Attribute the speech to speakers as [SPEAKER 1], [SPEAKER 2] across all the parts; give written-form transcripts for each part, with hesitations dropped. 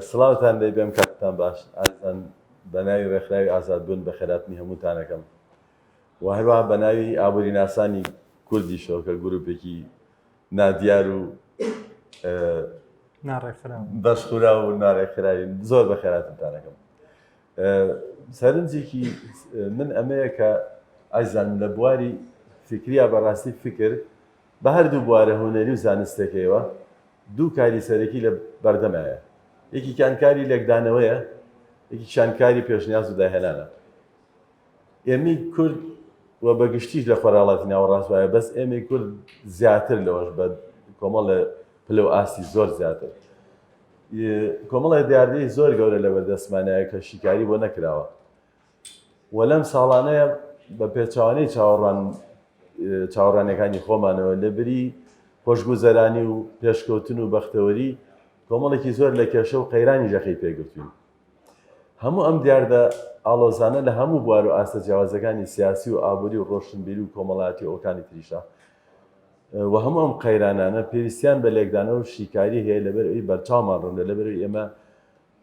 [SPEAKER 1] سڵاوتان دەی بێم کاتتان باش ئازان بە ناوی ڕێکخراوی ئازادبوون بە خێراتنی هەمووتانەکەم و هەروەها بە ناوی ئابووری ناسانی کوردیشەوە کە گروپێکی نادیار و بەشخورا و ناڕێکخراوی زۆر بە خێراتتانەکەم. سەرنجێکی من ئەمەیە کە ئازان لە بواری فکریە بەڕاستی فکر بە هەردوو بوارە هونەری و زانستەکەیەوە دوو کاری سەرەکی لە بەردەمایە، یەکی کانکاری لێکدانەوەیە، یەکی شانکاری پێشنیاز و داهێنانە. ئێمەی کورد و بەگشتیش لە خۆراڵاتی ناوەڕاست وایە، بەس ئێمەی کورد زیاتر لەوەش بە کۆمەڵە پلە و ئاستی زۆر زیاتر. کۆمەڵە دیاردەی زۆر گەورە لە بەردەستمانایە کە شیکاری بۆ نەکراوە و لەم ساڵانەیە بە پێچوانەی چاوەڕانەکانی خۆمانەوە لەبری خۆشگوزەرانی و پێشکەوتن و بەختەوەری کۆمەڵێکی زۆر لە کێشە و قەیرانی ژەخی پێگرتوین. هەموو ئەم دیاردە ئاڵۆزانە لە هەموو بوار و ئاستە جیاوازەکانی سیاسی و ئابووری و ڕۆشنبیری و کۆمەڵایەتی ئەوکانی تریشە و هەموو ئەم قەیرانانە پێویستیان بە لێکدانەوە و شیکاری هەیە لەبەر ئەوی بەرچاومان ڕوونە، لەبەر ئێمە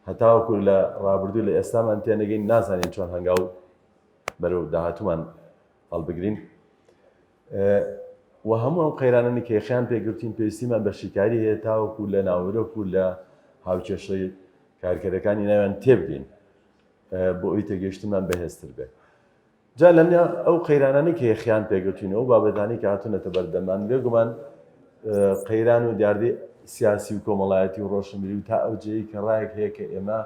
[SPEAKER 1] هەتاوەکو لە ڕابردوو لە ئێستامان تێنەگەین نازانین چۆن هەنگاو بەرەو داهاتوومان هەڵبگرین و هەموو ئەم قەیرانانی کێخیان پێگرتین پێویستیمان بە شیکاری هەیە تاوەکو لە ناوەرۆک و لە هاوکێشەی کارکەرەکانی ناویان تێبگەین بۆ ئەوی تێگەیشتنمان بەهێزتر بێت. جا لەمیا ئەو قەیرانانی کێخیان پێگرتوینەوە و بابەتانی کە هاتوونەتە بەردەمان بێگومان قەیران و دیاردەی سیاسی و کۆمەڵایەتی و ڕۆشنبیری و تا ئەوجەیە کە ڕایەک هەیە کە ئێمە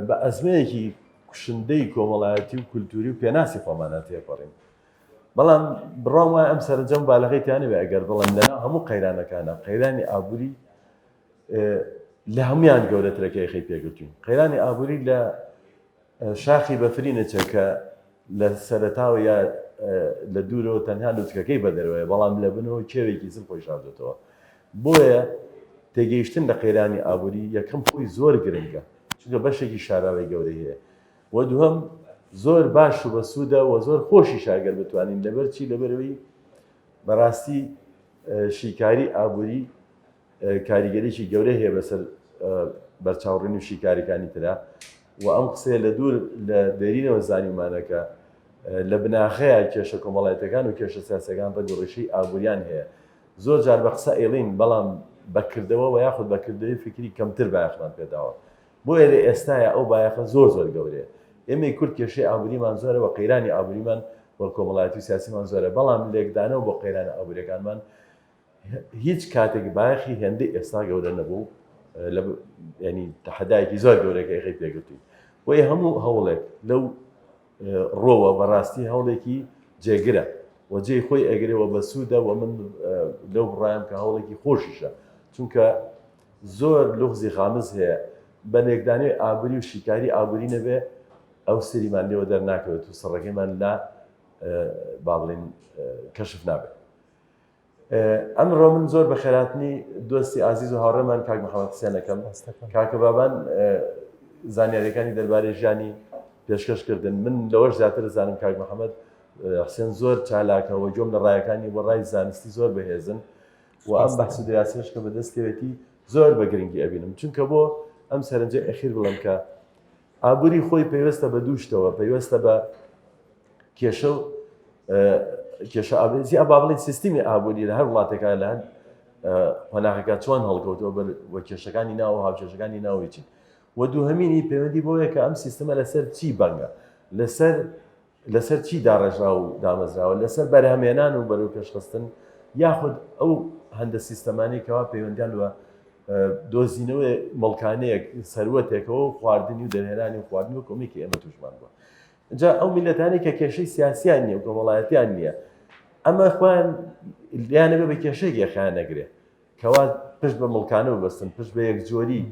[SPEAKER 1] بە ئەزمەیەکی کوشندەی کۆمەڵایەتی و کولتوری و پێناسی خۆمانە تێپەڕین. بەڵام بڕام وایە ئەم سەرنجەم باڵغەی تیانەوێ ئەگەر بڵێم لەناو هەموو قەیرانەکانە قەیرانی ئابووری لە هەمویان گەورەترەکەی خەی پێگرتوین. قەیرانی ئابووری لە شاخی بەفرینەچە کە لە سەرەتاوە یا لە دوورەوە تەنها لوتکەکەی بەدەرەوەیە، بەڵام لە بنەوە کێوێکی زل خۆی شاردێتەوە. بۆیە تێگەیشتن لە قەیرانی ئابووری یەکەم خۆی زۆر گرنگە، چونکە بەشێکی شاراوی گەورەی هەیە و دووەم زۆر باش و بەسوودە و زۆر خۆشی شاگەر بتوانین لەبەر چی لەبەرەوەی بەڕاستی شیکاری ئابووری کاریگەریی گەورەی هەیە بەسەر بەرچاوڕێنی و شیکاریەکانی ترا و ئەم قسەیە لە دوور لە دێرینەوە زانیمانەکە لە بناخەیە کێشە کۆمەڵایەتەکان و کێشە سیاسەکان ڕێگەڕێژەی ئابووریان هەیە. زۆر جار بە قسە ئێڵین، بەڵام بەکردەوە و یاخود بەکردەوەی فکری کەمتر بایەخمان پێداوە. بۆ ئێرە ئێستاە ئەو بایەخە زۆر زۆر گەورەیە. ئێمەی کورد کێشەی ئابووریمان زۆرە و قەیرانی ئابووریمان و کۆمەڵایەتی و سیاسیمان زۆرە، بەڵام لێکدانەوە بۆ قەیرانی ئابووریەکانمان هیچ کاتێک بایەخی هێندەی ئێستا گەورە نەبوو، ینی تەحەدایەکی زۆر گەورەکەی خەی پێگرتووی. بۆیە هەموو هەوڵێک لەو ڕۆوە بەڕاستی هەوڵێکی جێگرە و جێی خۆی ئەگرێەوە بە سوودە و من لەو بڕایم کە هەوڵێکی خۆشیشە، چونکە زۆر لوغزی خامز هەیە بە لێکدانی ئابووری و شیکاری ئابووری نەبێ ئەو سریمان لێوە دەرناکەوێت و سڕەکەیمان لە با بڵێن کەشف نابێت. ئەمڕۆ من زۆر بە خێراتنی دۆستی ئازیز و هاوڕێمان کاک محەممەد حوسێنەکەم. کاکە بابان زانیاریەکانی دەربارەی ژیانی پێشکەشکردن. من لەوەش زیاتر دەزانم کاک محەممەد حوسێن زۆر چالاکەوە جۆم لە ڕایەکانی بۆ ڕای زانستی زۆر بەهێزن و ئەم بەحس و دیاسێش کە بەدەستێتی زۆر بە گرنگی ئەبینم، چونکە بۆ ئەم سەرنجە ئەخیر بڵم کە ئابووری خۆی پەیوەستە بە دووشتەوە، پەیوەستە بە کێشە و کێشە ئابووری با بڵێن سیستمی ئابووری لە هەر وڵاتێکە لە هەر هۆناغەکە چۆن هەڵکەوتەوە بە کێشەکانی ناو و هاوکێشەکانی ناوی چین و دووهەمینی پەیوەندی بۆیە کە ئەم سیستەمە لەسەر چی بەنگە، لەسەر چی داڕێژرا و دامەزراوە، لەسەر بەرهەمێنان و بەرەو پێشخستن یاخود ئەو هەندە سیستەمانی کەوا پەیوەندیان وە دۆزینەوەی مڵکانەیەک سەروەتێکەوە و خواردنی و دەرهێنانی و خواردنی و کۆمێکی ئێمە توشمان بووە. جا ئەو میلەتانی کە کێشەی سیاسیان نییە و کۆمەڵایەتیان نییە، ئەمە خۆیان لیانەبێ بە کێشەیەک یەخیان نەگرێ کەوا پشت بە مڵکانە ببەستن، پشت بە یەکجۆری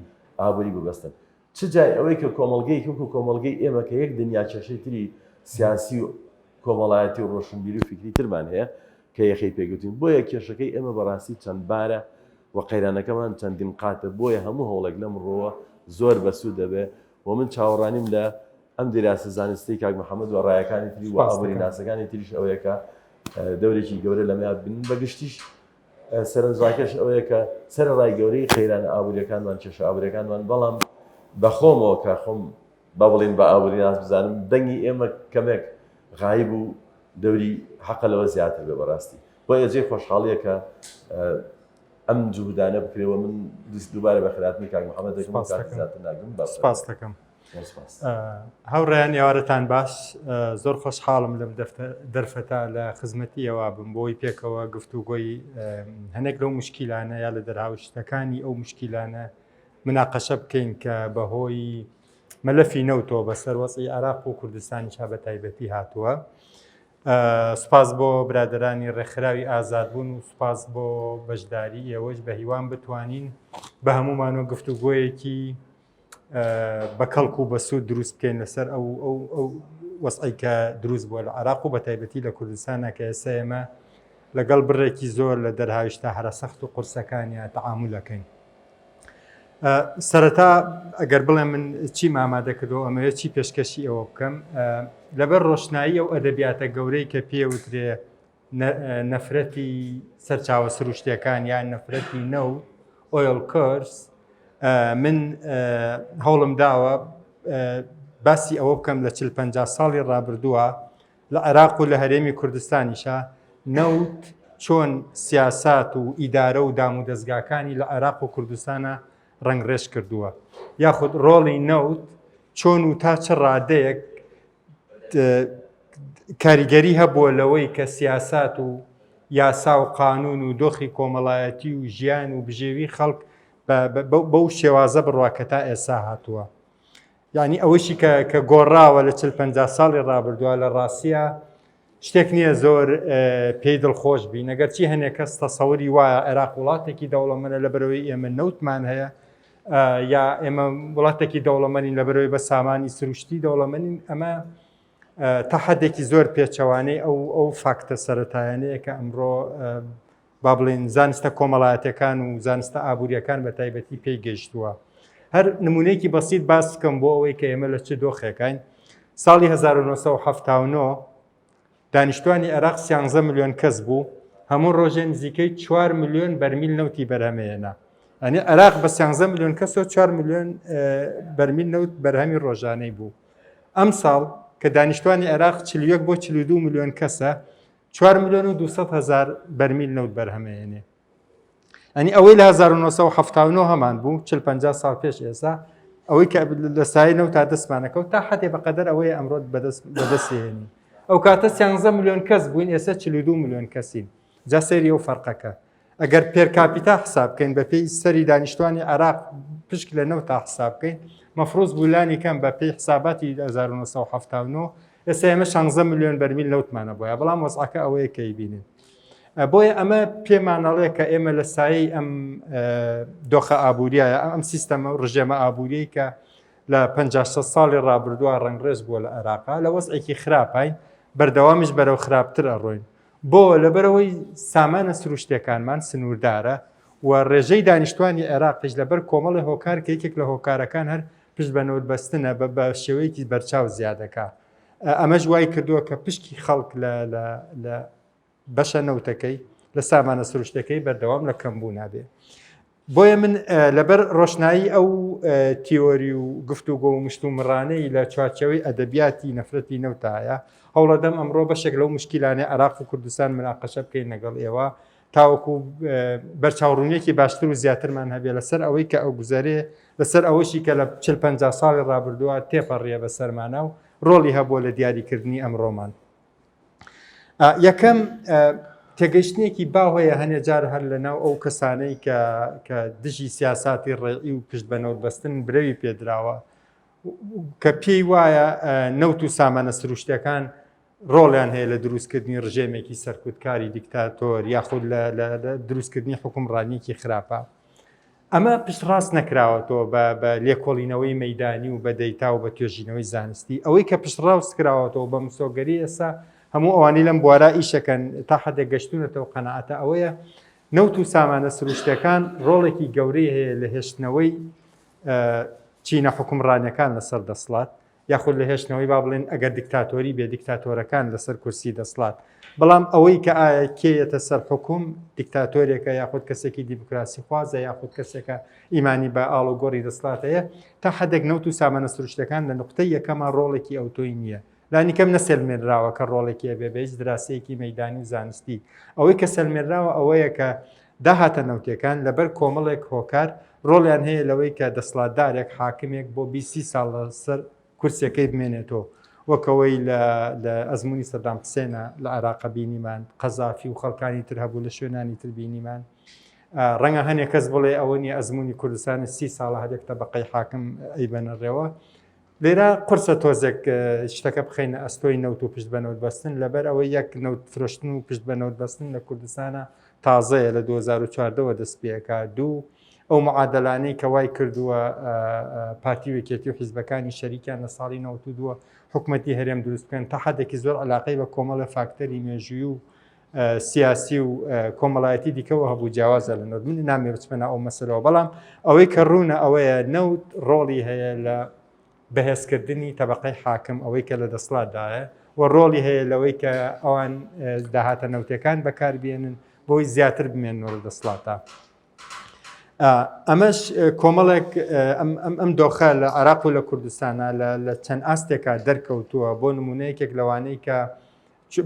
[SPEAKER 1] ئابووری ببەستن. چ جای ئەوەی کە کۆمەڵگەی وەکو کۆمەڵگەی ئێمە کە یەک دنیا کێشەی تری سیاسی و کۆمەڵایەتی و ڕۆشنبیری و فکری ترمان هەیە کە یەخەی پێگوتین. بۆیە کێشەکەی ئێمە بەڕاستی چەند بارە و قەیرانەکەمان چەندین قاتە، بۆیە هەموو هەوڵێک لەم ڕۆوە زۆر بەسوود دەبێ و من چاوەڕانیم لە ئەم دیراسە زانستی کاک محەممەد و ڕایەکانی تری و ئابووری ناسەکانی تریش ئەوەیە کە دەورێکی گەورە لەمیا بن بەگشتیش سەرنجڕاکەش ئەوەیە کە سەرڕای گەورەی خێرانە ئابوووریەکانمان چێشە ئابوووریەکانمان بەڵام بەخۆمەوە کە خۆم با بڵین بە ئابووری ناس بزانم دەنگی ئێمە کەمێک غایب و دەوری حەقە لەوە زیاتر بێ بەڕاستی بۆ ئێجێ خۆشحاڵیە کە ئەم جوودانە بکرێەوە من دووبارە بە خراپی کاک محەممەد زیاتر ناگەم
[SPEAKER 2] سپاس دەکەم هەوڕێیان ئێوارەتان باش زۆر خۆشحاڵم لەم دەرفەتا لە خزمەتیەوە بم بۆی پێکەوە گفتوگۆی هەنێک لەو مشکیلانە یا لە دەرهاوشتەکانی ئەو مشکیلانە مناقەشە بکەین کە بەهۆی مەلەفی نەوتۆ بەسەر وەزعی عێراق و کوردستانی چا بە تایبەتی هاتووە. سپاس بۆ برادرانی ڕێکخراوی ئازادبوون و سپاس بۆ بەشداری ئێوەش بە هیوان بتوانین بە هەمومانەوە گفتوگۆیەکی بە کەڵک و بەسوود دروست بکەین لەسەر ئەو وەزعی کە دروست بووە لە عێراق و بە تایبەتی لە کوردستانە کە ئێستا ئێمە لەگەڵ بڕێکی زۆر لە دەرهاویشتە هەرە سەخت و قورسەکانیان تەعامولەکەین. سەرەتا ئەگەر بڵێم من چی ئامادە کردەوە ئەمەیە چی پێشکەشی ئەوە بکەم لەبەر ڕۆشنایی ئەو ئەدەبیاتە گەورەی کە پێوترێ نەفرەتی سەرچاوە سروشتیەکان یان نەفرەتی نەو ئۆیل کۆرس من هەوڵم داوە باسی ئەوە بکەم لە 40-50 ساڵی ڕابردووە لە عێراق و لە هەرێمی کوردستانیشە نەوت چۆن سیاسات و ئیدارە و دام و دەستگاکانی لە عێراق و کوردستانە ڕنگڕێژ کردووە یاخود ڕۆڵی نەوت چۆن و تا چه ڕادەیەک کاریگەری هەبووە لەوەی کە سیاسات و یاسا و قانون و دۆخی کۆمەڵایەتی و ژیان و بژێوی خەڵک بەو شێوازە بڕواکە تا ئێستا هاتووە. یعنی ئەوەشی کە گۆڕاوە لە 40-50 ساڵی ڕابردووە لە ڕاستیە شتێک نییە زۆر پێی دڵخۆش بی نەگەرچی هەنێک کەس تەسەوری وایە عێراق وڵاتێکی دەوڵەمەندە لەبەرەوەی ئێمە نەوتمان هەیە یا ئێمە وڵاتێکی دەوڵەمەندین لەبەرەوەی بە سامانی سروشتی دەوڵەمەندین ئەمە تا حدێکی زۆر پێچەوانەی ئەو فاکتە سەرەتایانەیە کە ئەمڕۆ با بڵێن زانستە کۆمەڵایەتەکان و زانستە ئابوووریەکان بە تایبەتی پێی گەیشتووە. هەر نمونەیەکی بەسیط باس بکەم بۆ ئەوەی کە ئێمە لە چ دۆخێکین. ساڵی 1970 دانیشتوانی عێراق 13 ملیۆن کەس بوو هەموو ڕۆژێ نزیکەی 4 ملیۆن بەرمیل نەوتی بەرهەمێنە. ئەنی عێراق بە 13 ملیۆن کەسەوە 4 ملیۆن بەرمیل نەوت بەرهەمی ڕۆژانەی بوو. ئەم ساڵ کە دانیشتوانی عێراق 41 بۆ 42 ملیۆن کەسە 4 ملیۆن و 200,000 بەرمیل نەوت بەرهەمێنێ. ئەنی ئەوەی لە 1970 هەمان بوو 40-50 ساڵ پێش ئێستا ئەوەی کە لە سای نەوت تا دەستمانەکەوت تا حدێ بەقەدەر ئەوەی ئەمڕۆ بەدەستێنی. ئەو کاتە 13 ملیۆن کەس بووین ئێستا 42 ملیۆن کەسین. جا سەیری ئەو فەرقەکە. ئەگەر پێرکاپیتا حساب بکەین بە پێی سەری دانیشتوانی عێراق پشک لە نەوت تا حساب بکەین مەفروض بولانی کەم بە پێی حساباتی 1970 ئێستا ئێمە 16 ملیۆن بەرمیل نەوتمانە بۆیە بەڵام وەزعەکە ئەوەیە کە ئیبینین. بۆیە ئەمە پێمانەڵێ کە ئێمە لە سایەی ئەم دۆخە ئابووریایە ئەم سیستەمە ڕژێمە ئابووری کە لە 50 ساڵی ڕابردووە ڕنگڕێژ بووە لە عێراقا لە وەزعێکی خراپین بەردەوامیش بەرەو خراپتر ئەڕۆین بۆ لەبەرەوەی سامانە سروشتەکانمان سنووردارە و ڕێژەی دانیشتوانی عێراقیش لەبەر کۆمەڵی هۆکار کە یەکێک لە هۆکارەکان هەر پشت بە نەوت بەستنە بە شێوەیەکی بەرچاو زیادەکە. ئەمەش وای کردووە کە پشکی خەڵک لە بەشە نەوتەکەی لە سامانە سروشتەکەی بەردەوام لە کەمبوو نابێ. بۆیە من لەبەر ڕۆشنایی ئەو تیۆری و گفتوگۆ و مشتومڕانەی لە چوارچەوەی ئەدەبیاتی نەفرەتی نەوتایە هەوڵەدەم ئەمڕۆ بەشێک لەو مشکیلانەی عێراق و کوردستان مناقەشە بکەین لەگەڵ ئێوە تاوەکو بەرچاوڕوونیەکی باشتر و زیاترمان هەبێ لەسەر ئەوەی کە ئەو گوزارێ لەسەر ئەوەشی کە لە 40-50 ساڵی ڕابردووە تێپەڕیە بەسەرمانە و ڕۆڵی هەبووە لە دیاریکردنی ئەمڕۆمان. یەکەم تێگەیشتنێکی باوەیە هەنێ جار هەر لەناو ئەو کەسانەی کە دژی سیاساتی ڕێعی و پشت بە نەوت بەستن برەوی پێدراوە کە پێی وایە نەوت و سامانە سروشتەکان ڕۆڵیان هەیە لە دروستکردنی ڕژێمێکی سەرکوتکاری دیکتاتۆر یاخود لە دروستکردنی حکومڕانیەکی خراپە. ئەمە پشتڕاست نەکراوەتەوە بە لێکۆڵینەوەی مەیدانی و بە دەیتا و بە توێژینەوەی زانستی ئەوەی کە پشتڕاست کراوەتەوە بە مسۆگەری ئێستا هەموو ئەوانەی لەم بوارە ئیشەکەن تا حدێک گەشتونەتەوە قەنەعەتە ئەوەیە نەوت و سامانە سروشتەکان ڕۆڵێکی گەورەی هەیە لە هێشتنەوەی چینە حکومڕانیەکان لەسەر دەسڵات یاخود لە هێشتنەوەی با بڵێن ئەگەر دیکتاتۆری بێ دیکتاتۆرەکان لەسەر کورسی دەسڵات بەڵام ئەوەی کە ئایا کێیەتە سەر حکوم دیکتاتۆرێکە یاخود کەسێکی دیموکراسی خوازە یاخود کەسێکە ئیمانی بە ئاڵ و گۆڕی دەسڵاتەیە تا حدێک نەوت و سامانە سروشتەکان لە نقطەی یەکەمە ڕۆڵێکی ئەوتۆی نییە لانی کەم نەسەلمێنراوە کە ڕۆڵێکی بێ بە هیچ دراسەیەکی مەیدانی و زانستی ئەوەی کە سەلمێنراوە ئەوەیە کە داهاتە نەوتەکان لەبەر کۆمەڵێک هۆکار ڕۆڵیان هەیە لەوەی کە دەسڵاتدارێک حاکمێک بۆ 20 ساڵ سەر کورسەکەی بمێنێتەوە وەکەوەی لە ئەزمموی سەدام حسێنە لە عێراق بینیمان قەزافی و خەڵکانی تر هەبوو لە شوێنانی تر بینیمان ڕەنگە هەنێک کەس بڵێ ئەوە نیە ئەزمموی کوردستانی 30 ساڵە هەرێک تەبەقەی حاکم ئەیبەنەڕێەوە لێرە قورسە تۆزێک شتەکە بخەینە ئەستۆی نەوت و پشت بەنەوت بەستن لەبەر ئەوەی یەک نەوت فرۆشتن و پشت بەنەوت بەستن لە کوردستانە تازەیە لە 2014ەوە دەست پێەکە دوو ئەو معادلانەی کە وای کردووە پارتی وەکێتی و حیزبەکانی شەریکیان لە ساڵی 92 حکومەتی هەرێم دروست بکەن تا حدێکی زۆر علاقەی بە کۆمەڵە فاکتەری مێژووی و سیاسی و کۆمەڵایەتی دیکەەوە هەبوو جیاوازە لە نۆت من نامێ بچمەنە ئەو مەسەلەوە بەڵام ئەوەی کە ڕوونە ئەوەیە نەوت ڕۆڵی هەیە لە بەهێزکردنی تەبەقەی حاکم ئەوەی کە لە دەسڵاتدایە و ڕۆڵی هەیە لەوەی کە ئەوان داهاتە نەوتەکان بەکاربێنن بۆی زیاتر بمێنەوە لە دەسڵاتە ئەمەش کۆمەڵێک ئەم دۆخە لە عێراق و لە کوردستانە لە چەند ئاستێکا دەرکەوتووە بۆ نمونەیەکێک لەوانەیە کە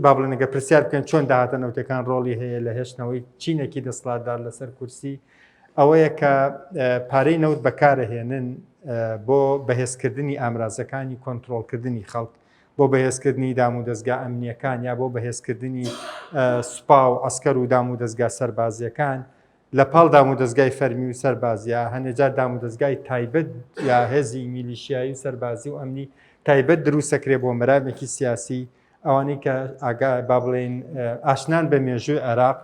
[SPEAKER 2] با بڵێنەگە پرسیار بکەن چۆن داهاتە نەوتەکان ڕۆڵی هەیە لە هێشتنەوەی چینێکی دەسڵاتدار لەسەر کورسی ئەوەیە کە پارەی نەوت بەکارەهێنن بۆ بەهێزکردنی ئامرازەکانی کۆنتترۆلکردنی خەڵک بۆ بەهێزکردنی دام و دەستگا ئەمنیەکان یا بۆ بەهێزکردنی سوپا و ئەسکەر و دام و دەستگا سەربازیەکان لە پاڵ دام و دەستگای فەرمی و سەربازیە هەنێجار دام و دەستگای تایبەت یا هێزی میلیشیایی و سەربازی و ئەمنی تایبەت دروستەکرێ بۆ مەرامێکی سیاسی ئەوانەی کە با بڵێن ئاشنان بە مێژووی عێراق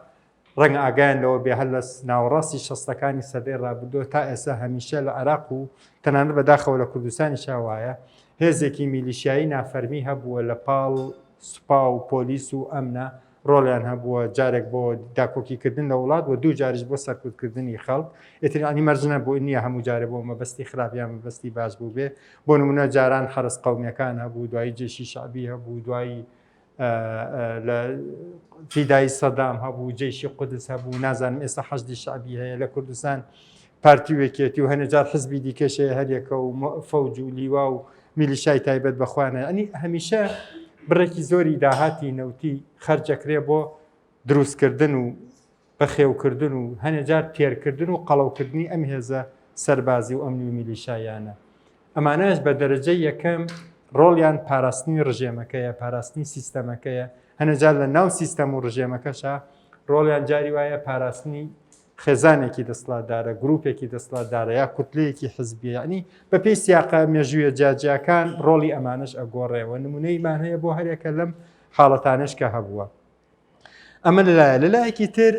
[SPEAKER 2] ڕەنگە ئاگایان لەوە بێ هەر لە ناوەڕاستی شەستەکانی سەدەی ڕابردووە تا ئێستا هەمیشە لە عێراق و تەنانەت بەداخەوە لە کوردستانی شاوایە هێزێکی میلیشیایی نافەرمی هەبووە لە پاڵ سوپا و پۆلیس و ئەمنە ڕۆڵیان هەبووە جارێک بۆ داکۆکیکردن لە وڵات و دوو جاریش بۆ سەرکوتکردنی خەڵک ئێترانی مەرجە بۆ نییە هەموو جارێ بۆ مەبەستی خراپیان مەبەستی باش بوو بێ بۆ نمونە جاران حرس قەومیەکان هەبوو دوایی جێشی شعبی هەبوو دوایی لە فیدایی سەدام هەبوو جێشی قودس هەبوو نازانم ئێستا حەشدی شعبی هەیە لە کوردستان پارتی وێکێتی و هەنێجار حزبی دیکەشەیە هەرێکە و فەوج و لیوا و میلیشای تایبەت بەخوانە ئەنی هەمیشە بڕێکی زۆری داهاتی نەوتی خەرجەکرێ بۆ دروستکردن و بەخێوکردن و هەنێجار تێرکردن و قەڵەوکردنی ئەم هێزە سەربازی و ئەمنی و میلیشایانە ئەمانەش بە دەرەجەی یەکەم ڕۆڵیان پاراستنی ڕژێمەکەیە پاراستنی سیستەمەکەیە هەنەجار لە ناو سیستەم و ڕژێمەکەشە ڕۆڵیان جاری وایە پاراستنی خێزانێکی دەسڵاتدارە گروپێکی دەسڵاتدارە یا کوتلەیەکی حزبیە ینی بە پێی سیاقە مێژوویە جاجیەکان ڕۆڵی ئەمانش ئەگۆڕێەوە نمونەیمان هەیە بۆ هەرێکە لەم حاڵەتانش کە هەبووە ئەمە لەلایەکی تر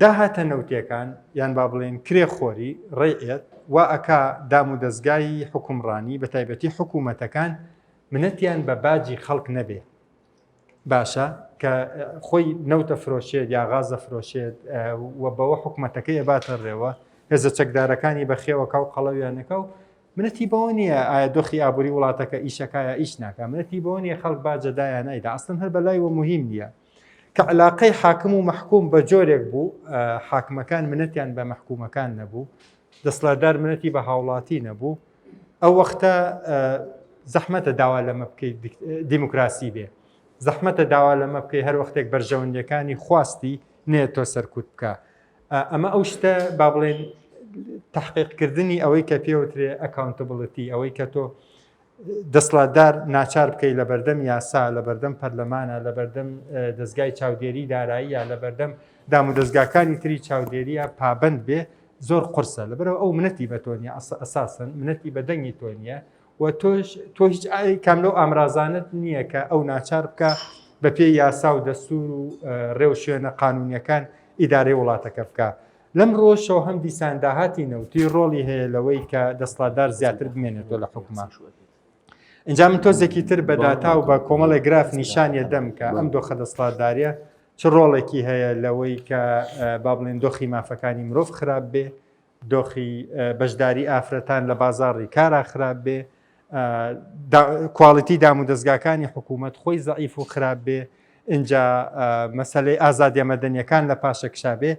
[SPEAKER 2] داهاتە نەوتیەکان یان با بڵێن کرێخۆری ڕێئێت وا ئەکا دام و دەستگای حکومڕانی بە تایبەتی حکوومەتەکان منەتیان بە باجی خەڵک نەبێ باشە کە خۆی نەوتە فرۆشێت یا غازە فرۆشێت و بەوە حکوومەتەکەی ئەباتە ڕێوە هێزە چەکدارەکانی بەخێوەکە و قەڵەویانەکە و منەتی بەوە نییە ئایا دۆخی ئابووری وڵاتەکە ئیشەکایە ئیش ناکە منەتی بەوە نیە خەڵک باجەدایان نایدا ئەستن هەر بەلایەوە مهم نییە کە علاقەی حاکم و مەحکوم بە جۆرێک بوو حاکمەکان منەتیان بە مەحکومەکان نەبوو دەسڵاتدار منەتی بە هاوڵاتی نەبوو ئەو وەختە زەحمەتە داوا لەمە بکەیت دیموکراسی بێ زەحمەتە داوا لەمە بکەی هەر وەختێک بەرژەوەندەکانی خواستی نێ تۆ سەرکوت بکە ئەمە ئەو شتە با بڵێن تحقیقکردنی ئەوەی کە پێوترێ ئەکاونتبڵەتی ئەوەی کە تۆ دەسڵاتدار ناچار بکەی لە بەردەم یاسا لە بەردەم پەرلەمانە لە بەردەم دەستگای چاودێری داراییە لە بەردەم دام و دەستگاکانی تری چاودێریە پابند بێ زۆر قورسە لەبەرەوە ئەو منەتی بە تۆ نیە ئەساسن منەتی بە دەنگی تۆ نییە و تۆ هیچ کام لەو ئامرازانت نییە کە ئەو ناچار بکە بە پێی یاسا و دەستور و ڕێو شوێنە قانونیەکان ئیدارەی وڵاتەکە بکە لەم ڕۆژەوە هەم دیسان داهاتی نەوتی ڕۆڵی هەیە لەوەی کە دەسڵاتدار زیاتر بمێنێتەوە لە حکومە اینجا من تۆزێکی تر بە داتا و بە کۆمەڵی گراف نیشانیە دەم کە ئەم دۆخە دەسڵاتداریە چ ڕۆڵێکی هەیە لەوەی کە با بڵێن دۆخی مافەکانی مرۆڤ خراپ بێ دۆخی بەشداری ئافرەتان لە بازاڕی کارا خراپ بێ کواڵیتی دام و دەستگاکانی حکوومەت خۆی زەعیف و خراپ بێ اینجا مەسەلەی ئازادیە مەدەنیەکان لە پاشەکشا بێ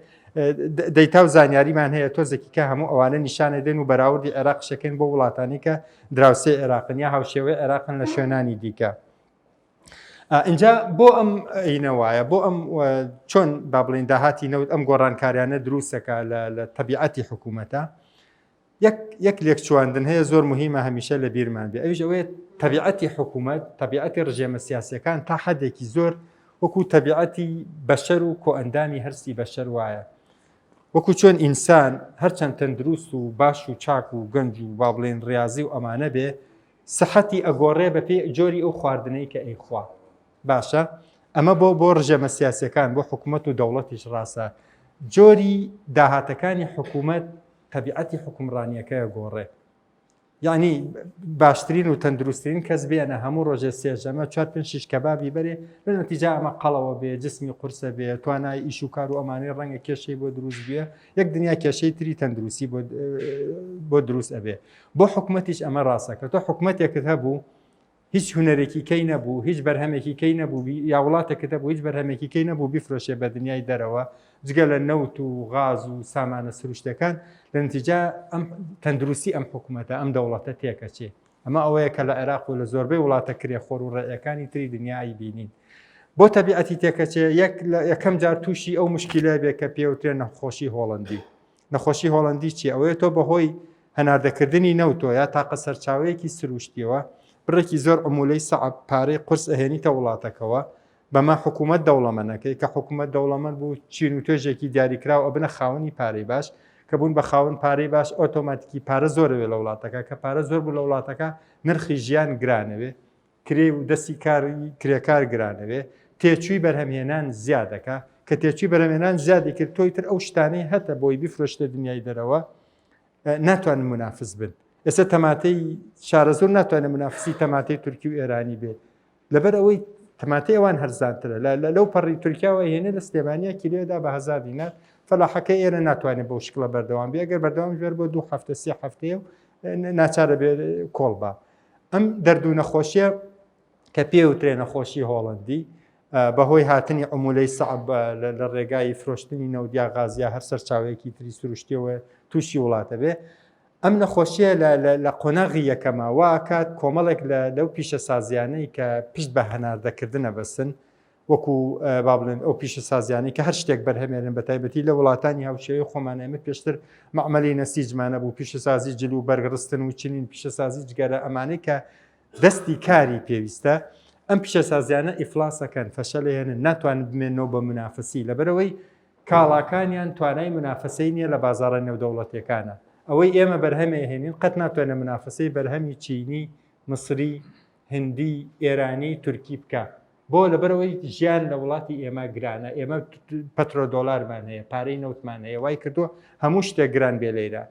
[SPEAKER 2] دەیتا و زانیاریمان هەیە تۆزێکی کە هەموو ئەوانە نیشانە دێن و بەراوردی عێراق شەکەن بۆ وڵاتانی کە دراوسێ عێراقن یا هاوشێوەی عێراقن لە شوێنانی دیکە. اینجا بۆ ئەم ئینەوایە بۆ ئەم چۆن با بڵین داهاتی نەوت ئەم گۆڕانکاریانە دروستەکە لە تەبیعەتی حکوومەتە یەک لێکچواندن هەیە زۆر مهمە هەمیشە لە بیرمان بێ ئەویش ئەوەیە تەبیعەتی حکوومەت تەبیعەتی ڕژێمە سیاسیەکان تا حەدێکی زۆر وەکو تەبیعەتی بەشەر و کۆئەندامی هەرسی بەشەر وایە وەکو چۆن ئینسان هەرچەند تەندروست و باش و چاک و گەنج و با بڵێن ڕاضی و ئەمانە بێ سەحەتی ئەگۆڕێ بە پێی جۆری ئەو خواردنەی کە ئەیخوا باشە ئەمە بۆ ڕژێمە سیاسیەکان بۆ حکوومەت و دەوڵەتیش ڕاستە جۆری داهاتەکانی حکوومەت تەبیعەتی حکومڕانیەکەیە گۆڕێ یعنی باشترین و تەندروستترین کەس بێنە هەموو ڕۆژێ سێژەمە 4-5 کەبابی بەرێ لە نەتیجا ئەمە قەڵەوە بێ جسمی قورسە بێ توانای ئیش و کار و ئەمانەی ڕەنگە کێشەی بۆ دروست بێ یەک دنیا کێشەی تری تەندروستی بۆ دروست ئەبێ بۆ حکوومەتیش ئەمە ڕاستەکە تۆ حکوومەتێکت هەبوو هیچ هوەرێکی کەی نەبوو هیچ بەرهەمێکی کەی نەبوو یا وڵاتێکت هەبوو هیچ بەرهەمێکی کەی نەبوو بیفرۆشێ بە دنیای دەرەوە جگە لە نەوت و غاز و سامانە سروشتەکان لە نتیجا ئەم تەندروستی ئەم حکوومەتە ئەم دەوڵەتە تێکەچێ ئەمە ئەوەیە کە لە عێراق و لە زۆربەی وڵاتە کرێخۆر و ڕێیەکانی تری دنیای بینین بۆ تەبیعەتی تێکەچێ یەکەم جار تووشی ئەو مشکلە بێ کە پێوترێن نەخۆشی هۆڵندی نەخۆشی هۆڵندی چی ئەوەیە تۆ بەهۆی هەناردەکردنی نەوتۆ یا تاقە سەرچاوەیەکی سروشتیەوە بڕێکی زۆر عمولەی سەعب پارەی قورس ئەهێنیتە وڵاتەکەوە بەما حکوومەت دەوڵەمەنەکەی کە حکوومەت دەوڵەمەند بوو چین و توێژێکی دیاریکراوە بنە خاوەنی پارەی باش کە بوون بە خاوەن پارەی باش ئۆتۆماتیکی پارە زۆرەوێ لە وڵاتەکە کە پارە زۆر بوو لە وڵاتەکە نرخی ژیان گرانەوێ کرێ و دەستی کاری کرێکار گرانەوێ تێچووی بەرهەمهێنان زیادەکە کە تێچووی بەرهەمهێنان زیادی کرد تۆی تر ئەو شتانەی هەتە بۆی بیفرۆشتە دنیای دەرەوە ناتوانن منافس بن ئێستا تەماتەی شارە زۆر ناتوانێت منافسی تەماتەی تورکی و ئێرانی بێت لەبەر ئەوەی تەماتەی ئەوان هەرزانترە لەو پەڕی تورکیاوە هێنێ لە سلێمانیا کیلۆدا بە 1000 دینار فەلاحەکە ئێرە ناتوانێت بەو شکڵە بەردەوام بێ ئەگەر بەردەوام ژێر بۆ 2 هەفتە 3 هەفتەیە و ناچارە بێ کۆڵبا ئەم دەردوو نەخۆشیە کە پێوترێ نەخۆشی هۆڵندی بەهۆی هاتنی عمولەی سەعب لە ڕێگای فرۆشتنی نەودیا غازیا هەر سەرچاوەیەکی تری سروشتیەوە تووشی وڵاتە بێ ئەم نەخۆشیە لە قۆناغی یەکەمە واکات کۆمەڵێک لەو پیشە سازیانەی کە پشت بە هەناردەکردنە بەسن وەکو با بڵێن ئەو پیشە سازیانی کە هەر شتێک بەرهەمێنن بە تایبەتی لە وڵاتانی هاوشێوەی خۆمانەمە پێشتر مەعمەلی نەسیجمانە بوو پیشە سازی جل و بەرگڕستن و چنین پیشە سازی جگەرە ئەمانەی کە دەستی کاری پێویستە ئەم پیشە سازیانە ئیفلاسەکەن فەشەلێنن ناتوانن بمێنەوە بە منافسی لەبەرەوەی کاڵاکانیان توانای منافسەی نییە لە بازاڕە نێودەوڵەتیەکانە ئەوەی ئێمە بەرهەمێ هێنین قەت ناتوانێت منافسەی بەرهەمی چینی مسری هندی ئێرانی تورکی بکە بۆ لەبەرەوەی ژیان لە وڵاتی ئێمە گرانە ئێمە پەترۆ دۆلارمان هەیە پارەی نەوتمان هەیە وای کردووە هەموو شتێک گران بێ لێرە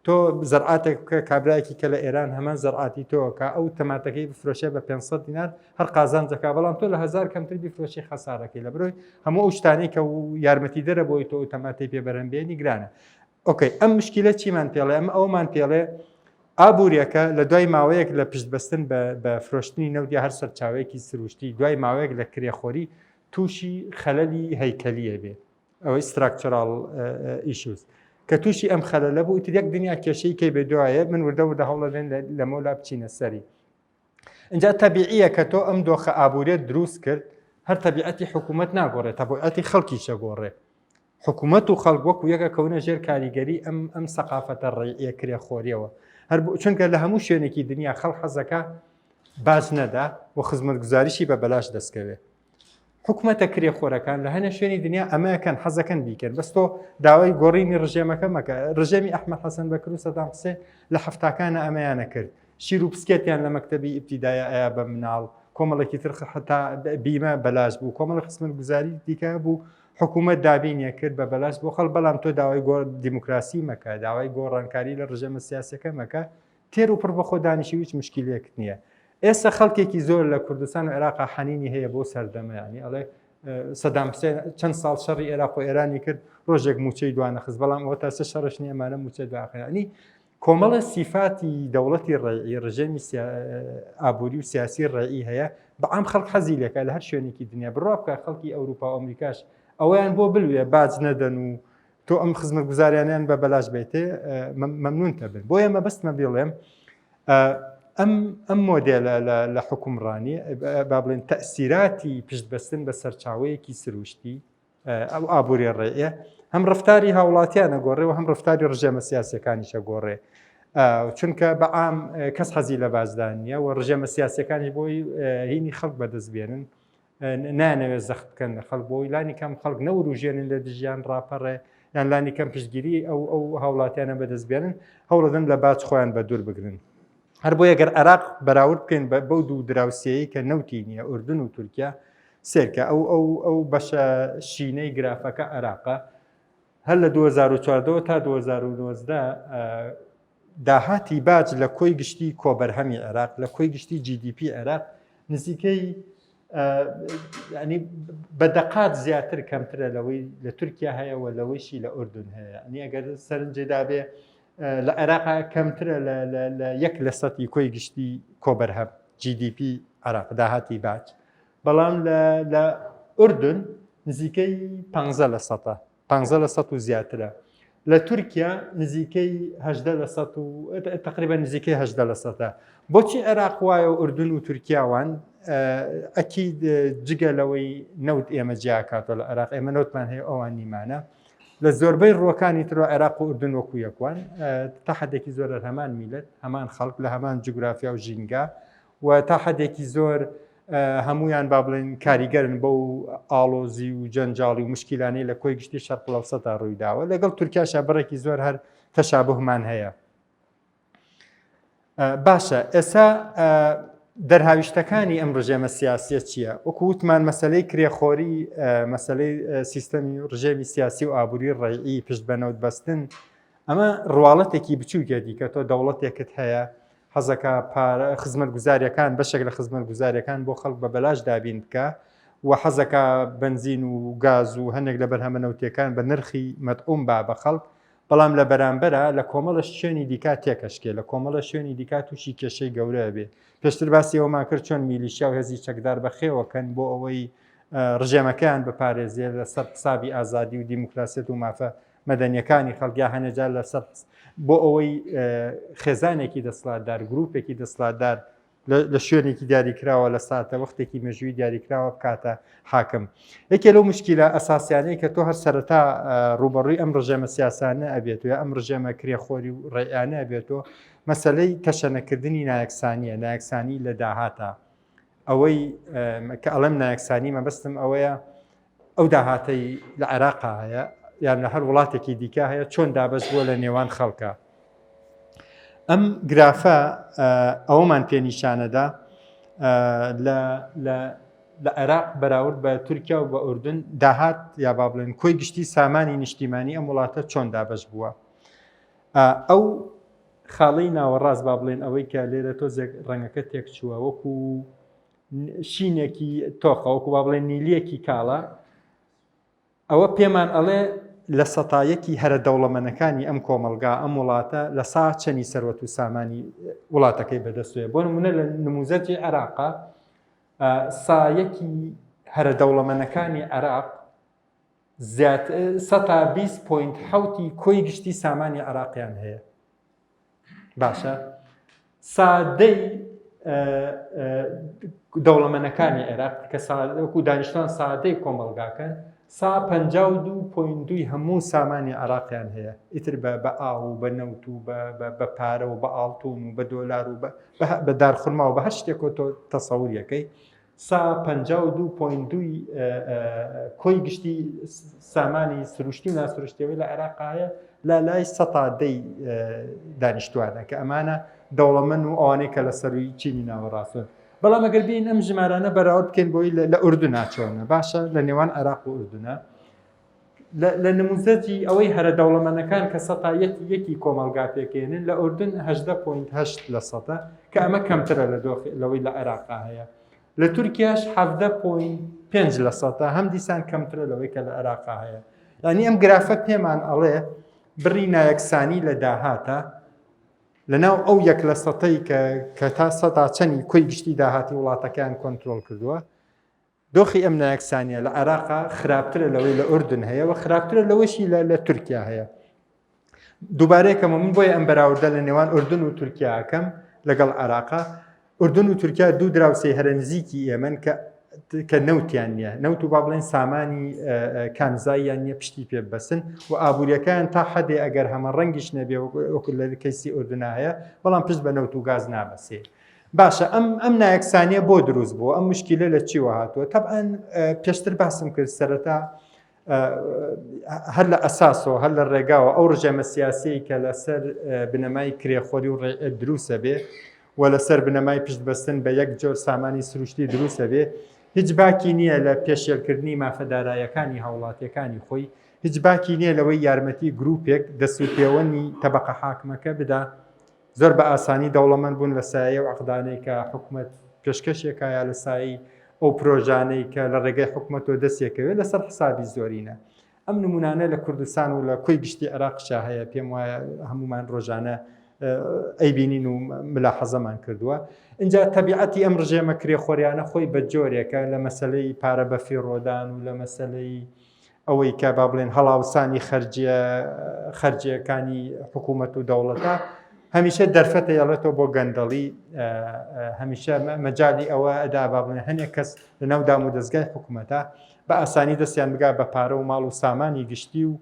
[SPEAKER 2] تۆ زەرعاتێک بکە کابراایکی کە لە ئێران هەمان زەرعاتی تۆ کە ئەو تەماتەکەی بفرۆشێ بە 500 دینار هەر قازانجەکە بەڵام تۆ لە 1000 کەمتر بیفرۆشی خەسارەکەی لەبەرەوەی هەموو ئەو شتانەی کە یارمەتی دەرە بۆی تۆ تەماتی پێبەرهەمبێنی گرانە ئۆکەی ئەم مشکلە چیمان پێڵێ ئەم ئەومان پێڵێ ئابوووریەکە لە دوای ماوەیەک لە پشتبەستن بە فرۆشتنی نەودیا هەر سەرچاوەیەکی سروشتی دوای ماوەیەک لە کرێخۆری تووشی خەلەلی هەیکەلیە بێ ئەوەی ستراکچرال ئیشوز کە تووشی ئەم خەلەلە بوو ئیتر یەک دنیا کێشەی کەی بێ دوایە من وردە هەوڵەدێن لە مۆلا بچینە سەری اینجا تەبیعیە کە تۆ ئەم دۆخە ئابوورێت دروست کرد هەر تەبیعەتی حکوومەت ناگۆڕێت تەبیعەتی خەڵکیشە گۆڕێ حکوومەت و خەڵک وەکو یەکە کەونە ژێر کاریگەری ئەم سەقافەتە ڕێیە کرێخۆریەوە هەر چونکە لە هەموو شوێنێکی دنیا خەڵک حەزەکە باش نەدا و خزمەتگوزاریشی بە بەلاش دەستکەوێ حکوومەتە کرێخۆرەکان لە هەنە شوێنی دنیا ئەمەکەن حەزەکەن بیکەن بەس تۆ داوای گۆڕینی ڕژێمەکە مەکە ڕژێمی ئەحمەد حەسەن بەکر و سەدام حوسێن لە هەفتاکانە ئەمەیانە کرد شیر و پسکێتیان لە مەکتەبی ئیبتیدایە ئەیا بە مناڵ کۆمەڵێکی تر حتا بیمە بەلاش بوو کۆمەڵی خزمەتگوزاری دیکە بوو حکوومەت دابینیە کرد بە بەلاش بۆ خەڵ بەڵام تۆ داوای دیموکراسی مەکە داوای گۆڕانکاری لە ڕژێمە سیاسەکە مەکە تێر و پڕ بەخۆ دانیشی هیچ مشکلەیەک نییە ئێستا خەڵکێکی زۆر لە کوردستان و عێراقا حەنینی هەیە بۆ سەردەمە ینی ئەڵێ سەدام حوسێن چەند ساڵ شەڕی عێراق و ئێرانی کرد ڕۆژێک موچەی دوانە خست بەڵام ئەوە تاسە شەڕش نیە ئەمانە موچە دواخێنانی کۆمەڵە سیفاتی دەوڵەتی ڕێعی ڕژێمی ئابووری و سیاسی ڕێعی هەیە بەعام خەڵک حەزی لەکە لە هەر شوێنێکی دنیا بڕوا بکە خەڵکی ئەوروپا و ئەمریکاش ئەویان بۆ بلوێ باج نەدەن و تۆ ئەم خزمەت گوزاریانیان بە بەلاش بێتێ مەمنونتە بن بۆیە مەبەستمە بڵێم ئەم مۆدێلە لە حکومڕانی با بڵێن تەئسیراتی پشتبەستن بە سەرچاوەیەکی سروشتی ئەو ئابووری ڕێعە هەم ڕفتاری هاوڵاتیانە گۆڕێ و هەم ڕفتاری ڕژێمە سیاسەکانیشە گۆڕێ چونکە بەعام کەس حەزی لە بازدان نیە و ڕژێمە سیاسەکانی بۆی هینی خەڵک بەدەستبێنن نانەوێت زەخت بکەن لە خەڵک بۆی لانی کەم خەڵک نەوروژێنن لە دژیان ڕاپەڕێ یان لانی کەم پشتگیری ئەو هاوڵاتیانە بەدەستبێنن هەوڵەدەن لە باج خۆیان بە دوور بگرن هەر بۆ ئەگەر عێراق بەراورد بکەین بەو دوو دراوسەیەی کە نەوتی نییە ئوردن و تورکیا سێرکە ئەو بەشە شینەی گرافەکە عێراقە هەر لە 2014 تا 2019 داهاتی باج لە کۆی گشتی کۆبەرهەمی عێراق لە کۆی گشتی GDP عێراق نزیکەی ینی بەدەقات زیاتر کەمترە لەوەی لە تورکیا هەیە و لەوەیشی لە ئوردن هەیە ئەنی ئەگەر سەرنجێدا بێ لە عێراق کەمترە لە 1% کۆی گشتی کۆبەرهەم GDP عێراق داهاتی باج بەڵام لە ئوردن نزیکەی 15% و زیاترە لە تورکیا نزیکەی 18% و تقریبا نزیکەی 18%. بۆچی عێراق وایە و ئوردن و تورکیاوان ئەکید جگەلەوەی نەوت ئێمە جیاکاتەوە لە عێراق ئێمە نەوتمان هەیە ئەوان نیمانە لە زۆربەی ڕۆکانی ترۆ عێراق و ئوردن وەکو یەکوان تا حدێکی زۆر هەمان میلەت هەمان خەڵک لە هەمان جوگرافیا و ژینگا و تا حدێکی زۆر هەمویان با بڵێن کاریگەرن بەو ئاڵۆزی و جەنجاڵی و مشکیلانەی لە کۆی گشتی شەرق لەوسەدا ڕوویداوە لەگەڵ تورکیاشە بڕێکی زۆر هەر تەشابوهمان هەیە. باشە ئێستا دەرهاویشتەکانی ئەم ڕژێمە سیاسیە چییە؟ وەکو وتمان مەسلەی کرێخۆری مەسلەی سیستەمی ڕژێمی سیاسی و ئابووری ڕێعی پشت بەنەوت بەستن ئەمە ڕواڵەتێکی بچووکە دیکە تۆ دەوڵەتێکت هەیە حەزەکە خزمەت گوزاریەکان بەشێک لە خزمەت گوزاریەکان بۆ خەڵک بە بەلاش دابین بکە و حەزەکە بنزین و گاز و هەندێک لە بەرهەمە نەوتیەکان بە نرخی مەدعوم بە خەڵک بەڵام لە بەرامبەرە لە کۆمەڵە شوێنی دیکات تێکەشکێ لە کۆمەڵە شوێنی دیکات تووشی کێشەی گەورە بێ پێشتر باسی ئەومان کرد چۆن میلیشیا و هێزی چەکدار بەخێوەکەن بۆ ئەوەی ڕژێمەکەیان بپارێزیێ لەسەر قسابی ئازادی و دیموکراسیەت و مافە مەدەنیەکانی خەڵکیا هەنێجار لەسەر بۆ ئەوەی خێزانێکی دەسڵاتدار گروپێکی دەسڵاتدار لە شوێنێکی دیاریکراوە لە ساتە وەختێکی مێژووی دیاریکراوە بکاتە حاکم. یەکێ لەو مشکیلە ئەساسیانەی کە تۆ هەر سەرەتا ڕوبەڕووی ئەم ڕژێمە سیاسانە ئەبێت و ئەم ڕژێمە کرێخۆری و ڕێیانە ئەبێتەوە مەسەلەی تەشەنەکردنی نایەکسانیە نایەکسانی لە داهاتە ئەوەی کە ئەڵەم نایەکسانی مەبەستم ئەوەیە ئەو داهاتەی لە عێراقا هەیە یان لە هەر وڵاتێکی دیکە هەیە چۆن دابەش بووە لە نێوان خەڵکە. ئەم گرافە ئەوەمان پێنیشانەدا لە عێراق بەراورد بە تورکیا و بە ئوردن داهات یا با بڵێن کۆی گشتی سامانی نیشتیمانی ئەم وڵاتە چۆن دابەش بووە. ئەو خاڵەی ناوەڕاست با بڵێن ئەوەی کە لێرە تۆزێک ڕەنگەکە تێک چووە وەکو شینێکی تۆقە وەکو با بڵێن نیلیەکی کاڵە ئەوە پێمان ئەڵێ لە سەتایەکی هەرە دەوڵەمەنەکانی ئەم کۆمەلگا ئەم وڵاتە لە سا چەنی سەروەت و سامانی وڵاتەکەی بەدەستوێ بۆ نمونە لە نموزەرجی عێراقا سایەکی هەرە دەوڵەمەنەکانی عێراق 120.7 کۆی گشتی سامانی عێراقیان هەیە. باشە سادەی دەوڵەمەنەکانی عێراق کە وەکو دانیشتوان سادەی کۆمەلگاکەن 152.2 هەموو سامانی عێراقیان هەیە ئیتر بە ئاو و بە نەوت و بە پارە و بە ئاڵتون و بە دۆلار و بە دارخورما و بە هەر شتێکۆ تۆ تەسەووریەکەی 152.2 کۆی گشتی سامانی سروشتی و ناسروشتیەوەی لە عێراقا هەیە لە لای سەتادەی دانیشتوانە کە ئەمانە دەوڵەمەند و ئەوانەی کە لە سەروی چینی ناوەڕاستن. بەڵام ئەگەر بین ئەم ژمارانە بەراورد بکەین بۆی لە ئوردونا چۆنە باشە لە نێوان عێراق و ئوردونە لە نموزەتی ئەوەی هەرە دەوڵەمەندەکان کە سەتایەتی یەکی کۆمەلگا پێکێنن لە ئوردن 18.8% کە ئەمە کەمترە لەوەی لە عێراقا هەیە. لە تورکیاش 17.5% هەم دیسان کەمترە لەوەی کە لە عێراقا هەیە. یعنی ئەم گرافە پێمان ئەڵێ بڕی نایەکسانی لە داهاتە لەناو ئەو یەک لە سەتەی کە تا سەدا چەندی کۆی گشتی داهاتی وڵاتەکان کۆنتترۆل کردووە دۆخی ئەم نایەکسانیە لە عێراقا خراپترە لەوەی لە ئوردن هەیە و خراپترە لەوەشی لە تورکیا هەیە. دووبارەیەکەمە من بۆیە ئەم بەراوردە لە نێوان ئوردن و تورکیاکەم لەگەڵ عێراقا. ئوردن و تورکیا دوو دراوسەی هەرە نزیکی ئێمن کە نەوتیان نییە، نەوت و با بڵێن سامانی کانزاییان نییە پشتی پێ بەسن و ئابوووریەکان تا حەدێ ئەگەر هەمە ڕەنگیش نەبێ وەکو لە کەیسی ئوردنا هەیە بەڵام پشت بە نەوت و گاز نابەسێ. باشە ئەم نایەکسانیە بۆ دروست بووە، ئەم مشکلە لە چیوە هاتووە؟ تەبعەن پێشتر باسم کرد سەرەتا هەر لە ئەساسەوە هەر لە ڕێگاوە ئەو ڕژێمە سیاسی کە لەسەر بنەمای کرێخۆری و دروستە بێ و لەسەر بنەمای پشت بەستن بە یەک جۆر سامانی سروشتی دروستە بێ، هیچ باکی نییە لە پێشێلکردنی مافەدارایەکانی هاوڵاتیەکانی خۆی، هیچ باکی نییە لەوەی یارمەتی گروپێک دەسوپێوەنی تەبەقە حاکمەکە بدا زۆر بە ئاسانی دەوڵەمەند بوون لە سایە و عەقدانەی کە حکوومەت پێشکەشێکایە لە سایی ئەو پرۆژانەی کە لە ڕێگەی حکوومەتەوە دەستێکەوێت لەسەر حسابی زۆرینە. ئەم نمونانە لە کوردستان و لە کۆی گشتی عێراقشا هەیە، پێم وایە هەمومان ڕۆژانە ئەیبینین و ملاحەزەمان کردووە. اینجا تەبیعەتی ئەم ڕژێمە کرێخۆریانە خۆی بە جۆرێکە لە مەسەلەی پارە بەفی ڕۆدان و لە مەسەلەی ئەوەی کە با بڵێن هەڵاوسانی خەرجیەکانی حکوومەت و دەوڵەتە هەمیشە دەرفەتە یاڵێتەوە بۆ گەندەڵی، هەمیشە مەجای ئەوە ئەدا با بڵێن هەنێک کەس لە ناو دام و دەستگای حکوومەتە بە ئاسانی دەستیان بگا بە پارە و ماڵ و سامانی گشتی و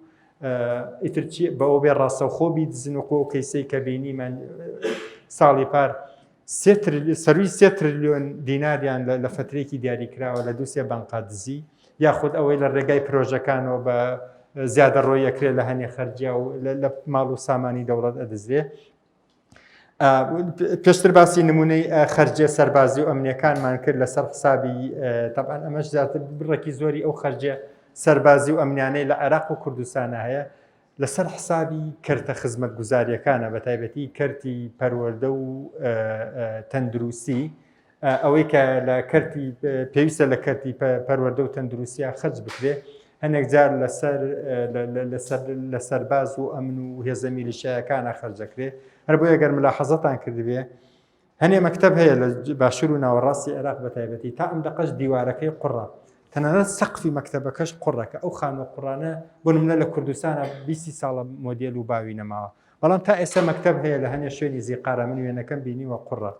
[SPEAKER 2] ئیتر بەەوە بێ ڕاستەوخۆ بیدزنوەکۆ و کەیسەی کە بینیمان ساڵی پار سەروی 3 تریلیۆن دیناریان لە فترێکی دیاریکراوە لە دووسێ بانقادزی، یاخود ئەوەی لە ڕێگای پرۆژەکانەوە بە زیادە ڕۆیەکرێت لە هەنێ خەرجیا و لە ماڵ و سامانی دەوڵەت ئەدەزرێ. پێشتر باسی نمونەی خەرجێ سەربازی و ئەمنیەکانمان کرد لەسەر حسابی تەبعەن ئەمەش زیاتر بڕێکی زۆری ئەو خەرجێ سەربازی و ئەمنیانەی لە عێراق و کوردستانە هەیە لەسەر حسابی کەرتە خزمەت گوزاریەکانە، بە تایبەتی کەرتی پەروەردە و تەندروستی، ئەوەی کە لە کەرتی پێویستە لە کەرتی پەروەردە و تەندروستیە خەرج بکرێ، هەنێک جار لە سەرباز و ئەمن و هێزە میلیشیاکانە خەرجەکرێ. هەر بۆ ئەگەر ملاحەزەتان کردبێ هەنێ مەکتەب هەیە لە باشوور و ناوەڕاستی عێراق بە تایبەتی تا ئەم دەقەش دیوارەکەی قوڕە، تەنانەت سەقفی مەکتەبەکەش قوڕەکە. ئەو خانوە قوڕانە بۆ نمونە لە کوردستانە 20 ساڵە مۆدێل و باوی نەماوە، بەڵام تا ئێستا مەکتەب هەیە لە هەنێ شوێنی زیقارە من وێنەکەم بینیوە قوڕە.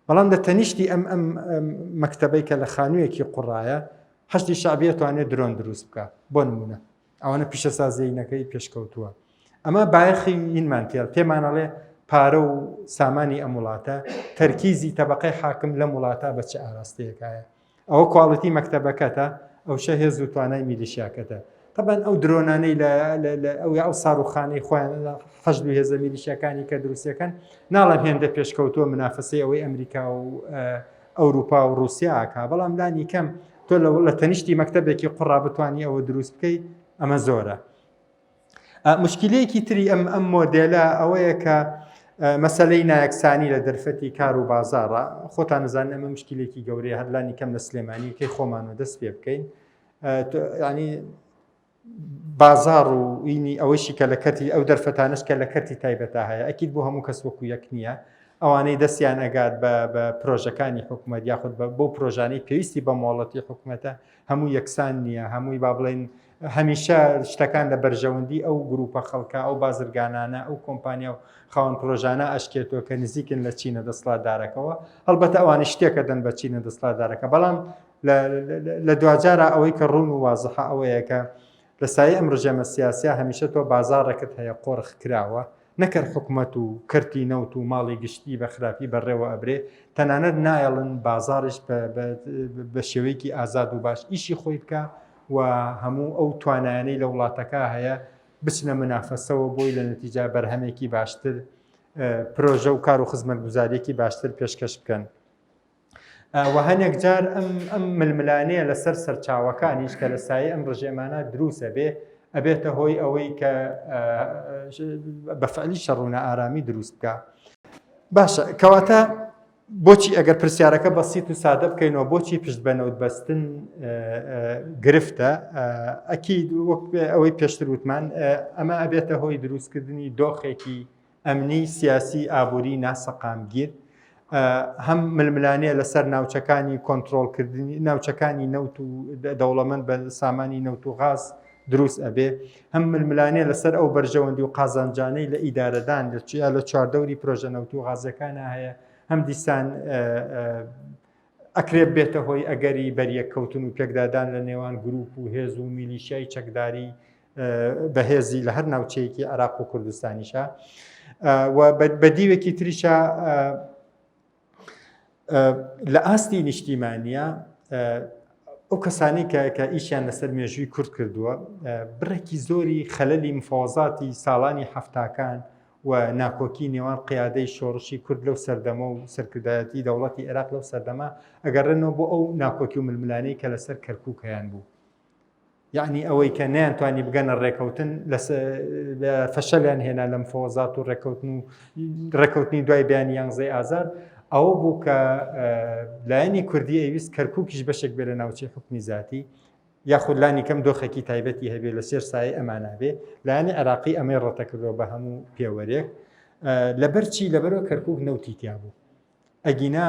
[SPEAKER 2] بەڵام لە تەنیشتی ئەم مەکتەبەی کە لە خانوویەکی قوڕایە هەشتی شعبیە توانێت درۆن دروست بکە بۆ نمونە، ئەوانە پیشەسازیینەکەی پێشکەوتووە. ئەمە بایەخی هینمان تێڵ پێمانەڵێ پارە و سامانی ئەم وڵاتە تەرکیزی تەبەقەی حاکم لەم وڵاتە بە چه ئاراستەیەکایە، ئەوە کواڵەتی مەکتەبەکەتە، ئەو شە هێز و توانای میلیشیاکەتە. طبعاً ئەو درۆنانەی ئەو ساڕوخانەی خۆیان حەشد و هێزە میلیشیاکانی کە دروستیەکەن ناڵم هێندە پێشکەوتووە منافسەی ئەوەی ئەمریکا و ئەوروپا و رووسیاکە، بەڵام لانی کەم تۆ لە تەنیشتی مەکتەبێکی قوڕا بتوانی ئەوە دروست بکەی ئەمە زۆرە. مشکلەیەکی تری ئەم مۆدێلە ئەوەیە کە مەسەلەی نایەکسانی لە دەرفەتی کار و بازاڕە، خۆتان نزانن ئەمە مشکلێکی گەورەیە، هەرلانی کەم لە سلێمانیکەی خۆمانەوە دەست پێ بکەین. ینی بازار و ئینی ئەوەیشی کە لە کەرتی ئەو دەرفەتانش کە لە کەرتی تایبەتە هەیە، ئەکید بۆ هەموو کەس وەکو یەک نییە. ئەوانەی دەستیان ئەگات بە پرۆژەکانی حکوومەت یاخود بۆ پرۆژانەی پێویستی بە مۆڵەتی حکوومەتە هەموو یەکسان نییە، هەمووی با بڵێن هەمیشە شتەکان لە بەرژەوەندی ئەو گروپە خەڵکە، ئەو بازرگانانە، ئەو کۆمپانیا و خاوەن پرۆژانە ئەشکێتەوە کە نزیکن لە چینە دەسڵاتدارەکەەوە. هەڵبەتە ئەوانی شتێکە دەن بە چینە دەسڵاتدارەکە، بەڵام لە دوجارە ئەوەی کە ڕوون و وازەحە ئەوەیە کە لە سایە ئەم ڕژێمە سیاسیە هەمیشە تۆ بازارێکت هەیە قۆڕخ کراوە، نەکرد حکوومەت و کەرتی نەوت و ماڵی گشتی بە خراپی بەڕێوە ئەبرێ، تەنانەت نایەڵن بازارش بە شێوەیەکی ئازاد و باش ئیشی خۆی بکە و هەموو ئەو توانایانەی لە وڵاتەکە هەیە بچنە منافەسەوە بۆی لە نەتیجا بەرهەمێکی باشتر پرۆژە و کار و خزمەت گوزاریەکی باشتر پێشکەش بکەن. و هەنێک جار ئەم ململانەیە لەسەر سەرچاوەکانیش کە لە سایە ئەم ڕژێمانە دروستە بێ ئەبێتە هۆی ئەوەی کە بەفعلی شەڕونە ئارامی دروست بکە. باشە کەواتە بۆچی ئەگەر پرسیارەکە بەسیت و سادە بکەینەوە بۆچی پشت بەنەوت بەستن گرفتە؟ ئەکید ئەوەی پێشتر وتمان ئەمە ئەبێتە هۆی دروستکردنی دۆخێکی ئەمنی سیاسی ئابووری ناسەقامگیر هەم ململانەیە لەسەر ناوچەکانی کۆنتترۆلکردنی ناوچەکانی نەوت و دەوڵەمەند بە سامانی نەوت و غاز دروست ئەبێ هەم ململانەیە لەسەر ئەو بەرژەوەندی و قازانجانەی لە ئیدارەدان لە چواردەوری پرۆژە نەوت و غازەکانە هەیە هەم دیسان ئەکرێت بێتە هۆی ئەگەری بەریەککەوتن و پێکدادان لە نێوان گروپ و هێز و میلیشیای چەکداری بەهێزی لە هەر ناوچەیەکی عێراق و کوردستانیشە و بە دیوێکی تریشە لە ئاستی نیشتیمانیە ئەو کەسانی کە ئیشیان لەسەر مێژووی کورد کردووە بڕێکی زۆری خەلەلی مفاوەزاتی ساڵانی هەفتاکان و ناکۆکی نێوان قیادەی شۆڕشی کورد لەو سەردەمە و سەرکردایەتی دەوڵەتی عێراق لەو سەردەما ئەگەڕێنەوە بۆ ئەو ناکۆکی و ململانەی کە لەسەر کەرکووکیان بوو یعنی ئەوەی کە نەیانتوانی بگەنە ڕێکەوتن فەشەلیان هێنا لە مفاوەزات و ڕێکەوتنی دوای بیانی یانزەی ئازار ئەوە بوو کە لایەنی کوردی ئەویست کەرکووکیش بەشێک بێ لە ناوچەی حکومی ذاتی یاخود لانی کەم دۆخێکی تایبەتی هەبێ لە سێر سایە ئەمانابێ لایەنی عێراقی ئەمەی ڕەتەکردەوە بە هەموو پێوەرێک لەبەرچی لەبەرەوە کەرکووک نەوتی تیا بوو ئەگینا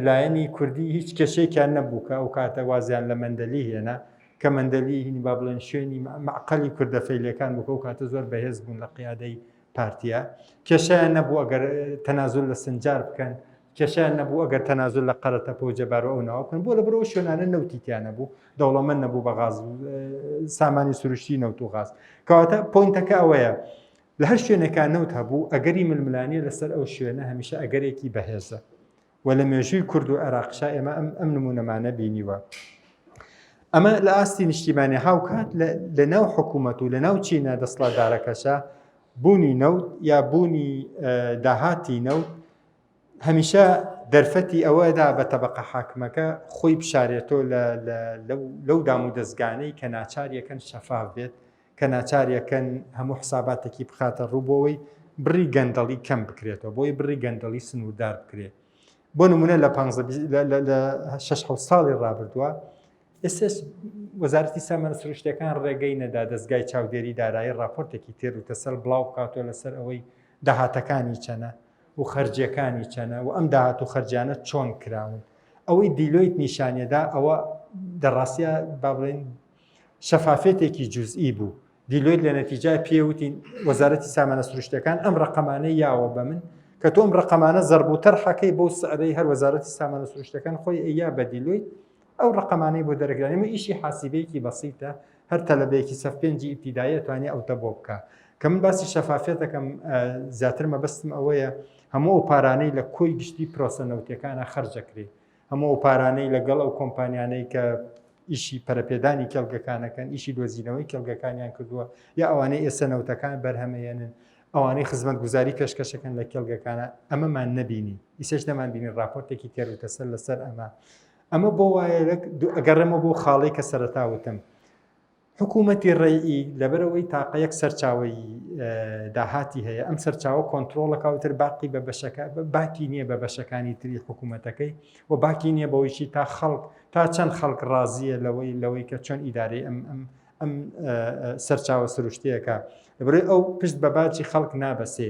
[SPEAKER 2] لایەنی کوردی هیچ کێشەیەکیان نەبوو کە ئەو کاتە وازیان لە مەندەلی هێنا کە مەندەلی هینی با بڵێن شوێنی معقەلی کوردەفەیلەکان بوو ئەو کاتە زۆر بەهێز بوون لە قیادەی پارتیە کێشەیان نەبوو ئەگەر تەنازول لە سنجار بکەن کێشیان نەبوو ئەگەر تەنازل لە قەرەتەپە و جەبارەوە ئەو ناوە بکەن بۆ لەبەرەوە شوێنانە نەوتیتیان نەبوو دەوڵەمەند نەبوو بە غاز سامانی سروشتی نەوت و غاز کەواتە پۆینتەکە ئەوەیە لە هەر شوێنێکان نەوت هەبوو ئەگەری ململانیە لەسەر ئەو شوێنە هەمیشە ئەگەرێکی بەهێزە و لە مێژووی کورد و عێراقشا ئێمە ئەم نمونەمانە بینیوە ئەمە لە ئاستی نیشتیمانی هاوکات لە ناو حکوومەت و لە ناو چینە دەسڵاتدارەکەشە بوونی نەوت یا بوونی داهاتی نەوت هەمیشە دەرفەتی ئەوەدا بە تەبەقە حاکمەکە خۆی بشارێتەوە لەو دام و دەستگانەی کە ناچاریەکەن شەفاف بێت کە ناچاریەکەن هەموو حساباتێکی بخاتە ڕووبەوەی بڕی گەندەڵی کەم بکرێتەوە بۆی بڕی گەندەڵی سنووردار بکرێت بۆ نمونە لە 6 ساڵی ڕابردووە ئێستش وەزارەتی سامانە سروشتیەکان ڕێگەی نەدا دەستگای چاودێری دارایی راپۆرتێکی تێروتە سەر بڵاو بکاتەوە لەسەر ئەوەی داهاتەکانی چەنە و خەرجیەکانی چەنە و ئەم داهات و خەرجیانە چۆن کراون ئەوەی دیلۆیت نیشانێدا ئەوە دەڕاستیە با بڵێن شەفافێتێکی جوزئی بوو دیلۆیت لە نەتیجای پێوتی وەزارەتی سامانە سروشتیەکان ئەم ڕقەمانەی یاوە بە من کە تۆ ئەم ڕقەمانە زەربوتەر حەکەی بۆ سەعرەی هەر وەزارەتی سامانە سروشتەکان خۆی ئەیا بە دیلۆیت ئەو ڕقەمانەی بۆ دەرەگرانی ئیشی حاسیبەیەکی بەسیتە هەر تەلەبەیەکی سەف پێنجی ئیبتیداییە توانێت ئەوتە بۆ بکە کە من باسی شەفافێتەکەم زیاتر مەبەستم ئەوەیە هەموو ئەو پارانەی لە کۆی گشتی پرۆسە نەوتیەکانە خەرجەکرێ هەموو ئەو پارانەی لەگەڵ ئەو کۆمپانیانەی کە ئیشی پەرەپێدانی کێڵگەکانەکەن ئیشی دۆزینەوەی کێڵگەکانیان کردووە یا ئەوانەی ئێستا نەوتەکان بەرهەمەیەنن ئەوانەی خزمەت گوزاری پێشکەشەکەن لە کێڵگەکانە ئەمەمان نەبینی ئیسەش دەمان بینی راپۆرتێکی تێروتەسەر لەسەر ئەمە بۆ وایە ئەگەڕێمە بۆ خاڵی کە سەرەتاوتم حکوومەتی ڕێئی لەبەرەوەی تاقە یەک سەرچاوی داهاتی هەیە ئەم سەرچاوە کۆنتترۆڵەکەوتر باقی بە بەشەکە باکی نییە بە بەشەکانی تری حکوومەتەکەی و باکی نییە بەوەیشی تا چەند خەڵک ڕازیە لەوەی کە چۆن ئیدارەی ئەم سەرچاوە سروشتیەکە لەبەرەوەی ئەو پشت بە باجی خەڵک نابەسێ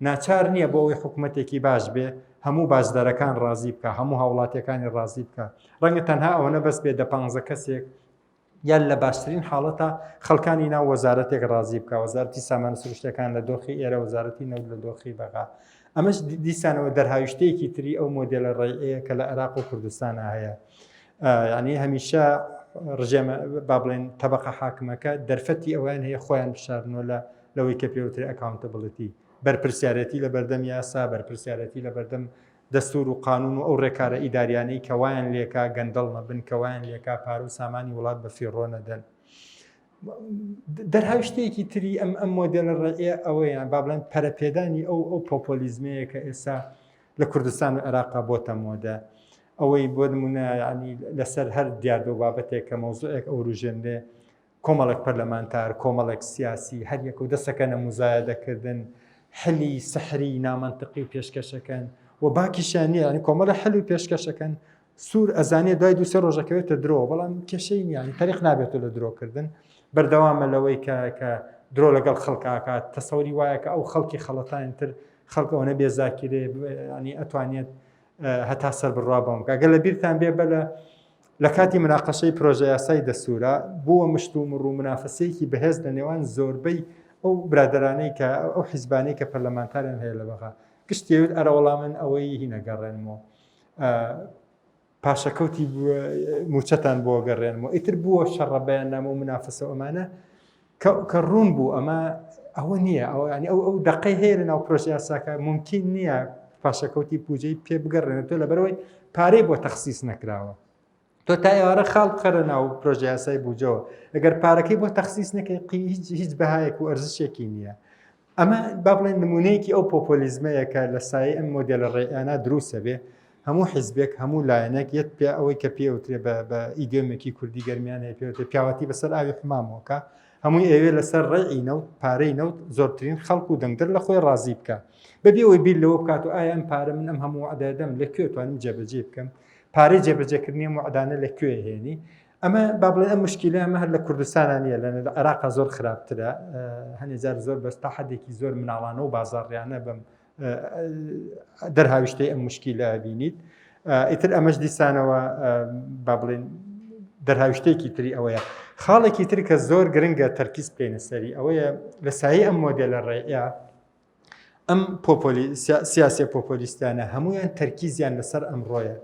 [SPEAKER 2] ناچار نییە بۆ ئەوەی حکوومەتێکی باش بێ هەموو باشدارەکان ڕازی بکە هەموو هاوڵاتیەکانی ڕازی بکە ڕەنگە تەنها ئەوە نەبەست بێت دە 15 کەسێک یان لە باشترین حاڵەتە خەڵکانی ناو وەزارەتێک ڕازی بکە وەزارەتی سامانە سروشتەکان لە دۆخی ئێرە وەزارەتی نەوت لە دۆخی بەغا ئەمەش دیسانەوە دەرهاویشتەیەکی تری ئەو مۆدێلە ڕێیەیە کە لە عێراق و کوردستان هەیە یعنی هەمیشە ڕژێمە با بڵێن تەبەقە حاکمەکە دەرفەتی ئەویان هەیە خۆیان بشارنەوە لەوەی کە پێوتری ئەکاونتەبڵیتی بەرپرسیارەتی لە بەردەم یاسا بەرپرسیارەتی لە بەردەم دەستور و قانون و ئەو ڕێکارە ئیداریانەی کەوایان لێکا گەندەڵ نەبن کەوایان لێکا پار و سامانی وڵات بە فیڕۆ نەدەن دەرهاویشتەیەکی تری ئەم مۆدێلە ڕێیە ئەوەیان با بڵێن پەرەپێدانی ئەو پۆپۆلیزمەیە کە ئێستا لە کوردستان و عێراقا بۆتە مۆدە ئەوەی بۆ نمونە ینی لەسەر هەر دیاردە و بابەتێک کە مەوزوعێک ئەو ڕژێندێ کۆمەڵێک پەرلەمانتار کۆمەڵێک سیاسی هەر یەک و دەسەکەنە مزایەدەکردن حلی سەحری نامەنتقی و پێشکەشەکەن و باکیشیان نییە ینی کۆمەڵە حل و پێشکەشەکەن سوور ئەزانێت دوای دووسێ ڕۆژەکەوێتە درۆ بەڵام کێشەی نیانی تاریخ نابێتەوە لە درۆکردن بەردەوامە لەوەی کە درۆ لەگەڵ خەڵکاکات تەسەوری وایە کە ئەو خەڵکی خەڵەتانتر خەڵک ئەوەنە بێزاکرێ ینی ئەتوانێت هەتا سەر بڕوا بەم ئەگەر لە بیرتان بێ بە لە کاتی مناقەشەی پرۆژە یاسای دەسوورە بووە مشتوم ڕوو منافسەیەکی بەهێز لە نێوان زۆربەی ئەو برادرانەی کە ئەو حیزبانەی کە پەرلەمانتاریان هەیە لە بەغا گشتێوت ئەرەوەڵام من ئەوەی هی نەگەڕێنمەوە پاشەکەوتی موچەتان بۆ گەڕێنمەوە ئیتر بووە شەڕەبیان نامە و منافسە ئەمانە کە ڕوون بوو ئەمە ئەوە نییە ئەو دقەی هەیە لە ناو پرۆژە یاساکە ممکن نییە پاشەکەوتی پوجەی پێ بگەڕێنێت تۆ لەبەرەوەی پارەی بۆ تەخسیس نەکراوە تۆ تا ئێوارە خاڵ بخەرە ناو پرۆژە یاسای بوجەوە ئەگەر پارەکەی بۆ تەخسیس نەکەی هیچ بەهایەک و ئەرزشێکی نییە ئەمە با بڵێن نمونەیەکی ئەو پۆپۆلیزمەیە کە لە سایە ئەم مۆدێلە ڕێیانە دروستە بێ هەموو حیزبێک هەموو لایەنێک یەت پێ ئەوەی کە پێوترێ بە ئیدێمێکی کوردی گەرمیان هەیە پێوتێ پیاوەتی بەسەر ئاوی حمامەوەکە هەمووی ئەوێ لەسەر ڕێی نەوت پارەی نەوت زۆرترین خەڵک و دەنگدر لە خۆی ڕازی بکە بەبێ ئەوەی بیر لەوە بکات و ئایا ئەم پارە من ئەم هەموو عەدەدەم لەکوێ توانم جێبەجێ بکەم پارەی جێبەجێکردنی وعدانە لەکوێ هێنی ئەمە با بڵێن ئەم مشکلە ئەمە هەر لە کوردستانە نیە لە عێراقا زۆر خراپترە هەنێ جار زۆر بەستا حەدێکی زۆر مناڵانە و بازاڕیانە بەم دەرهاویشتەی ئەم مشکلە بینیت ئیتر ئەمەش دیسانەوە با بڵێن دەرهاویشتێکی تری ئەوەیە خاڵێکی تر کە زۆر گرنگە تەرکیز بکەینە سەری ئەوەیە لە سایە ئەم مۆدێلە ڕێیە ئەم سیاسێ پۆپۆلیستانە هەمویان تەرکیزیان لەسەر ئەمڕۆیە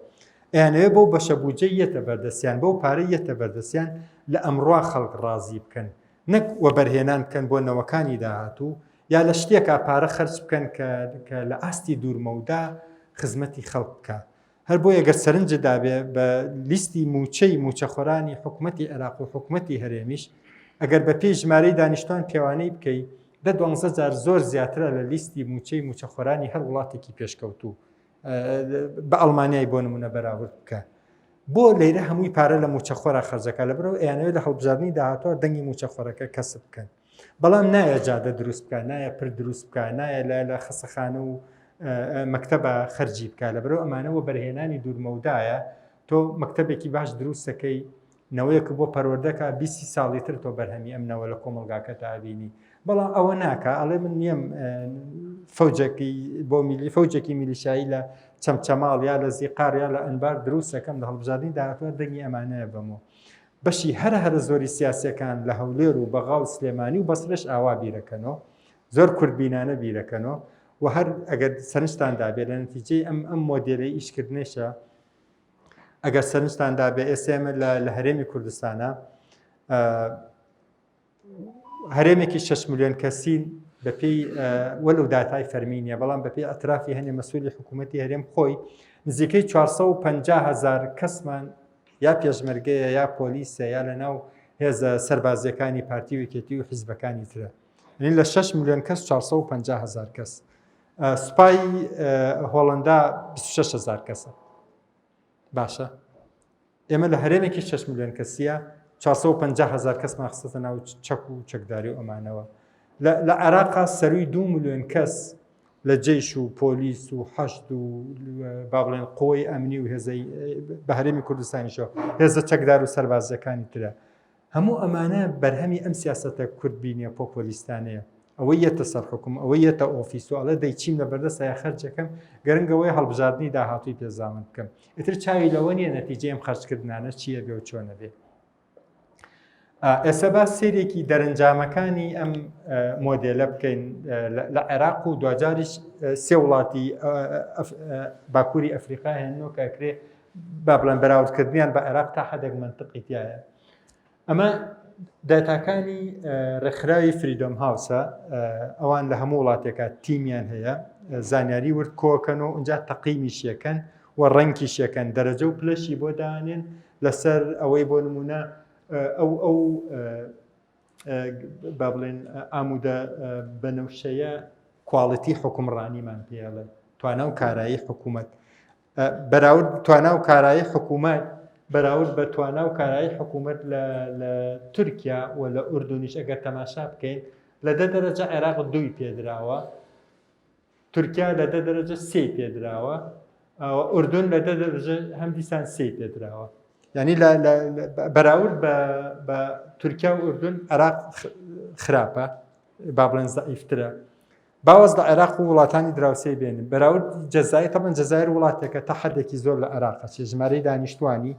[SPEAKER 2] ئەیانەوێ بەو بەشە بوجەی یەتە بەردەستیان بەو پارەی یەتە بەردەستیان لە ئەمڕوا خەڵک ڕازی بکەن نەک وەبەرهێنان بکەن بۆ نەوەکانی داهاتوو یا لە شتێکا پارە خەرج بکەن کە لە ئاستی دوورمەودا خزمەتی خەڵک بکە هەر بۆ ئەگەر سەرنجە دابێ بە لیستی موچەی موچەخۆرانی حکوومەتی عێراق و حکوومەتی هەرێمیش ئەگەر بە پێی ژمارەی دانیشتوان پێوانەی بکەیت 12 جار زۆر زیاترە لە لیستی موچەی موچەخۆرانی هەر وڵاتێکی پێشکەوتوو بە ئەڵمانیای بۆ نمونە بەراورد بکە بۆ لەیرە هەمووی پارە لە موچەخۆرە خەرجەکە لە بەرەوە ئەیانەوێت لە هەڵبژاردننی داهاتوە دەنگی موچەخۆرەکە کەسب بکەن بەڵام نایە جادە دروست بکە نایە پر دروست بکە نایە لە خەسەخانە و مەکتەبە خەرجی بکە لە بەرەوە ئەمانەوە بەرهێنانی دوورمەودایە تۆ مەکتەبێکی باش دروستەکەی نەوەیەک بۆ پەروەردەکە 20 ساڵی تر تۆ بەرهەمی ئەمنەوە لە کۆمەلگاکە تابینی بەڵام ئەوە ناکە ئەڵێ من نییەم فەوجێکی میلیشایی لە چەمچەماڵ یا لە زیقار یا لە ئەنبار دروستەکەم لە هەڵبژاردننی داهاتوە دەنگی ئەمانەیە بەمەوە بەشی هەرە زۆری سیاسەکان لە هەولێر و بەغا و سلێمانی و بەسرش ئاوا بیرەکەنەوە زۆر کورتبینانە بیرەکەنەوە و هەر ئەگەر سەرنجتان دابێت لە نەتیجەی ئەم مۆدێلەی ئیشکردنێشە ئەگەر سەرنجتان دابێت ئێسێمە لە هەرێمی کوردستانە هەرێمێکی 6 ملیۆن کەسین بەپێی وەلو داتای فەرمینیە بەڵام بەپێی ئەترافی هەنێ مەسئولی حکوومەتی هەرێم خۆی نزیکەی 450,000 کەسمان یا پێشمەرگەیە یا پۆلیسە یا لە ناو هێزە سەربازیەکانی پارتی ویکێتی و حیزبەکانی ترە لە 6 ملیۆن کەس 450,000 کەس سوپای هۆڵندا 26,000 کەسە باشە ئێمە لە هەرێمێکی 6 ملیۆن کەسیە 450,000 کەس ماخستە ناو چەک و چەکداری و ئەمانەوە لە عێراقا سەروی 2 ملیۆن کەس لە جێیش و پۆلیس و حەشت و با بڵێن قۆی ئەمنی و هێزەی بە هەرێمی کوردستانیشەوە هێزە چەکدار و سەربازەکانی ترە هەموو ئەمانە بەرهەمی ئەم سیاسەتە کورتبینیە پۆپۆلیستانەیە ئەوەی یەتە سەر حکوم ئەوەی یەتە ئۆفیس و ئەڵێ دەیچیم لە بەردەست یا خەرجەکەم گەرنگەوەی هەڵبژاردننی داهاتووی پێزامن بکەم ئیتر چاوی لەوە نیە نەتیجەی ئەم خەرجکردنانە چییە بێ و چۆنە بێ ئێستا باس سێرێکی دەرەنجامەکانی ئەم مۆدێلە بکەین لە عێراق و دوجاریش سێ وڵاتی باکووری ئەفریقا هێنەوە کەکرێ با بڵێن بەراوردکردنیان بە عێراق تا حەدێک منطقی تایە ئەمە داتاکانی ڕێکخراوی فریدۆم هاوسە ئەوان لە هەموو وڵاتێکە تیمیان هەیە زانیاری ورد کۆکەن و اینجا تەقیمیشیەکەن و ڕەنگیشیەکەن دەرەجە و پلەشی بۆ دانێن لەسەر ئەوەی بۆ نمونە ئەو با بڵێن ئامودە بەنەوشەیە کواڵیتی حکومڕانیمان پێڵێ توانە و کارایی حکوومەت بەراورد توانە و کارایی حکوومەت بەراورد بە توانە و کارایی حکوومەت لە تورکیا و لە ئوردونیش ئەگەر تەماشا بکەین لە 10 دەرەجە عێراق 2 پێدراوە تورکیا لە 10 دەرەجە 3 پێدراوە ئوردون لە 10 دەرەجە هەم دیسان 3 پێدراوە یعنی بەراورد بە تورکیا و ئوردون عێراق خراپە با بڵێن زەعیفترە باوەز لە عێراق و وڵاتانی دراوسێ بێنن بەراورد جەزایر تەبەن جەزایر وڵاتێکە تا حدێکی زۆر لە عێراقە چێ ژمارەی دانیشتوانی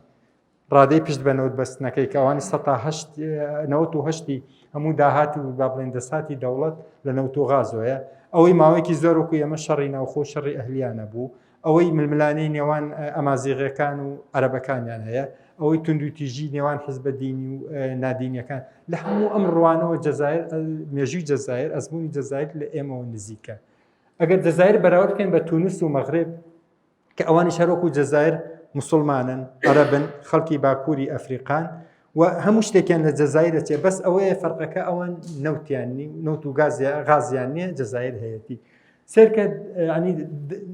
[SPEAKER 2] ڕادەی پشت بەنەوت بەستنەکەی کە ئەوانی 1970 هەموو داهاتی و با بڵێن دەساتی دەوڵەت لە نەوت و غازۆیە ئەوەی ماوەیەکی زۆر وەکو ئێمە شەڕی ناوخۆ شەڕی ئەهلیانە بوو ئەوەی ململانەی نێوان ئەمازیغەکان و عەرەبەکانیان هەیە ئەوەی توندوتیژی نێوان حزبە دینی و نادینیەکان لە هەموو ئەم ڕوانەوە جەزایر مێژووی جەزایر ئەزمموی جەزایر لە ئێمەوە نزیکە ئەگەر جەزایر بەراورد بکەین بە تونس و مەغرب کە ئەوانی شەرۆک و جەزایر مسلمانن عەرەبن خەڵکی باکووری ئەفریقان و هەموو شتێکیان لە جەزایر دەچێت بەس ئەوەیە فەرقەکە ئەوان نەوتیانی نەوت و غازیان نییە جەزایر هەیەتی سێرکە ینی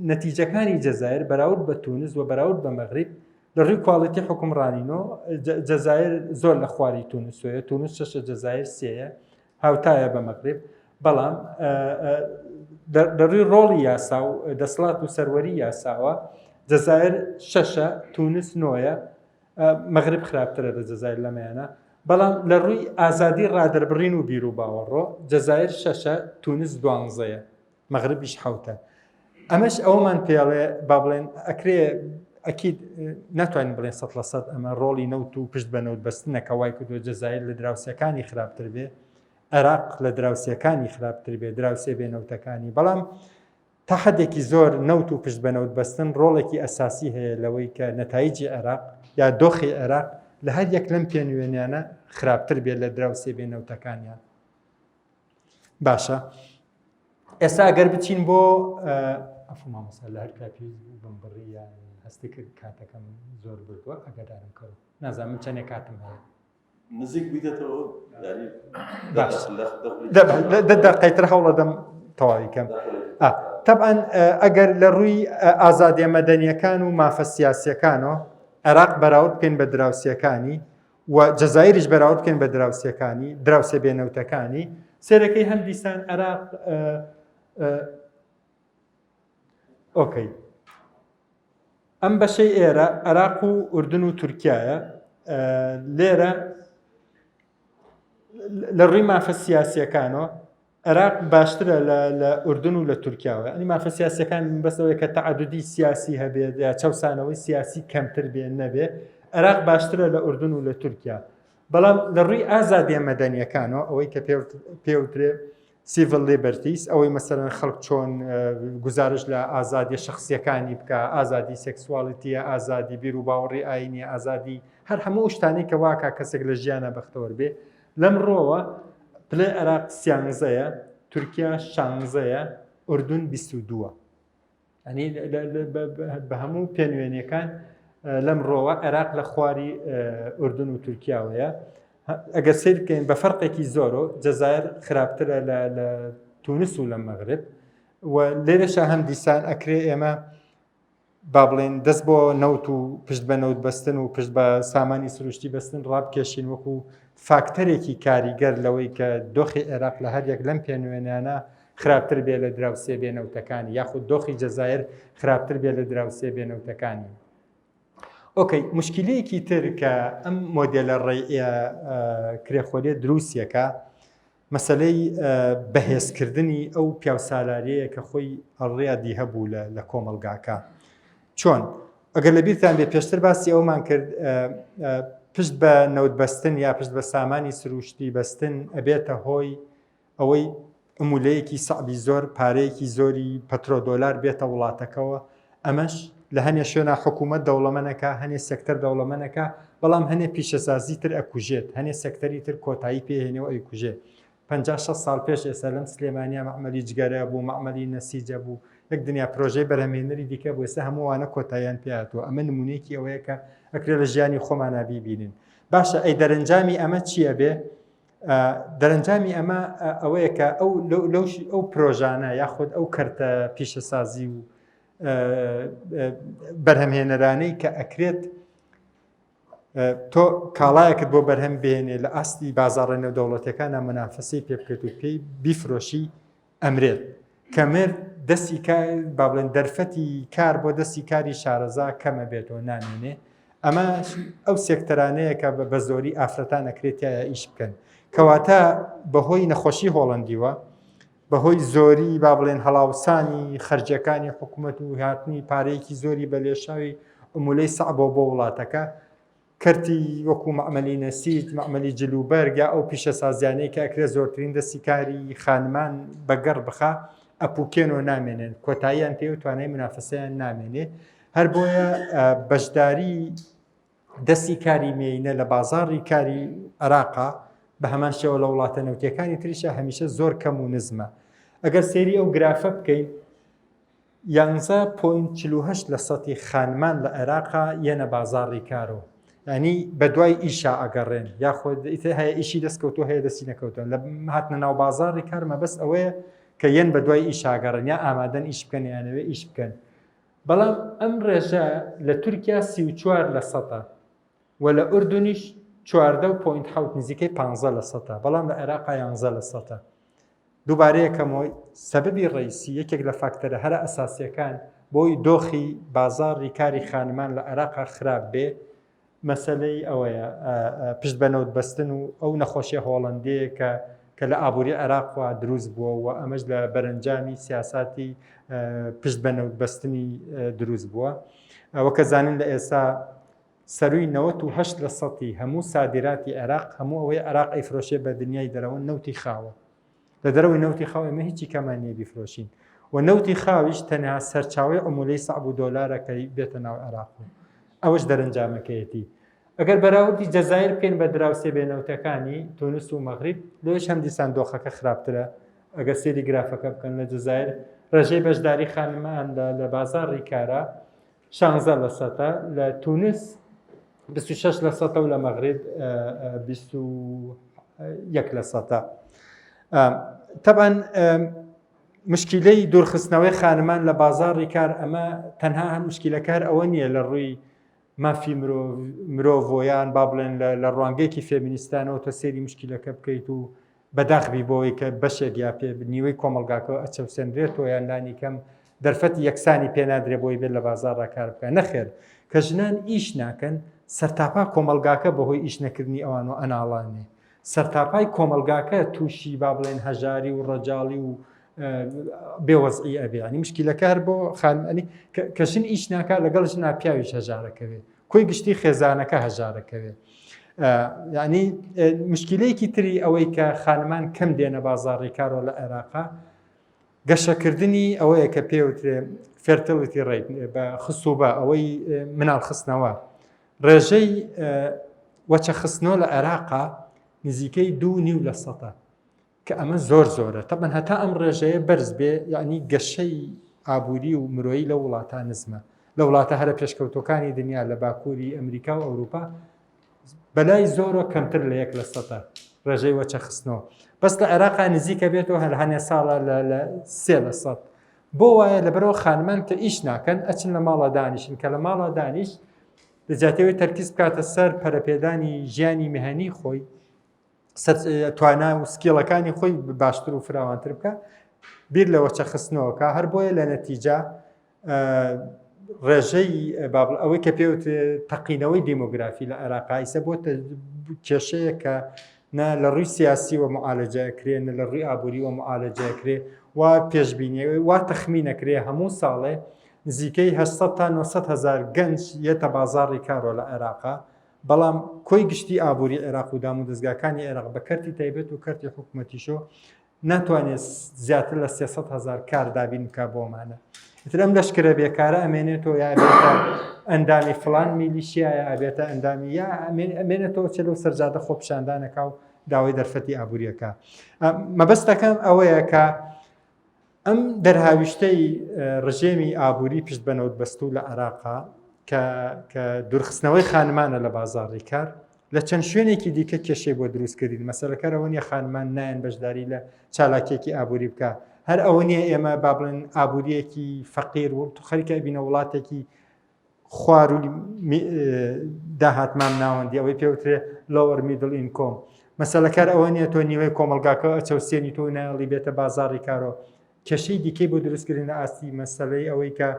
[SPEAKER 2] نەتیجەکانی جەزایر بەراورد بە تونس و بەراورد بە مەغرب لە ڕووی کواڵیتی حکومڕانینەوە جەزایر زۆر لە خواری تونسۆیە تونس شەشە جەزایر سێیە هاوتایە بە مەغرب بەڵام لە ڕووی ڕۆڵی یاسا و دەسەڵات و سەروەری یاساوە جەزایر شەشە تونس نۆیە مەغرب خراپترە لە جەزایر لەمەیانە بەڵام لە ڕووی ئازادی ڕادەربڕین و بیر و باوەڕۆ جەزایر شەشە تونس دوانزەیە مەغربیش حوتە ئەمەش ئەومان پێڵێ با بڵێن ئەکرێ ئەکید ناتوانین بڵێن 100% ئەمە ڕۆڵی نەوت و پشت بە نەوت بەستنەکە وای کردووە جەزایر لە دراوسەکانی خراپتر بێ عێراق لە دراوسەکانی خراپتر بێ دراوسێ بێ نەوتەکانی بەڵام تا حدێکی زۆر نەوت و پشت بە نەوت بەستن ڕۆڵێکی ئەساسی هەیە لەوەی کە نەتایجی عێراق یا دۆخی عێراق لە هەر یەک لەم پێنوێنیانە خراپتر بێت لە دراوسێ بێ نەوتەکانیان باشە ئێستا ئەگەر بچین بۆ ئەفمامەسا لە هەر کاپی بمبڕی یان هەستی کرد کاتەکەم زۆر بردووە ئەگەدارم کەوت نازانم من چەندێک کاتم هەیە
[SPEAKER 1] نزیک بیدێتەوە
[SPEAKER 2] دەقەیتر هەوڵە دەم تەواویکەم طبعاً ئەگەر لە ڕووی ئازادیە مەدەنیەکان و مافە سیاسیەکانەوە عێراق بەراورد بکەین بە دراوسیەکانی و جەزایریش بەراورد بکەین بە دراوسیەکانی دراوسێ بێنەوتەکانی سێرەکەی هەم دیسان عێراق ئۆکەی ئەم بەشەی ئێرە عێراق و ئوردن و تورکیایە لێرە لە ڕووی مافە سیاسیەکانەوە عێراق باشترە لە ئوردن و لە تورکیاوە ئەنی مافە سیاسیەکان بەسەوەی کە تەعەدودی سیاسی هەبێت یا چەوسانەوەی سیاسی کەمتر بێن نەبێ عێراق باشترە لە ئوردن و لە تورکیا بەڵام لە ڕووی ئازادیە مەدەنیەکانەوە ئەوەی کە پێوترێ سیڤل لیبەرتیس ئەوەی مەسەرەن خەڵک چۆن گزارش لە ئازادی شخصیەکانی بکە ئازادی سێکسوالیتیە ئازادی بیر و باوەڕی ئاینی ئازادی هەر هەموو شتانی کە واکە کەسێک لە ژیانە بەختەوەر بێ لەم ڕۆوە پلێ عێراق سیانزەیە تورکیا شانزەیە ئوردن 22 ئەنی بە هەموو پێنوێنیەکان لەم ڕۆوە عێراق لە خواری ئوردن و تورکیاوەیە ئەگەر سیر بکەین بە فەرقێکی زۆرۆ جەزایر خراپترە لە تونس و لە مەغرب و لێرەشە هەم دیسان ئەکرێ ئێمە با بڵێن دەست بۆ نەوت و پشت بە نەوت بەستن و پشت بە سامانی سروشتی بەستن ڕابکێشین وەکو فاکتەرێکی کاریگەر لەوەی کە دۆخی عێراق لە هەر یەک لەم پێنوێنانە خراپتر بێ لە دراوسێ بێنەوتەکانی یاخود دۆخی جەزایر خراپتر بێ لە دراوسێ بێنەوتەکانی ئۆکەی مشکلەیەکی تر کە ئەم مۆدێلە ڕێئە کرێخۆریە دروستیەکە مەسەلەی بەهێزکردنی ئەو پیاوسالارەیە کە خۆی هەڵڕێیادی هەبوو لە کۆمەلگاکە چۆن ئەگەر لە بیرتان بێ پێشتر باسی ئەومان کرد پشت بە نەوت بەستن یا پشت بە سامانی سروشتی بەستن ئەبێتە هۆی ئەوەی ئەمولەیەکی سەعبی زۆر پارەیەکی زۆری پەترۆدۆلار بێتە وڵاتەکەەوە ئەمەش لە هەنێ شوێنە حکوومەت دەوڵەمەنەکە هەنێ سێکتەر دەوڵەمەنەکە بەڵام هەنێ پیشەسازی تر ئەکوژێت هەنێ سێکتەری تر کۆتایی پێهێنەوە ئەیکوژێت 50 ساڵ پێش ئێستا لەم سلێمانیا مەعمەلی جگەرە بوو مەعمەلی نەسیجە بوو یەک دنیا پرۆژەی بەرهەمێنەری دیکە بوو ئێستا هەمووانە کۆتاییان پێهاتووە ئەمە نمونەیەکی ئەوەیە کە ئەکرێ لە ژیانی خۆمانە بیبینن باشە ئەی دەرەنجامی ئەمە چییە بێ دەرەنجامی ئەمە ئەوەیە کە ئەو پرۆژانە یاخود ئەو کەرتە پیشەسازی و بەرهەمهێنەرانەی کە ئەکرێت تۆ کاڵایەکت بۆ بەرهەم بێنێ لە ئاستی بازاڕە نێودەوڵەتەکانە مەنافەسەی پێ بکرێت و پێی بیفرۆشی ئەمرێت کەمر دەستی با بڵێن دەرفەتی کار بۆ دەستی کاری شارەزا کەمە بێتەوە نامێنێ ئەمە ئەو سێکتەرانەیە کە بە زۆری ئافرەتان ئەکرێت یایە ئیش بکەن کەواتە بەهۆی نەخۆشی هۆڵندیوە بەهۆی زۆری با بڵێن هەڵاوسانی خەرجەکانی حکوومەت و هاتنی پارەیەکی زۆری بە لێشاوی ئەمولەی سەعبۆ بۆ وڵاتەکە کەرتی وەکو مەعمەلی نەسیج مەعمەلی جلوبەرگ یا ئەو پیشە سازیانەی کە ئەکرێ زۆرترین دەستی کاری خانمان بەگەڕ بخا ئەپوکێن و نامێنن کۆتاییان پێ و توانای منافسەیان نامێنێ هەر بۆیە بەشداری دەستی کاری مێینە لە بازاڕی کاری عێراقا بە هەمان شێوە لە وڵاتە نەوتیەکانی تریشە هەمیشە زۆر کەم و نزمە ئەگەر سێری ئەو گرافە بکەین 11.48 لە سەتی خانمان لە عێراقا یەنە بازاڕی کارەوە ینی بە دوای ئیشا ئەگەڕێن یاخۆ هەیە ئیشی دەستکەوتۆ هەیە دەستی نەکەوتن لە هاتنە ناو بازاڕی کار مەبەست ئەوەیە کە یەن بە دوای ئیشاگەڕن یا ئامادەن ئیش بکەن یانەوێ ئیش بکەن بەڵام ئەم ڕێژە لە تورکیا 34 لە سەتە و لە ئوردونیش 14.7 نزیکەی 15 لە سەتە بەڵام لە عێراقا 11 لە سەتە دووبارەیەکەمەوەی سەبەبی ڕئیسی یەکێک لە فاکتەرە هەرە ئەساسیەکان بۆی دۆخی بازاڕی کاری خانمان لە عێراقا خراپ بێ مەسەلەی ئەوەیە پشت بەنەوت بەستن و ئەو نەخۆشیە هۆڵندەیە کە لە ئابووری عێراقوا دروست بووە و ئەمەش لە بەرەنجامی سیاساتی پشت بەنەوت بەستنی دروست بووە وەکە زانین لە ئێستا سەروی 98 لە سەتی هەموو سادیراتی عێراق هەموو ئەوەی عێراق ئەیفرۆشێ بە دنیای دەرەوە نەوتی خاوە لە دەرەوەی نەوتی خاو ئێمە هیچی کەمان نییە بیفرۆشین و نەوتی خاویش تەنها سەرچاوی عمولەی سەعب و دۆلارەکەی بێتە ناو عێراق ئەوەش دەرەنجامەکەیەتی ئەگەر بەراوردی جەزایر بکەین بە دراوسێ بێنەوتەکانی تونس و مەغریب لەوێش هەم دیسان دۆخەکە خراپترە ئەگەر سێری گرافەکە بکەن لە جەزایر ڕێژەی بەشداری خانمان لە بازاڕی کارە 16 لە سەتە لە تونس 26 لە سەتە و لە مەغریب 21 لە سەتە طبعا مشکلەی دوورخستنەوەی خانمان لە بازاڕی کار ئەمە تەنها هەم مشکلەکار ئەوە نییە لە ڕووی مافی مرۆڤۆیان با بڵێن لە ڕوانگەیەکی فێمینیستانەوە تۆ سێری مشکلەکە بکەیت و بەداخبی بۆەوەی کە بەشێک یا پێ نیوەی کۆمەلگاکەەوە ئەچەوسێنرێتەوە یاندانی کەم دەرفەتی یەکسانی پێنادرێ بۆی بێت لە بازاڕا کار بکە نەخێر کە ژنان ئیش ناکەن سەرتاپا کۆمەلگاکە بەهۆی ئیش نەکردنی ئەوان و ئەناڵانێ سەرتاپای کۆمەلگاکە تووشی با بڵێن هەژاری و ڕەجاڵی و بێوەزعی ئەبێ ینی مشکلەکار بۆ خانمانی کە ژن ئیش ناکە لەگەڵ ژنا پیاویش هەژارەکەوێ کۆی گشتی خێزانەکە هەژارەکەوێ یعنی مشکلەیەکی تری ئەوەی کە خانمان کەم دێنە بازاڕی کارۆ لە عێراقا گەشەکردنی ئەوەیە کە پێوترێ فێرتڵتی ڕێیت بە خسوبە ئەوەی مناڵ خستنەوە ڕێژەی وەچە خستنەوە لە عێراقا نزیکەی 2.5 لە سەتە کە ئەمە زۆر زۆرە تەبەن هەتا ئەم ڕێژەیە بەرز بێ یعنی گەشەی ئابووری و مرۆیی لە وڵاتە نزمە لە وڵاتە هەرە پێشکەوتەکانی دنیا لە باکووری ئەمریکا و ئەوروپا بەلای زۆرە کەمتر لە 1 لە سەتە ڕێژەی وەچە خستنەوە بەس لە عێراقا نزیکە بێتەوە هەر هەنێ ساڵە لە 3 لە سەد بۆ وایە لەبەرەوە خانمان کە ئیش ناکەن ئەچن لە ماڵە دانیشن کە لە ماڵە دانیش دەجاتەوەی تەرکیز بکاتە سەر پەرەپێدانی ژیانی مهنی خۆی توانای و سکیڵەکانی خۆی باشتر و فراوانتر بکە بیر لەوە چە خستنەوەکە هەر بۆیە لە نەتیجا ڕێژەی ئەوەی کە پێوت تەقینەوەی دیمۆگرافی لە عێراقایسە بۆ کێشەیە کە نە لە ڕووی سیاسی و معالەجەکرێ نە لە ڕووی ئابووری و معالەجەکرێ وا پێشبینیەوەی وا تەخمینەکرێ هەموو ساڵێ نزیکەی 800 تا 900 هزار گەنج یەتە بازاڕی کارۆ لە عێراقا بەڵام کۆی گشتی ئابووری عێراق و دام و دەستگاکانی عێراق بە کەرتی تایبەت و کەرتی حکوومەتیشۆ ناتوانێت زیاتر لە 300 هزار کار دابین بکە بۆمانە ئیتر ئەم لەشکرە بێکارە ئەمێنێتەوە یا بێتە ئەندامی فڵان میلیشیایە ئەبێتە ئەندامی یا ئەمێنێتەوە چلو سەرجادە خۆپشاندانەکە و داوای دەرفەتی ئابوووریەکە مەبەستەکەم ئەوەیە کە ئەم دەرهاویشتەی ڕژێمی ئابووری پشت بەنەوت بەستوو لە عێراقا کە دوورخستنەوەی خانمانە لە بازاڕی کار لە چەند شوێنێکی دیکە کێشەی بۆ دروستکردین مەسەلەکەرەوە نیە خانمان نایەن بەشداری لە چالاکێکی ئابووری بکە هەر ئەوە نیە ئێمە با بڵێن ئابووریەکی فەقیر و خەریکە بینە وڵاتێکی خوار و داهاتمان ناوەندی ئەوەی پێوترێ لۆوەر میدڵ ئینکۆم مەسەلەکار ئەوە نیە تۆ نیوەی کۆمەلگاکە ئەچەوسێنی تۆ نایڵی بێتە بازاڕی کارۆ کێشەی دیکەی بۆ دروستکردن لە ئاستی مەسەلەی ئەوەی کە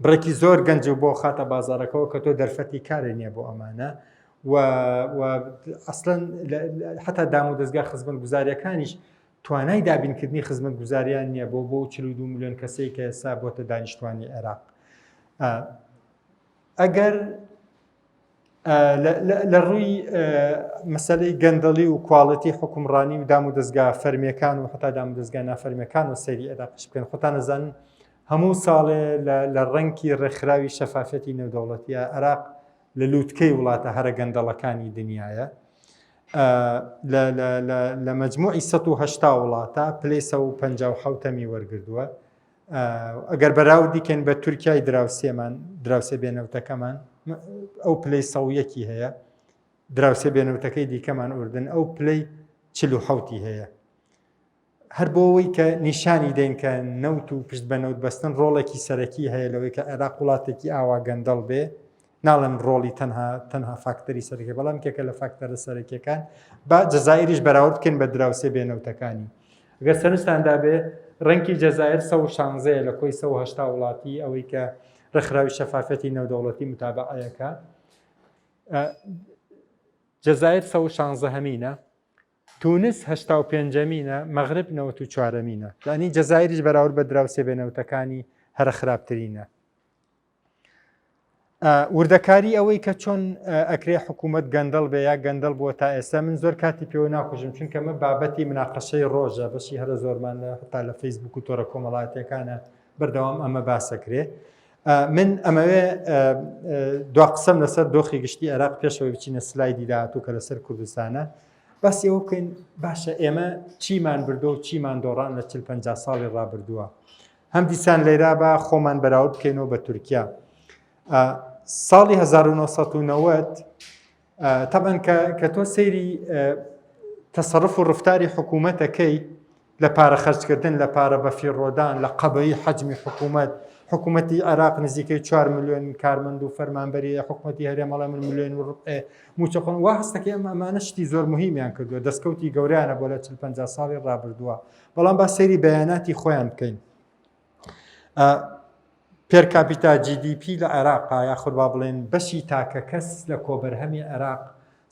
[SPEAKER 2] بڕێکی زۆر گەنج و بۆ خاتە بازارەکەەوە کە تۆ دەرفەتی کارێ نییە بۆ ئەمانە و ئەسڵەن حتا دام و دەستگا خزمەت گوزاریەکانیش توانای دابینکردنی خزمەت گوزاریان نییە بۆ 42 میلیۆن کەسەی کە ئێستا بۆتە دانیشتوانی عێراق. ئەگەر لە ڕووی مەسەلەی گەندەڵی و کواڵەتی حکومڕانی و دام و دەستگا فەرمیەکان و حتا دام و دەستگا نافەرمیەکان و سەیری عێراقیش بکەن، خۆتان دەزانن هەموو ساڵێ لە ڕەنگی ڕێکخراوی شەفافەتی نێودەوڵەتیە عێراق لە لووتکەی وڵاتە هەرە گەندەڵەکانی دنیاە. لە مەجموعی 180 وڵاتە پلەی 157ەمی وەرگردووە. ئەگەر بەراوردی کەن بە تورکیای دراوسێ بێنەوتەکەمان ئەو پلەی 100ەکی هەیە، دراوسێ بێنەوتەکەی دیکەمان ئوردن ئەو پلەی 47 هەیە. هەر بۆەوەی کە نیشانی دەین کە نەوت و پشت بە نەوت بەستن ڕۆڵێکی سەرەکی هەیە لەوەی کە عێراق وڵاتێکی ئاوا گەندەڵ بێ، ناڵم ڕۆڵی تەنها فاکتەری سەرەکی، بەڵام کێکە لە فاکتەرە سەرەکیەکان با جەزائیریش بەراورد بکەین بە دراوسێ بێنەوتەکانی. ئەگەر سەرنجتاندا بێ ڕەنگی جەزایر 116 لە کۆی 180 وڵاتی ئەوەی کە ڕێکخراوی شەفافەتی نێودەوڵەتی متابعەکە. جەزایر 116 هەمینە، تونس 85مینە، مەغرب 94مینە. یعنی جەزایریش بەراورد بە دراوسێ بێنەوتەکانی هەرە خراپترینە. وردەکاری ئەوەی کە چۆن ئەکرێ حکوومەت گەندەڵ بێ یا گەندەڵ بووە تا ئێستا من زۆر کاتی پێوە ناخۆشم، چونکە مە بابەتی مناقەشەی ڕۆژە بەشی هەرە زۆرمان هەتا لە فەیسبوک و تۆڕە کۆمەڵایەتیەکانە بەردەوام ئەمە باسەکرێ. من ئەمەوێ دوا قسەم لەسەر دۆخی گشتی عێراق پێشەوەی بچینە سلایدی داهاتوو کە لەسەر کوردستانە باسی ئەوە بکەین باشە ئێمە چیمان بردو و چیمان دۆڕان لە 40-50 ساڵی ڕابردووە. هەم دیسان لێرا بە خۆمان بەراورد بکەینەوە بە تورکیا. ساڵی 1990 طبعاً کە تۆ سەیری تەسەڕف و ڕفتاری حکوومەتەکەی لە پارە خەرجکردن، لە پارە بەفیڕۆدان، لە قەبەی حەجمی حکوومەتی عێراق نزیکەی 4 میلیۆن کارمەند و فەرمانبەری، حکوومەتی هەرێمەڵە من میلیۆن و ڕوبع موچەقۆن وا هەستەکە ئەمانە شتی زۆر مهمیان کردووە، دەستکەوتی گەوریانە بۆ لە 40-50 ساڵی ڕابردووە. بەڵام با سەیری بەیاناتی خۆیان بکەین. پێرکاپیتا GDP لە عێراقا یاخود با بڵێن بەشی تاکە کەس لە کۆبەرهەمی عێراق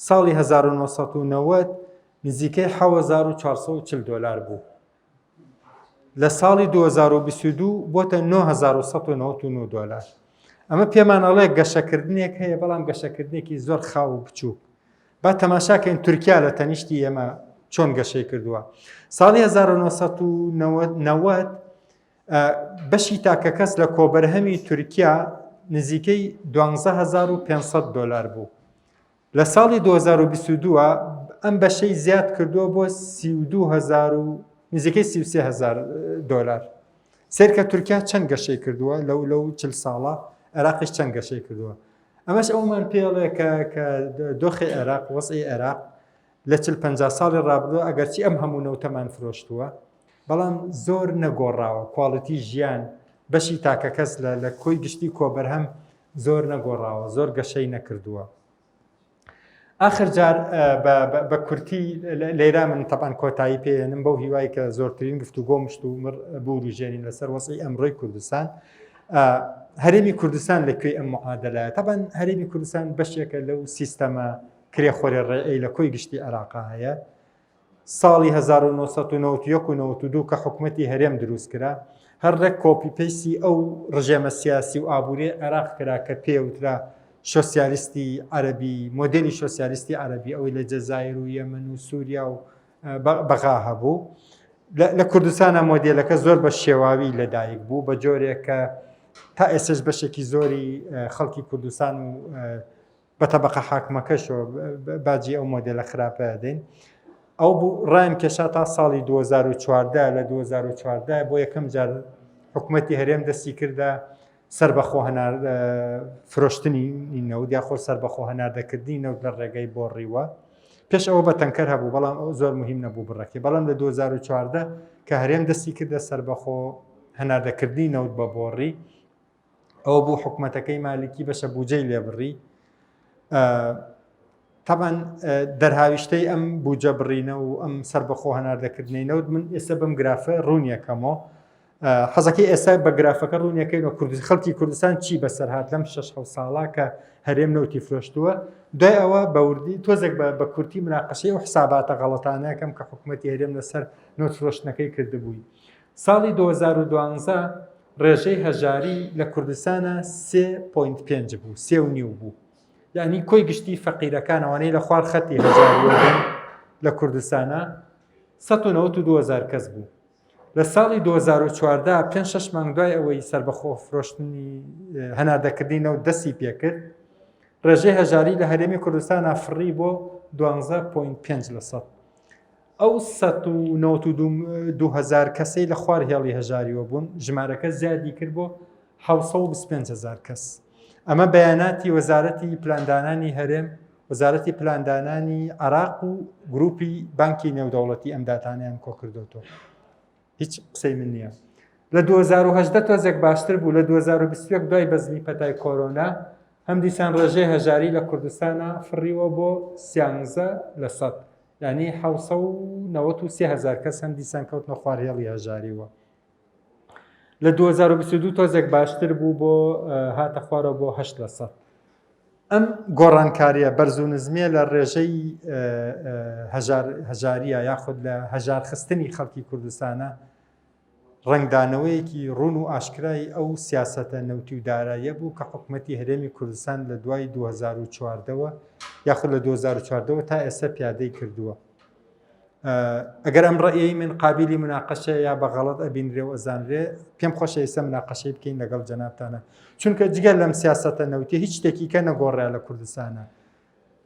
[SPEAKER 2] ساڵی 1990 نزیکەی 7440 دۆلار بوو. لە ساڵی 2022 بۆتە 9199 دۆلار. ئەمە پێمان ئەڵێ گەشەکردنێک هەیە، بەڵام گەشەکردنێکی زۆر خاو و بچووک. با تەماشاکەین تورکیا لە تەنیشتی ئێمە چۆن گەشەی کردووە. ساڵی 1990 بەشی تاکە کەس لە کۆبەرهەمی تورکیا نزیکەی 12500 دۆلار بوو. لە ساڵی 2022 ئەم بەشەی زیاد کردووە بۆ 32000 نزیکەی 33000 دۆلار. سێرکە تورکیا چەند گەشەی کردووە لەو 40 ساڵە، عێراقیش چەند گەشەی کردووە. ئەمەش ئەومان پێڵێ کە دۆخی عێراق وەسعی عێراق لە 40-50 ساڵی ڕابردووە ئەگەرچی ئەم هەموو نەوتەمان فرۆشتووە، بەڵام زۆر نەگۆڕاوە. کواڵیتی ژیان بەشی تاکە کەس لە کۆی گشتی کۆبەرهەم زۆر نەگۆڕاوە، زۆر گەشەی نەکردووە. آخر جار بە کورتی لێرا من تەبان کۆتایی پێێنم بەو هیوای کە زۆرترین گفتوگۆ مشت و بوروژێنین لەسەر وەسعی ئەمڕۆی کوردستان. هەرێمی کوردستان لەکوێی ئەم معادلەیە. تەبان هەرێمی کوردستان بەشێکە لەو سیستەمە کرێخۆری ڕێعەی لە کۆی گشتی عێراقا هەیە. ساڵی 1991-92 کە حکوومەتی هەرێم دروست کرا، هەر ڕێک کۆپی پێیسی ئەو ڕژێمە سیاسی و ئابووری عێراق کرا کە پێوترا سۆسیالیستی عەرەبی، مۆدێلی سۆسیالیستی عەرەبی ئەوەی لە جەزایر و یەمەن و سووریا و بەغا هەبوو. لە کوردستانە مۆدێلەکە زۆر بە شێواوی لەدایک بوو، بە جۆرێک کە تا ئێسش بەشێکی زۆری خەڵکی کوردستان و بەتەبەقە حاکمەکەشەوە باجی ئەو مۆدێلە خراپە دێن. ئەو بوو ڕایان کێشا تا ساڵی 2014. لە 2014 بۆ یەکەم جار حکوومەتی هەرێم دەستی کردە سربەخۆ هەنار فرۆشتنی نەوت یاخۆ سربەخۆ هەناردەکردنی نەوت لە ڕێگەی بۆڕیوە. پێش ئەوە بە تەنکەر هەبوو، بەڵام ئەو زۆر مهم نەبوو بڕێکی. بەڵام لە 2014 کە هەرێم دەستی کردە سربەخۆ هەناردەکردنی نەوت بە بۆڕی، ئەوە بوو حکوومەتەکەی مالیکی بەشە بوجەی لێبڕی. طبعاً دەرهاویشتەی ئەم بوجە بڕینە و ئەم سربەخۆ هەناردەکردنی نەوت من ئێستا بەم گرافە ڕوونیەکەمەوە. حەزەکەی ئێستا بە گرافەکە ڕوونیەکەینەوە خەڵکی کوردستان چی بەسەرهات لەم 6 ساڵا کە هەرێم نەوتی فرۆشتووە دوای ئەوە بەوردی تۆزێک بە کورتی مناقەشەی و حساباتە غەڵەتانەکەم کە حکوومەتی هەرێم لەسەر نۆت فرۆشتنەکەی کردبووی. ساڵی 2012 ڕێژەی هەژاری لە کوردستانە 3.5 بوو 3.5 بوو، یعنی کۆی گشتی فەقیرەکانەوەی لە خوار خەتی هەژاریوەدەن لە کوردستانە 192,000 کەس بوو. لە ساڵی 2014 5-6 مانگ دوای ئەوەی سربەخۆ فرۆشتنی هەناردەکردنەوە دەستی پێکرد ڕێژەی هەژاری لە هەرێمی کوردستانە فڕی بۆ 12.5%. ئەو 192,000 کەسەی لە خوار هێڵی هەژاریوە بوون ژمارەکە زیادی کرد بۆ 725,000 کەس. ئەمە بەیاناتی وەزارەتی پلاندانانی هەرێم وەزارەتی پلاندانانی عێراق و گروپی بانکی نێودەوڵەتی ئەم داتانیان کۆ کردوتەوە. هیچ قسەی من نییە. لە 2018 تۆزێک باشتر بوو لە 2021 دوای بەزمی پەتای کۆرۆنا هەم دیسان ڕێژەی هەژاری لە کوردستانە فڕیوە بۆ 13%، یعنی 793,000 کەس هەم دیسان کەوتنە خوار هێڵی هەژاریوە. لە 2022 تۆزێک باشتر بوو بۆ هاتە خوارەوە بۆ 8%. ئەم گۆڕانکاریە بەرز و نزمیە لە ڕێژەی هەژاریە یاخود لە هەژار خستنی خەڵکی کوردستانە ڕنگدانەوەیەکی ڕوون و ئاشکرای ئەو سیاسەتە نەوتی و داراییە بوو کە حکوومەتی هەرێمی کوردستان لە دوای 2014ەوە یاخود لە 2014ەوە تا ئێستا پیادەی کردووە. ئەگەر ئەم ڕێی من قابلی مناقەشە یا بە غەڵەت ئەبینرێ و ئەزانرێ پێم خۆشە ئێستا مناقەشەی بکەین لەگەڵ جەنابتانە، چونکە جگەل لەم سیاسەتە نەوتی هیچ شتێکی کە نەگۆڕێ لە کوردستانە،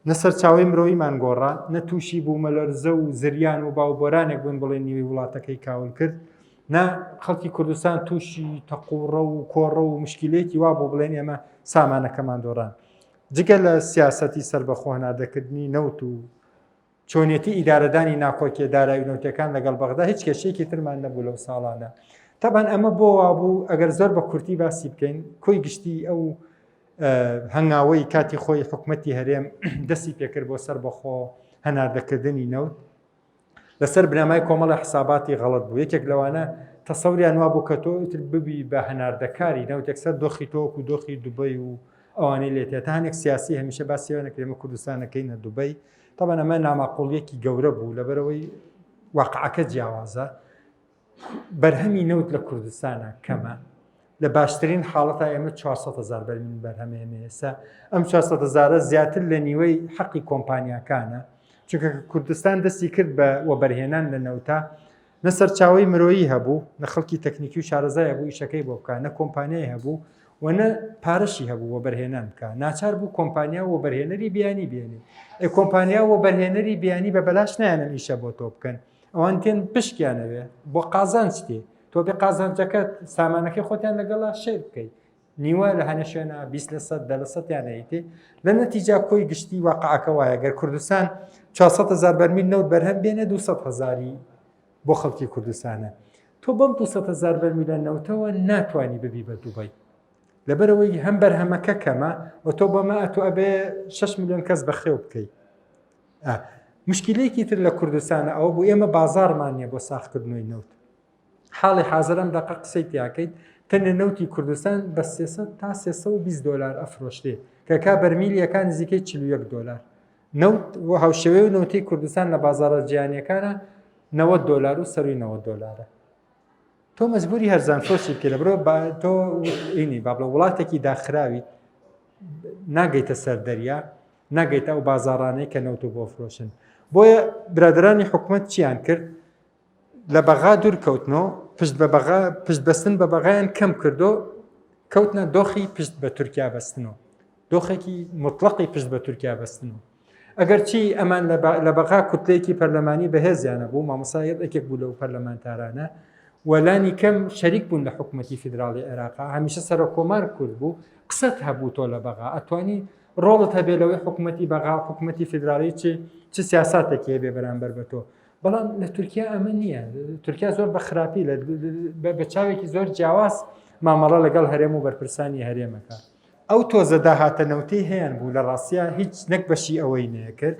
[SPEAKER 2] نەسەر چاوی مرۆیمان گۆڕا، نەتووشی بوو مەلەرزە و زریان و باوبۆرانێک بوون بڵێ نیوەی وڵاتەکەی کاول کرد، نا خەڵکی کوردستان تووشی تەقوڕە و کۆڕە و مشکلێتی وا بۆ بڵێن ئێمە سامانەکەمان دۆڕان. جگە لە سیاسەتی سربەخۆ هەناردەکردنی نەوت و چۆنیەتی ئیدارەدانی ناکۆکیە دارایی نەوتەکان لەگەڵ بەغدا هیچ کێشەیەکی ترمان نەبوو لەو ساڵانە. تەبەن ئەمە بۆ وابوو ئەگەر زۆر بە کورتی باسی بکەین کۆی گشتی ئەو هەنگاوەی کاتی خۆی حکوومەتی هەرێم دەستی پێکرد بۆ سربەخۆ هەناردەکردنی نەوت لەسەر بنامای کۆمەڵە حساباتی غەڵەت بوو. یەکێک لەوانە تەسەوریان وا بوو کە تۆ ببی بە هەناردەکاری نەوت یەکسەر دۆخی تۆک و دۆخی دوبەی و ئەوانەی لێتێت تا هەنێک سیاسی هەمیشە باسیێنەکە ئێمە کوردستانەکەینە دوبەی. طبعا ئەمە ناماقۆڵیەکی گەورە بوو لەبەرەوەی واقعەکە جیاوازە. بەرهەمی نەوت لە کوردستانە کەمە، لە باشترین حاڵەتە ئێمە 400,000 بەرمین بەرهەمێنێ. ئێستا ئەم 400,000 زیاتر لە نیوەی حەقی کۆمپانیاکانە، چونکە کوردستان دەستی کرد بە وەبەرهێنان لە نەوتا نەسەر چاوەی مرۆیی هەبوو، نە خەڵکی تەکنیکی و شارەزای هەبوو ئیشەکەی بۆ بکە، نە کۆمپانیای هەبوو وەنە پارەشی هەبوو وەبەرهێنان بکە. ناچار بوو کۆمپانیا وەبەرهێنەری بیانی بێنێ. کۆمپانیا وەبەرهێنەری بیانی بە بەلاش نایانن ئیشە بۆ تۆ بکەن، ئەوان تێن پشکیانەوێ بۆ قازانج تێ تۆ بێ قازانجەکە سامانەکەی خۆتیان لەگەڵا شێر بکەیت نیوە لە هەنە شوێنە 20% یانەیتێ. لە نەتیجا کۆی گشتی واقعەکە وایە گەر کوردستان 400,000 بەرمیل نەوت بەرهەم بێنێ 200,000 بۆ خەڵکی کوردستانە. تۆ بەم 200,000 بەرمیلە نەوتەوە ناتوانی ببی بە دووبەی، لەبەرەوەی هەم بەرهەمەکە کەمە و تۆ بەمە ئەتو ئەبێ 6 ملیۆن کەس بەخێو بکەیت. مشکلەیەکی تر لە کوردستانە ئەوە بوو ئێمە بازارمان نییە بۆ ساختکردنەوەی نەوت. حاڵی حازرم دەقە قسەی تیاکەیت تەنە نەوتی کوردستان بە 300 تا 320 دلار ئەفرۆشتێ کەکا بەرمیلیەکان نزیکەی 41 دلار. نەوت هاوشێوەی و نەوتی کوردستان لە بازارە جیهانیەکانە 90 دلار و سەروی 90 دلارە. تۆ مەجبوری هەرزان فۆشی بکە لە برۆ تۆ ئینی با بڵە وڵاتێکی داخراوی ناگەیتە سەر دەریا، ناگەیتە ئەو بازارانەی کە نەوت و بۆ فرۆشن. بۆیە برادرانی حکوومەت چیان کرد؟ لە بەغا دوور کەوتنەوە پشت بەستن بە بەغایان کەم کردو، کەوتنە دۆخی پشت بە تورکیا بەستنەوە، دۆخێکی مطلقی پشت بە تورکیا بەستنەوە. ئەگەر چی ئەمان لە بەغا کوتلەیەکی پەرلەمانی بەهێزیانە بوو، مامۆسایەت ێکێک بوو لەو پەرلەمانتارانە وەلانی کەم شەریک بوون لە حکوومەتی فیدراڵی عێراق، هەمیشە سەرۆک کۆمار کورد بوو، قسەت هەبوو تۆ لە بەغا ئەتوانی ڕۆڵت هەبێ لەوەی حکوومەتی بەغا حکوومەتی فیدراڵی چ سیاساتێکی هەبێ بەرامبەر بە تۆ. بەڵام لە تورکیا ئەمە نییە. تورکیا زۆر بە خراپی بە چاوێکی زۆر جیاواز مامەڵە لەگەڵ هەرێم و بەرپرسانی هەرێمەکە. ئەو تۆزە داهاتە نەوتەی هەیەن بوو لە ڕاستیە هیچ نەک بەشی ئەوەی نەکرد،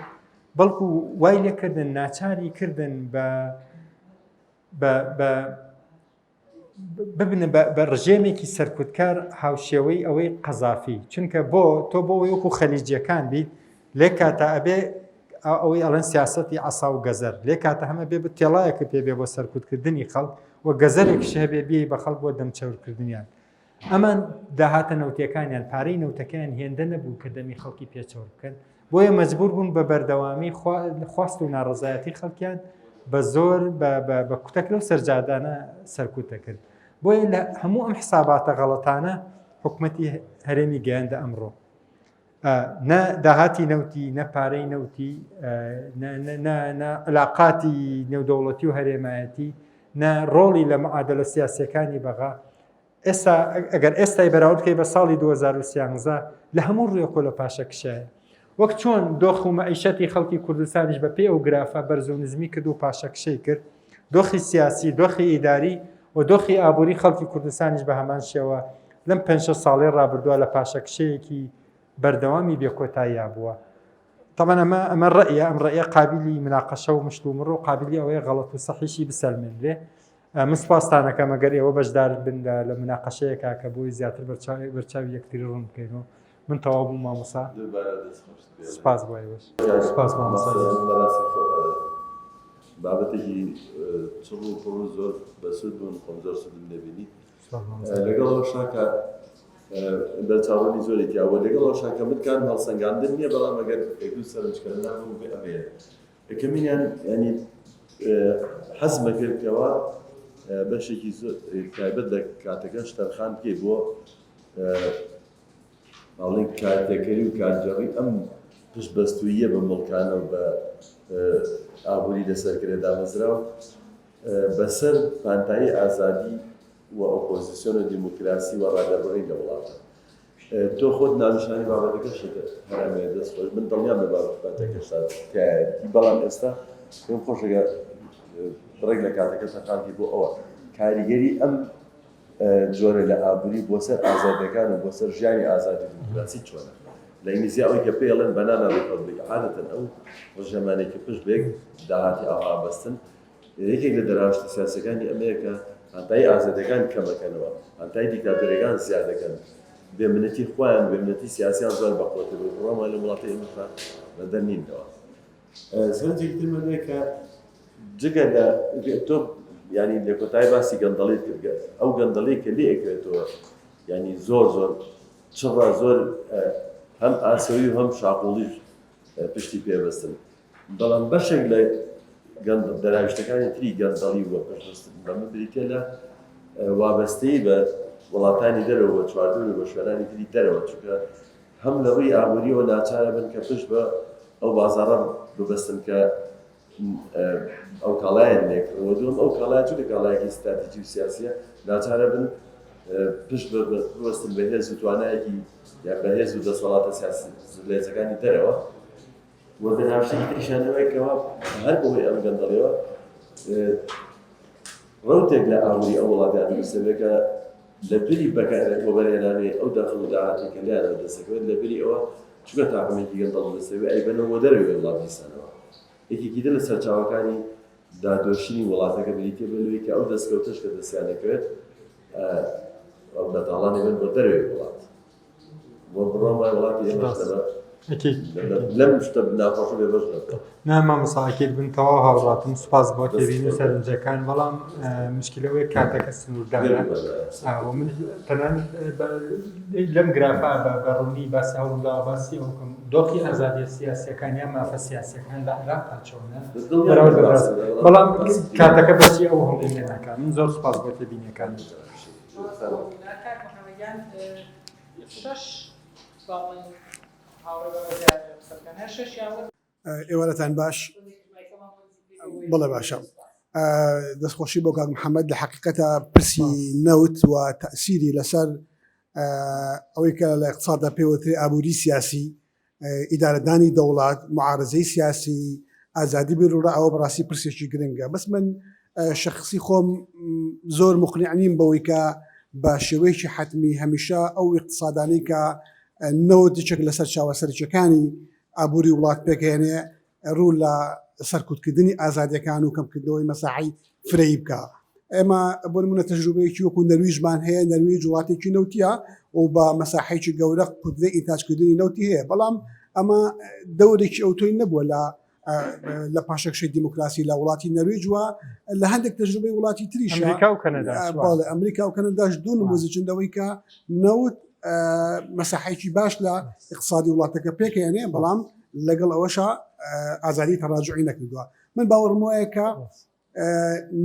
[SPEAKER 2] بەڵکو وای لێکردن ناچاری کردن بە ببنە بە ڕژێمێکی سەرکوتکار هاوشێوەی ئەوەی قەزافی چونکە بۆ تۆ بۆ وەکو خەلیجیەکان بیت لێ کاتە ئەبێ ئەوەی ئەڵەن سیاسەتی عەسا و گەزەر لێ کاتە هەمە بێ تێڵایەکە پێ بێ بۆ سەرکوتکردنی خەڵک و گەزەرێکش هەبێ بێ بە خەڵک بۆ دەمچەورکردنیان ئەمان داهاتە نەوتەکانیان پارەی نەوتەکەیان هێندە نەبوو کە دەمی خەڵکی پێچەور بکەن بۆیە مەجبور بوون بە بەردەوامی خواست و ناڕزایەتی خەڵکیان بە زۆر بە کوتەک لەو سەرجادانە سەرکوتە کرد بۆیە لە هەموو ئەم حساباتە غەڵەتانە حکومەتی هەرێمی گەیاندە ئەمڕۆ نە داهاتی نەوتی نە پارەی نەوتی علاقاتی نێودەوڵەتی و هەرێمایەتی نە ڕۆڵی لە معادلە سیاسیەکانی بەغا ئێستا ئەگەر ئێستای بەراورد بکەی بە ساڵی 2013 لە هەموو ڕێکۆ لە پاشەکشایە وەک چۆن دۆخ و مەعیشەتی خەڵکی کوردستانیش بە پێ ئەو گرافە بەرز و نزمی کرد و پاشەکشەی کرد دۆخی سیاسی دۆخی ئیداری و دۆخی ئابووری خەڵکی کوردستانیش بە هەمان شێوە لەم 5 ساڵی ڕابردووە لە پاشەکشەیەکی بەردەوامی بێکۆتاییە بووە طبعا ئەمە ڕەیە ئەم ڕەیە قابلی مناقەشە و مشتومڕ و قابلی ئەوەیە غەڵەت و سەحیشی بسەلمێنرێ من سپاستانەکەم ئەگەر ئێوە بەشدار بن لە مناقەشەیەکە کە بۆی زیاتر بەرچاوی یەکتری ڕوون بکەینەوە من تەواو بووم مامۆستا سپاس بۆ ئێوەش سپاس مامۆستا
[SPEAKER 1] بابەتێکی چڕ و پڕ و زۆر بەسوود بوون خۆم زۆر سوودم لێبینی لەگەڵەوە شاکە بەرچاوەی زۆرێکی ئەوە لەگەڵەوە شاکە متکان هەڵسەنگاندن نییە بەڵام ئەگەر دوو سەرنجکردن نابوو بێ ئەبێ یەکەمینیان ینی حەزمە کردکەوە بەشێکی زۆر تایبەت لە کاتەکە شتەرخان بکەی بۆ ماڵی کارتەکەری و کارجەڕی ئەم پشتبەستوویە بە مڵکانە و بە ئابووری لەسەرکرێ دامەزراوە بەسەر پانتایی ئازادی و ئۆپۆزیسیۆن و دیموکراسی و ڕادەبڕی لە وڵاتە تۆ خۆت ناونیشانی بابەتەکەشت هەرامێ دەستخۆش من دڵنیام لە بابەتەکەشتا تایەتی بەڵام ئێستا پێم خۆشەگە ڕێک لە کاتەکە سەرخانکی بۆ ئەوە کاریگەری ئەم جۆرە لە ئابووری بۆ سەر ئازادەکان و بۆ سەر ژیانی ئازادی دیموکراسی چۆنە لە ئینگلیزی ئەوەی کە پێڵێن بەنامە ڕیپەبلیک عادەتەن ئەو ڕژەمانێکی پشت بێک داهاتی ئاوا بەستن یەکێک لە دەراوشتە سیاسەکانی ئەمەیە کە هەنتای ئازادەکان کەمەکەنەوە هەنتای دیکتاتۆرەکان زیادەکەن بێمنەتی خۆیان بێمنەتی سیاسیان زۆر بەخۆتر ڕۆمە لە وڵاتی ئێمەشان لەدەر نینەوە سەرنجێکی ترمەوەیە کە جگە لە تۆ ینی لە کۆتایی باسی گەندەڵیت کرد ئەو گەندەڵەی کە لێ ئەکرێتەوە ینی زۆر چڕە زۆر هەم ئاسەوی و هەم شاقوڵیش پشتی پێبەستن بەڵام بەشێک لە دەراویشتەکانی تری گەندەڵی وە پشتبەستن بەمە بریتە لە وابەستەی بە وڵاتانی دەرەوە بە چواردن و بە شوێنانی تری دەرەوە چونکە هەم لە ڕووی ئابووریەوە ناچارە بن کە پشت بە ئەو بازاڕە ببەستن کە ئەو کاڵایان لێکڕەوە دوم ئەو کاڵای چونکە کاڵایەکی استراتیجی و سیاسیە ناچارە بن پشت بوەستن بە هێز و توانایەکی یا بە هێز و دەسەڵاتە سیاسی لێزەکانی دەرەوە وە دەراوشتێکی تریشانەوەیکەوە هەر بەهۆی ئەم گەندەڵیەوە ڕەوتێک لە ئابووری ئەو وڵاتیان دەبێکە لە بری بەکارێتەوە بەرهێنانەی ئەو داخل و داهاتێکە لایەنەوە دەستەکەوێت لە بری ئەوە چونکە تاقمێکی گەندەڵ دەستەوێت ئەی بنەوە دەروێ وڵاتیستانەوە یەکێکی لە سەرچاوەکانی دادۆشینی وڵاتەکە بریتێ بەلوی کە ئەو دەستکەوتش کە دەستیانەکەوێت ئەو بەتاڵانی بن بۆ دەروێ وڵات بۆ بڕۆمای وڵاتی ئێمەشتەمە لەم شتە ناخۆشە بێ بەش نەکە
[SPEAKER 2] مامۆستاکیت بن تەواو هاوڕاتم سوپاس بۆ تێبینی و سەرنجەکان بەڵام مشکلەوەی کاتەکە سنووردارە من تەنان لەم گرافا بە ڕوونی باسی هەوڵدا باسی ئەوکەم دۆخی ئازادی سیاسیەکان یا مافە سیاسیەکان لە عێراقا چۆنە بەڵام کاتەکە بەچی ئەو هەڵێنەکان من زۆر سوپاس بۆ تێبینیەکان
[SPEAKER 3] ئێوەتان باش بڵێ باشە دەستخۆشی بۆ کاک محەممەد لە حقیقەتە پرسی نەوت و تەسیری لەسەر ئەوەی کە لە اقتصاددا پێوتری ئابووری سیاسی ئیدارەدانی دەوڵات معارزەی سیاسی ئازادی بیرروڕە ئەوە بەڕاستی پرسێکی گرنگە بەس من شخصی خۆم زۆر مقنع نیم بەوەی کە بە شێوەیەکی حتمی هەمیشە ئەو اقتصادانەی کە نەوتێک لەسەر چاوەسەرچەکانی ئابووری وڵات پێکێنێ ڕوو لە سەرکوتکردنی ئازادیەکان و کەمکردنەوەی مەساحی فرەی بکە ئێمە بۆ نمونە تەجروبەیەکی وەکو نەرویژمان هەیە نەرویج وڵاتێکی نەوتیە و بە مەساحەیەکی گەورە قودرەی ئینتاجکردنی نەوتی هەیە بەڵام ئەمە دەورێکی ئەوتۆی نەبووە لە پاشەکشەی دیموکراسی لە وڵاتی نەرویج وە لە هەندێک تەجروبەی وڵاتی تریشە ئەمریکا و کەنەداش دوو نموزەچندەوەی کە نەوت مەساحەیەکی باش لە اقتصادی وڵاتەکە پێکەێنێ بەڵام لەگەڵ ئەوەشە ئازادی تەڕاجعی نەکردووە من باوەڕم وایە کە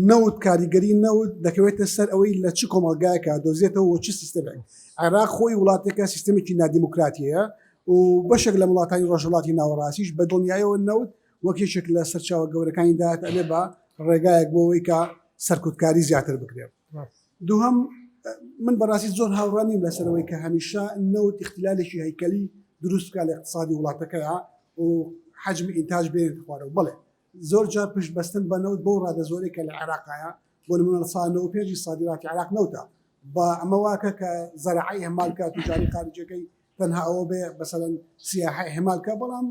[SPEAKER 3] نەوت کاریگەری نەوت دەکەوێتە سەر ئەوەی لە چ کۆمەلگایەکە دۆزێتەوە و چ سیستمێک عێراق خۆی وڵاتێکە سیستمێکی نادیموکراتیەیە و بەشێک لە وڵاتانی ڕۆژهەڵاتی ناوەڕاستیش بە دڵنیایەوە نەوت وەک یەکێک لە سەرچاوە گەورەکانی داهات ئەبێ بە ڕێگایەک بۆ ئەوەی کە سەرکوتکاری زیاتر بکرێت. دووهەم من بەڕاستی زۆر هاوڕانیم لەسەرەوەی کە هەمیشە نەوت اختلالێکی هەیکەلی دروست بکات لە اقتصادی وڵاتەکەیە و حجمی ئینتاج بێنێت خوارەوە بڵێ زۆر جار پشت بەستن بە نەوت بۆ ڕادە زۆرێک کە لە عێراقایە بۆ نمونە لە ساڵ 95 صادراتی عێراق نەوتە بە ئەمە واکە کە زەرعی هەمالکە توجاری خارجەکەی تەنها ئەوە بێ بەسەرەن سیاحی هەمالکە بەڵام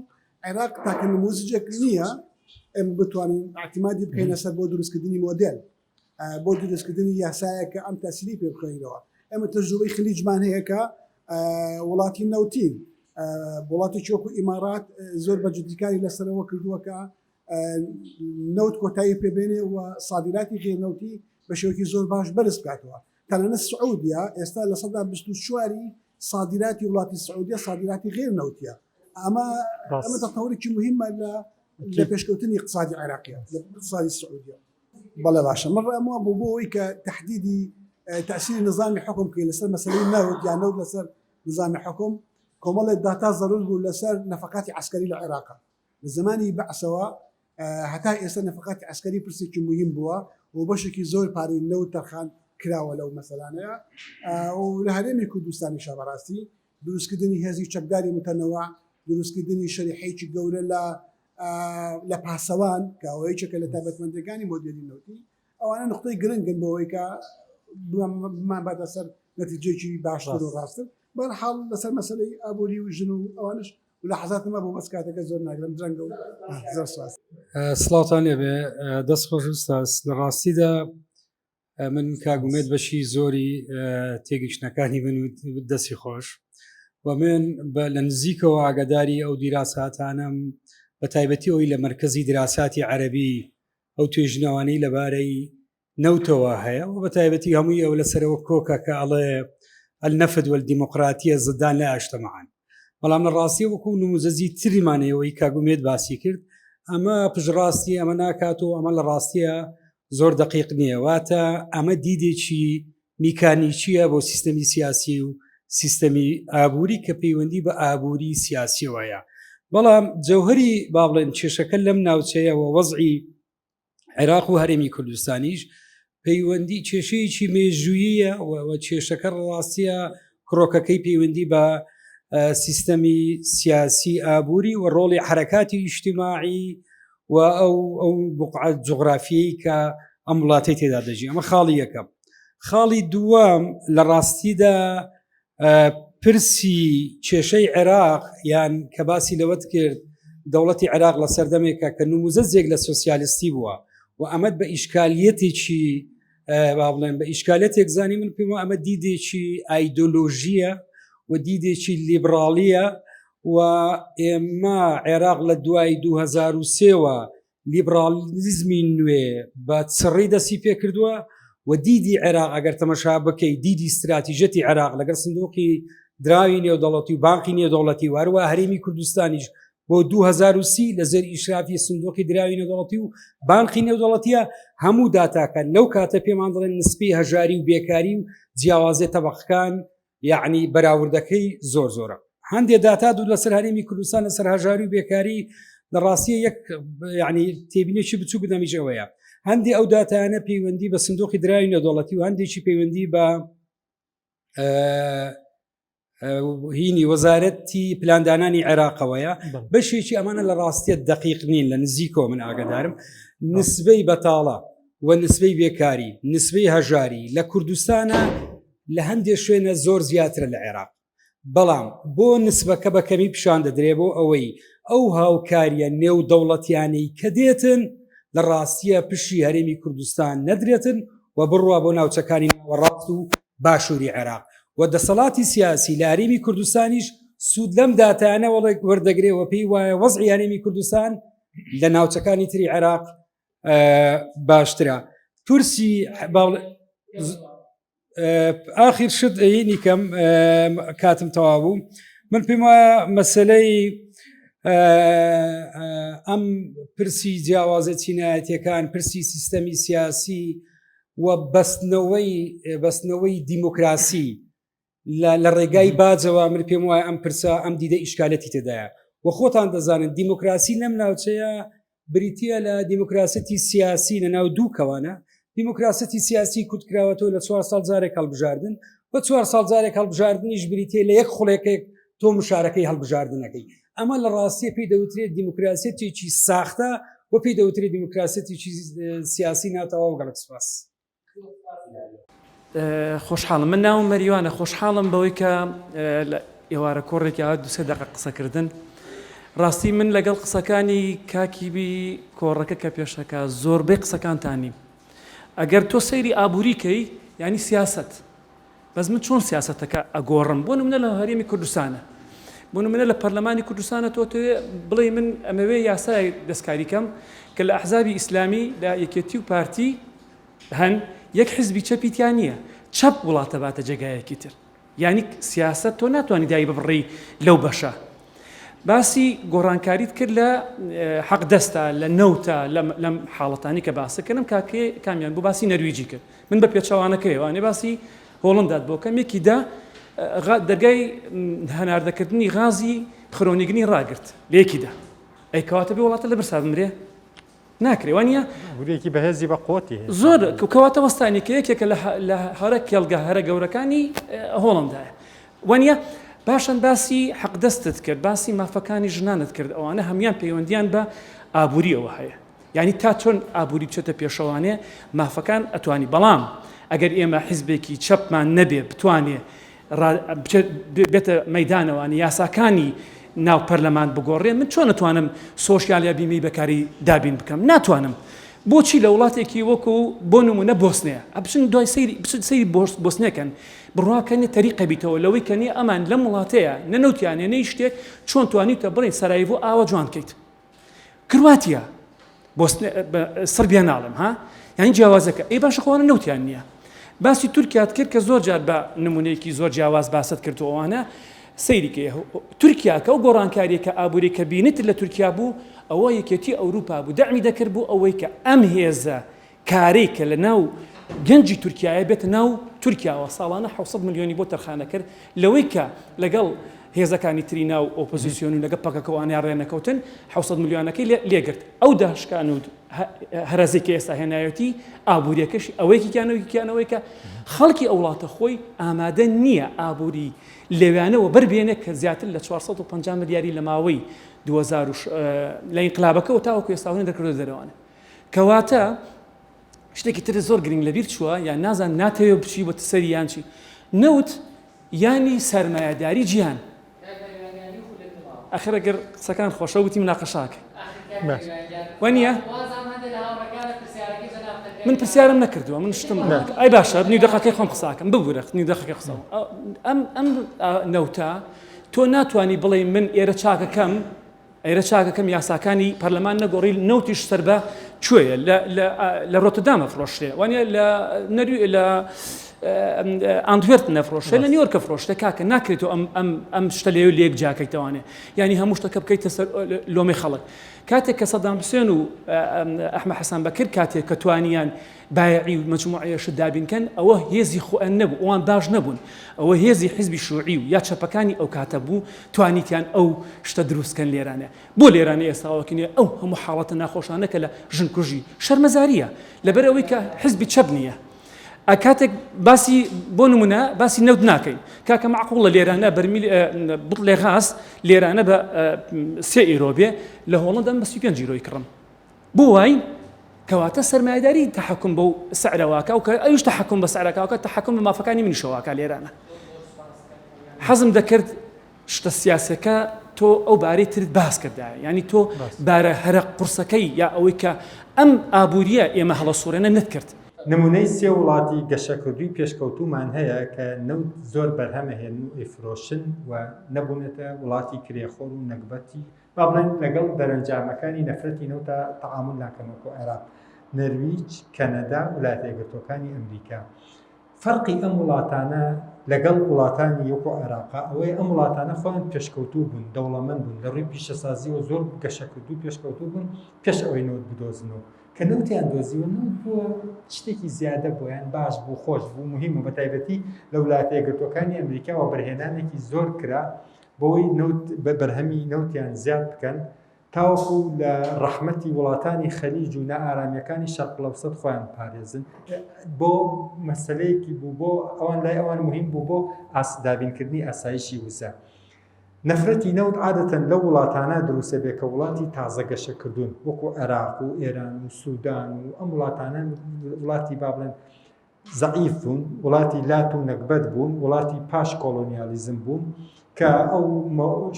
[SPEAKER 3] عێراق تاکە نموزجێک نییە ئێمە بتوانین اعتیمادی بکەینە سەر بۆ دروستکردنی مۆدێل بۆ دروستکردنی یاسایە کە ئەم تاسیری پێ بخۆینەوە ئێمە تەجروبەی خلیجمان هەیە کە وڵاتی نەوتین وڵاتێکی وەکو ئیمارات زۆر بە جدیکاری لەسەرەوە کردووە کە نەوت کۆتایی پێبێنێ و صادراتی غێرنەوتی بە شێوەیەکی زۆر باش بەرز بکاتەوە تەنانەت سعودیا ئێستا لە سەدا 24 صادراتی وڵاتی سعودیا صادراتی غێرنەوتیە ئەمە تەطورێکی مهمە لە پێشکەوتنی اقتصادی عێراقیە لە اقتصادی سعودیا. بەڵێ باشە من ڕامەوە بۆ ئەوەی کە تحدیدی تأثیری نظامی حکم کە لەسەر مەسەلەی نەوت یا نەوت لەسەر نظامی حکم کۆمەڵێک داتا ضروري بوو لەسەر نەفەقاتی عسکەری لە عێراق لە زمانی بەعسەوە هەتا ئێستا نەفەقاتی عسکەری پرسێکی مهم بووە و بەشێکی زۆر پارەی نەوت تەرخان کراوە لەو مەسەلانەیە و لە هەرێمی کوردستانی شەڕاستی دروستکردنی هێزی چەکداری متەنەوە دروستکردنی شەریحەیەکی گەورە لە پاسەوان کە ئەوەیەکە لە تایبەتمەندەکانی مۆدێلی نەوتی ئەوانە نقطەی گرنگن بەوەی کە بمان بەدە سەر نەتیجەیەکی باشتر و ڕاستتر بەرحاڵ لەسەر مەسەلەی ئابووری و ژن و ئەوانش لە حەزاتمە بۆ بەس کاتەکە زۆر ناگرم درەنگە و زۆر سواس.
[SPEAKER 4] سڵاوتان لێبێ دەست خۆش ئوستاس لە ڕاستیدا من کاگومێت بەشی زۆری تێگەیشتنەکانی من دەستی خۆش و من لە نزیکەوە ئاگاداری ئەو دیراساتانم بە تایبەتی ئەوی لە مرکزی دراساتی عەرەبی ئەو توێژنەوانەی لەبارەی نەوتەوە هەیە و بە تایبەتی هەمووی ئەو لەسەرەوە کۆکە کە ئەڵێ النەفد والدیموقراتیە زدان لا ئەجتەمەعان بەڵام لە ڕاستی وەکو نموزەزی تریمانەوەی کاگومێت باسی کرد ئەمە پشڕاستی ئەمە ناکاتەوە ئەمە لە ڕاستیە زۆر دقیق نییە واتە ئەمە دیدێکی میکانیکیە بۆ سیستەمی سیاسی و سیستەمی ئابووری کە پەیوەندی بە ئابووری سیاسیەوەیە بەڵام جەوهری با بڵێن کێشەکە لەم ناوچەیەوە وەزعی عێراق و هەرێمی کوردستانیش پەیوەندی کێشەیەکی مێژووییە و کێشەکە ڕاستیە کڕۆکەکەی پەیوەندی بە سیستەمی سیاسی ئابووری و ڕۆڵی حرەکاتی ئیجتیماعی و ئەو بقعە جوغرافیەی کە ئەم وڵاتی تێدا دەژی ئەمە خاڵی یەکەم. خاڵی دووەم لە ڕاستیدا پرسی کێشەی عێراق یان کە باسی لەوەت کرد دەوڵەتی عێراق لە سەردەمێکە کە نموزەجێک لە سۆسیالیستی بووە و ئەمەد بە ئیشکالیەتێکی با بڵێن بە ئیشکالەتێک زانی من پێم ئەمە دیدێکی ئایدۆلۆژیە و دیدێکی لیبرالیە و ئێمە عێراق لە دوای 2003ەوە لیبرالیزمی نوێ بە چڕی دەستی پێ کردووە و دیدی عێراق ئەگەر تەمەشا بکەی دیدی استراتیژەتی عێراق لەگەر سندوقی دراوی نێودەوڵەتی و بانقی نێودەوڵەتی واروە هەرێمی کوردستانیش بۆ 2030 لە زەر ئیشرافی سندوقی دراوی نێودەوڵەتی و بانقی نێودەوڵەتیە هەموو داتاکە لەو کاتە پێمان دەڵێن نسبەی هەژاری و بێکاری و جیاوازێ تەبەقەکان یعنی بەراوردەکەی زۆر زۆرە هەندێ داتا دوو لەسەر هەرێمی کوردستان لەسەر هەژاری و بێکاری لە ڕاستیە یەک یعنی تێبینێکی بچوو بدەمیژەوەیە هەندی ئەو داتانە پەیوەندی بە سندوقی دراوی نێودەوڵەتی و هەندێکی پەیوەندی بە هینی وەزارەتی پلاندانانی عێراقەوەیە بەشێکی ئەمانە لە ڕاستیە دقیق نین لە نزیکەوە من ئاگادارم نسبەی بەتاڵە و نسبەی بێکاری نسبەی هەژاری لە کوردستانە لە هەندێک شوێنە زۆر زیاترە لە عێراق بەڵام بۆ نسبەکە بە کەمی پیشان دەدرێ بۆ ئەوەی ئەو هاوکاریە نێو دەوڵەتیانەی کە دێتن لە ڕاستیە پشی هەرێمی کوردستان نەدرێتن و و بڕوا بۆ ناوچەکانی ناوەڕاست و باشووری عێراق و دەسەڵاتی سیاسی لە هەرێمی کوردستانیش سوود لەم داتانە وەردەگرێەوە پێی وایە وەزعی هەرێمی کوردستان لە ناوچەکانی تری عێراق باشترە. تورسی ئاخر شت هینی کەم کاتم تەواو بوو من پێم وایە مەسەلەی ئەم پرسی جیاوازە چینایەتیەکان پرسی سیستەمی سیاسی و بەستنەوەی دیموکراسی لە ڕێگای باجەوە من پێم وایە ئەم پرسە ئەم دیدە ئیشکالەتی تێدایە و خۆتان دەزانن دیموکراسی لەم ناوچەیە بریتە لە دیموکراسەتی سیاسی لە ناو دوو کەوانە دیموکراسەتی سیاسی کوتکراوەتەوە لە 4 ساڵ جارێک هەڵبژاردن بە 4 ساڵ جارێک هەڵبژاردنیش بریتێ لە یەک خوڵێکێک تۆ مشارەکەی هەڵبژاردنەکەی ئەمە لە ڕاستیە پێی دەوترێت دیموکراسێتێکی ساختە و پێی دەوترێت دیموکراسێتێکی سیاسی ناتەوە و گەڵک سوپاس.
[SPEAKER 5] خۆشحاڵم من ناوم مەریوانە خۆشحاڵم بەوەی کە ئێوارە کۆڕێکی ئاوا دوسێ دەقە قسەکردن ڕاستی من لەگەڵ قسەکانی کاکیبی کۆڕەکە کە پێشەکە زۆربەی قسەکانتانی ئەگەر تۆ سەیری ئابووریکەی ینی سیاست بەس من چۆن سیاستەکە ئەگۆڕم بۆ نمونە لە هەرێمی کوردستانە بۆ نمونە لە پەرلەمانی کوردستانە تۆ بڵێ من ئەمەوێ یاسای دەستکاری کەم کە لە ئەحزابی ئیسلامی لە یەکێتی و پارتی هەن یەک حزبی چەپیتیان نییە چەپ وڵاتە باتە جێگایەکی تر یعنی سیاست تۆ ناتوانانی دایی ببڕی لەو بەشە باسی گۆڕانکاریت کرد لە حەق دەستە لە نەوتە لەم حاڵەتانی کە باسەکەم کامیان بۆ باسی نەرویجی کرد من بە پێچەوانەکەیوانێ باسی هۆڵندات بۆ کەمێکیدا دەرگای هەناردەکردنی غازی خڕۆنیگنی ڕاگرت لەیەکیدا ئەی کەواتە بێ وڵاتە لە برسا بمرێ ناکرێ وانە
[SPEAKER 2] هەورێکی بەهێزی بە قۆتی
[SPEAKER 5] زۆر کەواتە وەستانی کە یەکێکە لە هەرە کێڵگە هەرە گەورەکانی هۆڵندایە وانە باشن باسی حەق دەستت کرد باسی مافەکانی ژنانت کرد ئەوانە هەمان پەیوەندیان بە ئابووریەوە هەیە یعنی تا چۆن ئابووری بچێتە پێشەوانێ مافەکان ئەتوانی بەڵام ئەگەر ئێمە حیزبێکی چەپمان نەبێ بتوانێ بێتە مەدانەوانی یاساکانی ناو پەرلەمان بگۆڕێ من چۆن نتوانم سۆشیالیا بیمی بەکاری دابین بکەم ناتوانم بۆچی لە وڵاتێکی وەکو بۆ نمونە بۆسنەیە ئەبچن دوای سەیری بۆسنەکەن بڕواکەنی تەریقە بیتەوە لەوەی کەنی ئەمان لەم وڵاتەیە نەنەوتیانێ نەی شتێک چۆن توانیتە بڕین سەرایڤۆ ئاوە جوان کەیت کرواتیا سربیا ناڵم ها یانی جیاوازەکە ئەی باشە خۆوانە نەوتیان نییە باسی تورکیات کرد کە زۆر جار بە نمونەیەکی زۆر جیاواز باست کردووانە سەیریکە تورکیا کە و گۆڕانکاریەکە ئابووری کە بینیت لە تورکیا بوو ئەوە یەکێتی ئەوروپا بوو دەعمی دەکرد بوو ئەوەی کە ئەم هێزە کارەی کە لە ناو گەنجی تورکایە بێت ناو تورکیاوە ساڵانە 600 ملیۆنی بۆ تەرخانە کرد لەوەی کە لەگەڵ هێزەکانی تری ناو ئۆپۆزیسیۆن و لەگە پەکەکەوانیان ڕێنەکەوتن 600 ملیۆنەکەی لێگرت ئەو داشکان و هەرزێکی ئێستا هێنایەتی ئابوووریەکەشی ئەوەیەکیانەوەی کە خەڵکی ئەو وڵاتە خۆی ئامادە نییە ئابووری لەوانەوە بەربێنێ کە زیاتر لە 450 ملیاری لە ماوەی 2000 لە ئینقلابەکەەوە تاوەکو ئێستاونە دەکردو دەرەوانە کەواتە شتێکی تر زۆر گرنگ لەبیر چووە یان نازان ناتەوێ بچی بۆ سەری یانچی نەوت ینی سەرمایەداری جیهان ئەخر ئەگەر قسەکان خۆشە وتی مناقەشاکە وانە من پرسیارم نەکردووە من شتم ئەی باشە نیو دەقەکەی خۆم قساکەم ببوورە نیو دەقەکەی قسە ئەم نەوتە تۆ ناتوانانی بڵێ من ئێرە چاکەکەم یاساکانی پەرلەمان نەگۆڕی نەوتیش سەر بە کوێیە لە ڕۆتردامە فرۆشتێ وانە لە ئەندوێرت نەفرۆشتە لە نیویۆرکە فرۆشتە کاکە ناکرێتەوە ئەم شتە لێ لێک جاکەیتەوانێ ینی هەموو شتەکە بکەیتە سەر لۆمەی خەڵک کاتێک کە سەدام حوسێن و ئەحمەد حەسەن بەکر کاتێک کە توانیان بایعی و مەجموعەیەشت دابینکەن ئەوە هێزی خۆیان نەبوو ئەوان باش نەبوون ئەوە هێزی حیزبی شوعی و یا چەپەکانی ئەو کاتە بوو توانیتیان ئەو شتە دروستکەن لێرانە بۆ لێرانە ئێستاوەکنێ ئەو هەموو حاڵەتە ناخۆشانە کە لە ژنکوژی شەرمەزاریە لەبەر ئەوەی کە حیزبی چەپ نییە ئەکاتێک باسی بۆ نمونە باسی نەوت ناکەین کاکە معقوڵە لێرانە بەرمیل بڵێ غاز لێرانە بە 3 ئیرۆ بێ لە هۆڵەندا بە 35 ئیرۆی کڕم بۆ وای کەواتە سەرمایەداری تەحەکوم بەو سعرەواکە و کە ئەوش تەحەکوم بە سعرەکەوکە تەحەکوم بە مافەکانی منیشەواکە لێرانە حەزم دەکرد شتە سیاسەکە تۆ ئەو بارەی ترت باس کردایە ینی تۆ بارە هەرە قورسەکەی یا ئەوەی کە ئەم ئابووریە ئێمە هەڵەسوورێنە نەتکرد
[SPEAKER 2] نمونەی سێ وڵاتی گەشەکردووی پێشکەوتومان هەیە کە نەوت زۆر بەرهەمەهێن و ئیفرۆشن و نەبوونێتە وڵاتی کرێخۆر و نەکبەتی با بڵێن لەگەڵ دەرەنجامەکانی نەفرەتی نەوتە تەعامل ناکەنەوە عێراق، نەرویج، کەنەدا، ویلایەتە یەکگرتووەکانی ئەمریکا. فەرقی ئەم وڵاتانە لەگەڵ وڵاتانی وەکو عێراقا ئەوەی ئەم وڵاتانە خۆیان پێشکەوتوو بوون، دەوڵەمەند بوون، لە ڕووی پیشەسازیەوە زۆر گەشەکردوو پێشکەوتوو بوون پێش ئەوەی نەوت بدۆزنەوە کە نەوتیان دۆزیوە نەوت بووە شتێکی زیادە بۆیان باش بوو، خۆش بوو، مهم و بەتایبەتی لە ویلایەتە یەکگرتووەکانی ئەمریکاوە بەرهێنانێکی زۆر کرا بۆەوەی نەوت بەرهەمی نەوتیان زیاد بکەن تاوەکو لە ڕەحمەتی وڵاتانی خەلیج و نائارامیەکانی شەرق لەوسەد خۆیان پارێزن بۆ مەسەلەیەکی بوو بۆ ئەوان لای ئەوان مهم بوو بۆ دابینکردنی ئاسایشی وزە. نەفرەتی نەوت عادەتەن لە وڵاتانە دروستە بێ کە وڵاتی تازە گەشەکردوون وەکو عێراق و ئێران و سوودان و ئەم وڵاتانە وڵاتی با بڵێن زەعیف بوون، وڵاتی لات و نەکبەت بوون، وڵاتی پاش کۆلۆنیالیزم بوون کە ئەو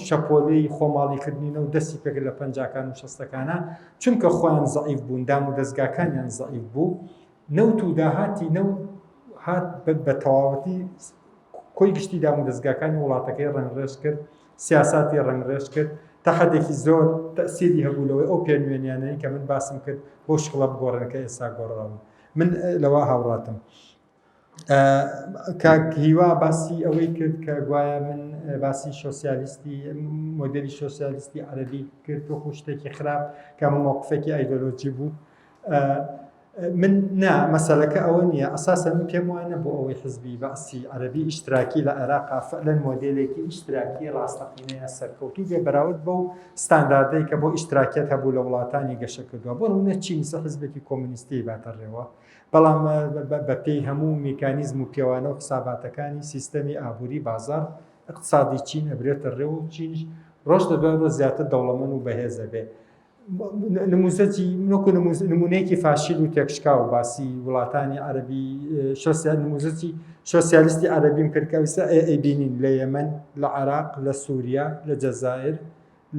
[SPEAKER 2] شەپۆلەی خۆماڵیکردنینە و دەستی پێکرد لە پەنجاکان و شەستەکانە چونکە خۆیان زەعیف بوون، دام و دەستگاکانیان زەعیف بوو، نەوت و داهاتی نەوت هات بە تەواوەتی کۆی گشتی دام و دەستگاکانی وڵاتەکەی ڕەنگڕێژ کرد، سیاساتی ڕەنگڕێژ کرد تا حدێکی زۆر تەسیری هەبوو لەوەی ئەو پێنوێنیانەی کە من باسم کرد بۆ شکڵە بگۆڕنەکە ئێستا گۆڕاون. من لەوە هاوڕاتم. کاک هیوا باسی ئەوەی کرد کە گوایە من باسی سۆسیالیستی مۆدلی سۆسیالیستی عەرەبی کرد وەکو شتێکی خراپ کە مۆقفێکی ئایدۆلۆجی بوو. من نا مەسەلەکە ئەوە نییە، ئەساسا من پێم وانە بۆ ئەوەی حزبی بەعسی عەرەبی ئیشتراکی لە عێراقا فعلەن مۆدێلێکی ئیشتراکی ڕاستەقینەیە سەرکەوتوو بێ بەراورد بەو ستانداردەی کە بۆ ئیشتراکیەت هەبوو لە وڵاتانی گەشەکردووە بۆ نمونە چینسە حزبێکی کۆمونیستی باتەڕێەوە، بەڵام بە پێی هەموو میکانیزم و پێوانە و حساباتەکانی سیستەمی ئابووری بازار اقتصادی چین ئەبرێتە ڕێوە و چینش ڕۆژ دەبێت زیاتر دەوڵەمەند و بەهێزە بێ. نموزەتی نمونەیەکی فاشیل و تێکشکا و باسی وڵاتانی عەرەبی نموزەتی سۆسیالیستی عەرەبیم کرد کە ئێستا ئەیبینین لە یەمەن، لە عێراق، لە سووریا، لە جەزایر،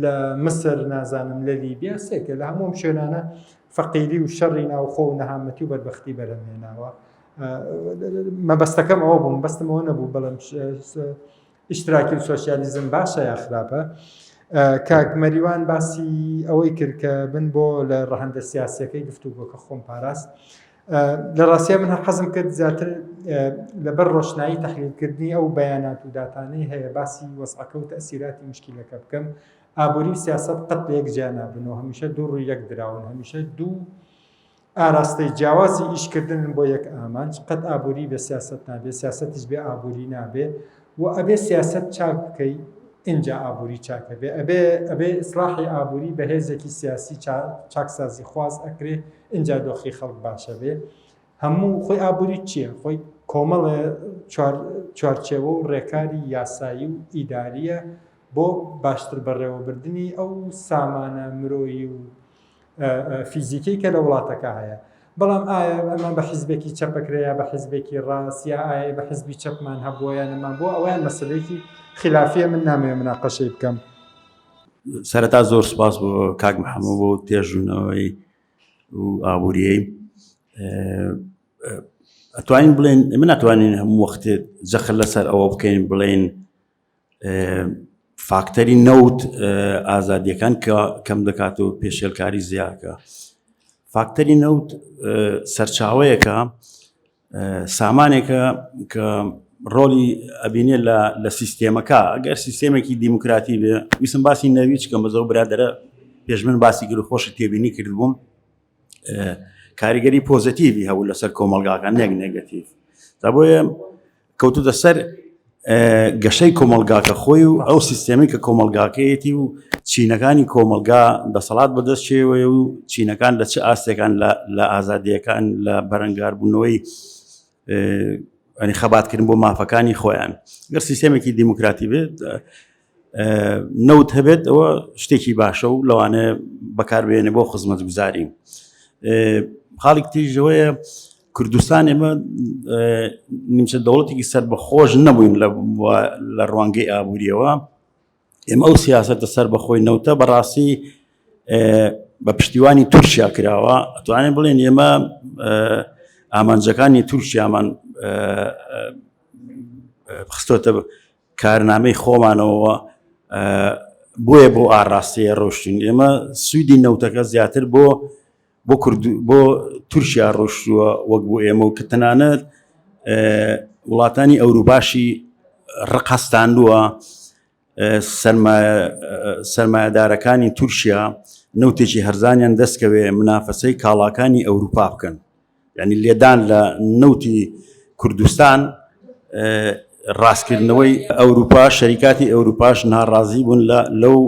[SPEAKER 2] لە مسر، نازانم لە لیبیا سێکە لە هەموم شوێنانە فەقیری و شەڕی ناوخۆ و نەهامەتی و بەربەختی بەرهەمهێناوە. مەبەستەکەم ئەوە بوو، مەبەستم ئەوە نەبوو بەڵام ئیشتراکی و سۆسیالیزم باشە یا خراپە. کاک مەریوان باسی ئەوەی کرد کە بن بۆ لە ڕەهەندە سیاسیەکەی گفتوگۆکە خۆم پاراست. لە ڕاستیە من حەزم کرد زیاتر لەبەر ڕۆشنایی تەحلیلکردنی ئەو بەیانات و داتانەی هەیە باسی وەزعەکە و تەئسیراتی مشکیلەکە بکەم. ئابووری و سیاسەت قەت لە یەک جیا نابنەوە، هەمیشە دوو ڕووی یەک دراون، هەمیشە دوو ئاراستەی جیاوازی ئیشکردن بۆ یەک ئامانج، قەت ئابووری بێ سیاسەت نابێ، سیاسەتیش بێ ئابووری نابێ و ئەبێ سیاسەت چاک بکەی اینجا ئابووری چاکە بێ، ئەبێ ئیسلاحی ئابووری بە هێزێکی سیاسی چاکسازی خواز ئەکرێ اینجا دۆخی خەڵک باشە بێ. هەموو خۆی ئابووری چییە؟ خۆی کۆمەڵە چوارچێوە و ڕێکاری یاسایی و ئیداریە بۆ باشتر بەڕێوەبردننی ئەو سامانە مرۆیی و فیزیکی کە لە وڵاتەکە هەیە. بەڵام ئایا ئەمان بە حیزبێکی چەپەکرەیە بە حیزبێکی ڕاستیا ئایا بە حیزبی چەپمان هەبووە یان نەمان بۆ ئەویان مەسلەیەکی خلافیە من نامەوێت مناقەشەی بکەم.
[SPEAKER 6] سەرەتا زۆر سپاس بۆ کاک محەممەد بۆ تێژوونەوەی و ئابووریەی. ئەتوانین بڵێن من ناتوانین هەموو وەختێ جەخت لەسەر ئەوە بکەین بڵێن فاکتەری نەوت ئازادیەکان کەم دەکات و پێشێلکاری زیاکە. فاکتەری نەوت سەرچاوەیەکە سامانێکە کە ڕۆلی ئەبینێ لە سیستێمەکە. ئەگەر سیستێمێکی دیموکراتی بێ ویسم باسی نەوی چکەم بەزەو برادەرە پێش من باسی گر و خۆشی تێبینی کرد بووم کاریگەری پۆزیتیڤی هەبوو لەسەر کۆمەلگاکان نەک نێگەتیڤ. تا بۆیە کەوتوتە سەر گەشەی کۆمەلگاکە خۆی و ئەو سیستێمی کە کۆمەلگاکەیەتی و چینەکانی کۆمەلگا دەسەڵات بەدەستچێوەیە و چینەکان لە چه ئاستێکان لە ئازادیەکان لە بەرەنگاربوونەوەی ئەنی خەباتکردن بۆ مافەکانی خۆیان. گەر سیستێمێکی دیموکراتی بێت نەوت هەبێت ئەوە شتێکی باشە و لەوانەیە بەکاربێنێ بۆ خزمەتگوزاری. خاڵێک تیژەوەیە کوردستان ئێمە نیمچە دەوڵەتێکی سەربەخۆش نەبووین لە ڕوانگەی ئابووریەوە. ئێمە ئەو سیاسەتە سەربەخۆی نەوتە بەڕاستی بە پشتیوانی تورکیا کراوە. ئەتوانین بڵێن ئێمە ئامانجەکانی تورکیامان خستۆتە کارنامەی خۆمانەوە بۆیە بۆ ئاڕاستیە ڕۆشتین. ئێمە سوودی نەوتەکە زیاتر بۆ تورکیا ڕۆشتووە وەک بۆ ئێمە و کە تەنانەت وڵاتانی ئەوروپاشی ڕقەستاندووە سەرمایەدارەکانی تورکیا نەوتێکی هەرزانیان دەستکەوێ منافەسەی کاڵاکانی ئەوروپا بکەن. یعنی لێدان لە نەوتی کوردستان ڕاستکردنەوەی ئەوروپا شەریکاتی ئەوروپاش ناڕازی بوون لەو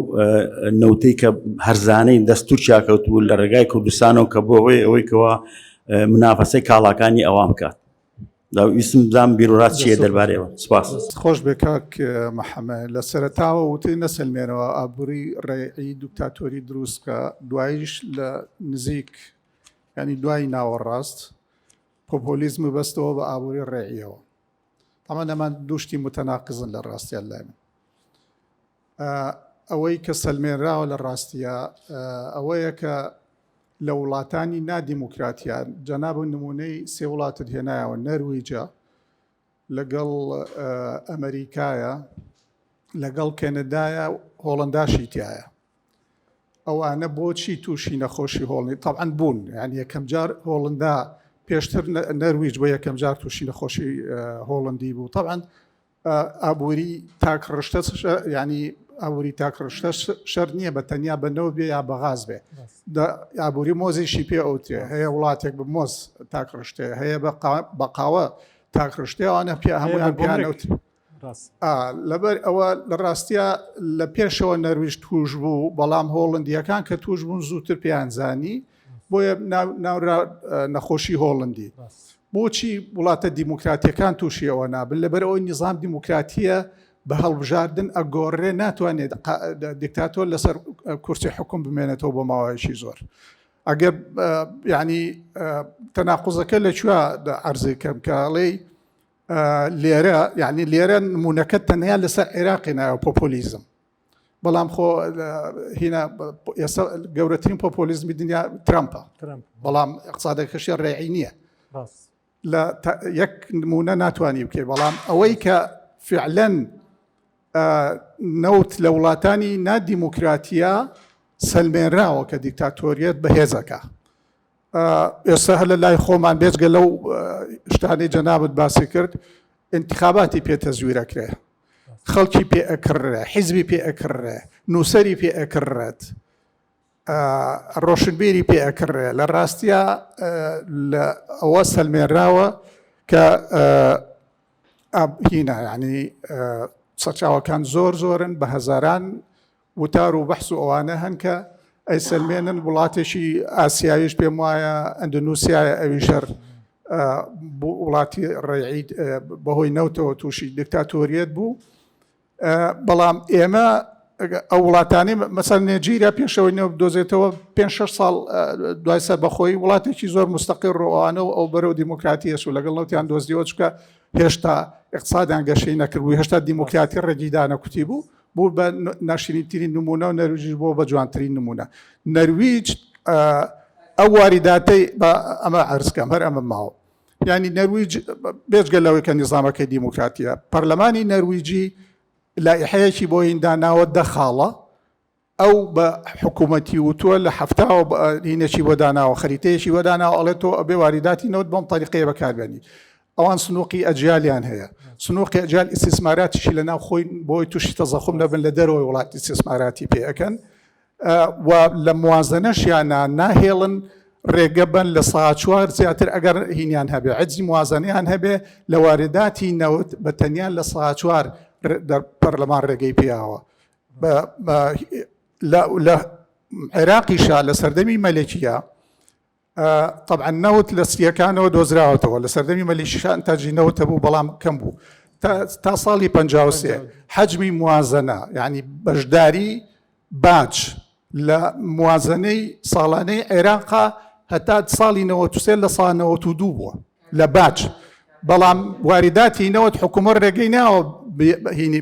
[SPEAKER 6] نەوتەی کە هەرزانەی دەست تورکیا کەوتبوو لە ڕێگای کوردستانەوە کە بۆ ئەوەی کەوە منافەسەی کاڵاکانی ئەوام بکات. ویستم بزانم بیرۆرات چییە دەربارەیەوە. سپاس.
[SPEAKER 7] خۆش بێ کاک محەممەد لە سەرەتاوە وتی نەسلمێنەوە ئابووری ڕێعی دوکتاتۆری دروست کە دواییش لە نزیک ینی دوای ناوەڕاست پۆپۆلیزم بەستەوە بە ئابووری ڕێعیەوە. ئەمە نەمان دووشتی متەناقزن لە ڕاستیان لای من. ئەوەی کە سەلمێنراوە لە ڕاستیە ئەوەیە کە لە وڵاتانی نادیموکراتیان جەناب نمونەی سێ وڵاتت هێنایەوە نەرویجە لەگەڵ ئەمریکایە لەگەڵ کەنەدایە هۆڵنداشی تایە. ئەوانە بۆچی تووشی نەخۆشی هۆڵنی تەبعەن بوون یعنی یەکەم جار هۆڵندا پێشتر نەرویج بۆ یەکەم جار تووشی نەخۆشی هۆڵندی بوو. تەبعەن ئابووری تاکڕشتە ینی ئابووری تاکڕشتە شەر نییە بە تەنیا بەنەوە بێ یا بەغاز بێ. ئابووری مۆزیشی پێ ئەوتێ هەیە وڵاتێک بە مۆز تاکڕشتێ هەیە بە قاوە تاکڕشتێوانە پێ هەمویان پیانەوت. لەبەر ئەوە لە ڕاستیە لە پێشەوە نەرویج توش بوو بەڵام هۆڵندیەکان کە توش بوون زووتر پێیانزانی بۆیە ناورا نەخۆشی هۆڵندی. بۆچی وڵاتە دیموکراتیەکان تووشی ئەوە نابن لەبەر ئەوەی نیزام دیموکراتیە بە هەڵبژاردن ئەگۆڕێ ناتوانێت دیکتاتۆر لەسەر کورسی حکوم بمێنێتەوە بۆ ماوەیەکی زۆر. ئەگەر ینی تەناقوزەکە لەکوێ عەرزی کەم کاڵێ لێرە یعنی لێرە نمونونەکە تەنیا لەسەر عێراقی نایە پۆپۆلیزم بەڵام خۆ هینە گەورەترین پۆپۆلیزمی دنیا ترامپە بەڵام اقتصادەکەشی ڕێعی نییە لە یەک نمونە ناتوانانی بکەی بەڵام ئەوەی کە فعلەن نەوت لە وڵاتانی نادیموکراتیە سەلمێنراوە کە دیکتاتۆریەت بەهێزەکە. ئێستا هە لە لای خۆمان بێجگە لەو شتانی جەنابەت باسی کرد انتخاباتی پێتەزویرەکرێ خەڵکی پێ ئەکڕێ حیزبی پێ ئەکڕێ نووسەری پێ ئەکڕێت ڕۆشنبیری پێ ئەکڕێ لە ڕاستیە ئەوە سەلمێنراوە کە هینە ینی سەرچاوەکان زۆرن بە هەزاران وتار و بەحث و ئەوانە هەن کە ئەی سەلمێنن وڵاتێکی ئاسیاویش پێم وایە ئەندونوسیایە ئەوی شەر وڵاتی ڕێعی بەهۆی نەوتەوە تووشی دیکتاتۆریەت بوو. بەڵام ئێمە ئەو وڵاتانی مەسەل نێجیریا پێشەوەی نێو بدۆزێتەوە 5-6 ساڵ دوای سەر بەخۆی وڵاتێکی زۆر مستەقل ڕۆوانەوە ئەو بەرەو دیموکراتیەش و لەگەڵ نەوتیان دۆزیەوە چکە هێشتا اقتصادیان گەشەی نەکردبوو هێشتا دیموکراتی ڕێگیدانە کوتی بوو بوو بە ناشرینترین نمونە و نەرویجیش بۆ بە جوانترین نمونە. نەرویج ئەو واریداتەی بە ئەمە عەرزکەم هەر ئەمە ماوە ینی نەرویج بێجگە لەوەی کە نیزامەکەی دیموکراتیە پەرلەمانی نەرویجی لایحەیەکی بۆ هینداناوە دەخاڵە ئەو بە حکوومەتی وتووە لە هەفتاوە هینێکی بۆ داناوە خەریتەیەکی بۆ داناوە ئەڵێتەوە ئەبێ واریداتی نەوت بەم تەریقەیە بەکاربێنی. ئەوان سنووقی ئەجیالیان هەیە سنووقی ئەجیال ئیستیسماراتیشی لەناو خۆی بۆی تووشی تەزەخم دەبن لە دەرەوەی وڵاتی ئیستیسماراتی پێ ئەەکەن و لە موازنەشیانە ناهێڵن ڕێگە بن لە ساچوار زیاتر ئەگەر هینیان هەبێ عجزی موازنەیان هەبێ لە وارداتی نەوت بە تەنیان لە ساچوار پەرلەمان ڕێگەی پیاوە. لە عێراقیشا لە سەردەمی مەلێکیە طبعا نەوت لە سیەکانەوە دۆزراوەتەوە لە سەردەمی مەلیشیشا ئەنتاجی نەوتە بوو بەڵام کەم بوو تا ساڵی 53 حەجمی موازنە یعنی بەشداری باج لە موازنەی ساڵانەی عێراقا هەتا ساڵی 93 لە ساڵ 92 بووە لە باج بەڵام واریداتی نەوت حکوومەت ڕێگەی ناوە هینی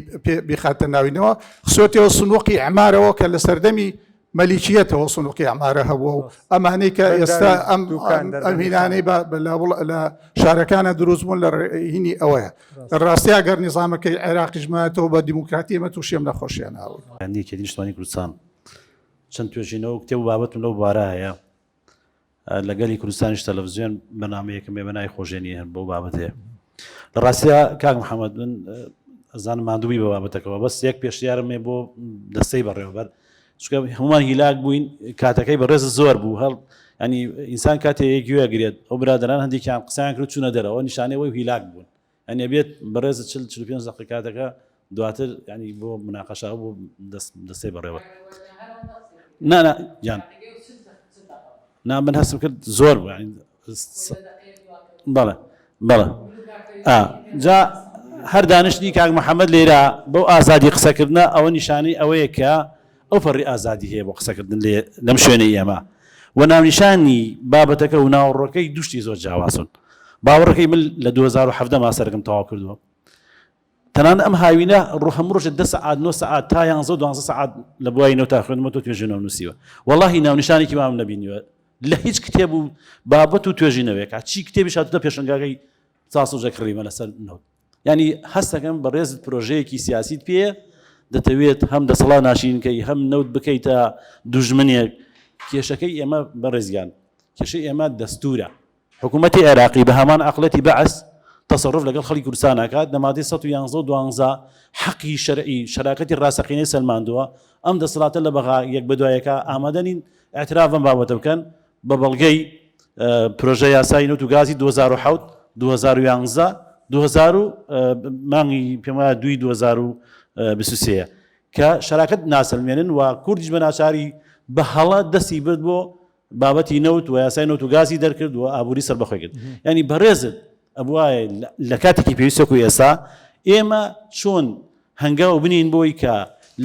[SPEAKER 7] بخاتە ناوینەوە خسۆتەوە سنووقی ئەعمارەوە کە لە سەردەمی مەلیکیەتەوە سنووقی ئەمارە هەبووە و ئەمانەی کە ئێستا ئەم هینانەی لە شارەکانە دروستبوون لە هینی ئەوەیە لە ڕاستیا گەر نیزامەکەی عێراقیژمایەتەوە بە دیموکراتیمە تووشێم نەخۆشییان هاوت
[SPEAKER 6] هەندێکی نیشتوانی کوردستان چەند توێژینەوە کتێب و بابەتم لەو بارە هەیە لەگەلی کوردستانیش تەلەڤیزیۆن بەنامەیەکم ێ بەنای خۆشێنی هەن بۆ بابەت هەیە لە ڕاستیا کاک محەممەد من ئەزانم مادووی بە بابەتەکەەوە بەس یەک پێشیارمێ بۆ دەستەی بەڕێوەبەر چکە هەمومان هیلاک بووین کاتەکەی بەڕێز زۆر بوو هەڵ ینی ئینسان کاتێک گوێگرێت ئەو برادران هەندێکیان قسەیان کرد چوونە دەرەوە نیشانەوەی هیلاک بوون ئەنێ بێت بەڕێز 45 دقیقە کاتەکە دواتر ینی بۆ مناقەشا بۆ دەستەی بەڕێوە گیان نا من هەستم کرد زۆر بوو بەڵێ بەڵێ جا هەر دانیشتنی کاک محەممەد لێرە بەو ئازادی قسەکردنە ئەوە نیشانەی ئەوەیە کە ئەو فەڕی ئازادی هەیە بۆ قسەکردن لەم شوێنە ئێمە و ناونیشانی بابەتەکە و ناوەڕۆکەی دوشتی زۆر جیاوازن باوەڕەکەی من لە 2017 ماسەرەکەم تەواو کردووە تەنان ئەم هاوینە هەموو ڕۆژە 10 سعات 9 سعات تا 11 12 سعات لە بوایینەوە تا خوێندمەوە توێژینەوە نووسیوە وەڵاهی ناونیشانێکی مام نەبینیوە لە هیچ کتێب و بابەت و توێژینەوەیە چی کتێبی هاتووە پێشنگاکەی ساسوجە کڕیمە لەسەر نەوت ینی هەستەکەم بەڕێزت پرۆژەیەکی سیاسیت پێ دەتەوێت هەم دەسەڵا ناشینکەی هەم نەوت بکەیتە دوژمنێک کێشەکەی ئێمە بەڕێزیان کێشەی ئێمە دەستورە حکوومەتی عێراقی بە هەمان عەقڵەتی بەعس تەسەڕف لەگەڵ خەڵکی کوردستان ناکات لە مادەی 111 حەقی شەرعی شەراکەتی ڕاستەقینەی سەلماندووە ئەم دەسەڵاتە لە بەغا یەک بە دوایەکە ئامادەنین ئاعتراف بەم بابەتە بکەن بە بەڵگەی پرۆژە یاسای نەوت و گازی 2007 2011 مانگی پێم وایە 2023 کە شەراکەت ناسەلمێنن و کوردیش بە ناچاری بە هەڵە دەستی برد بۆ بابەتی نەوت و یاسای نەوت و گازی دەرکرد و ئابووری سەربەخۆی کرد ینی بەڕێزت ئەبوایە لە کاتێکی پێویستە و ئێستا ئێمە چۆن هەنگاو بنین بۆی کە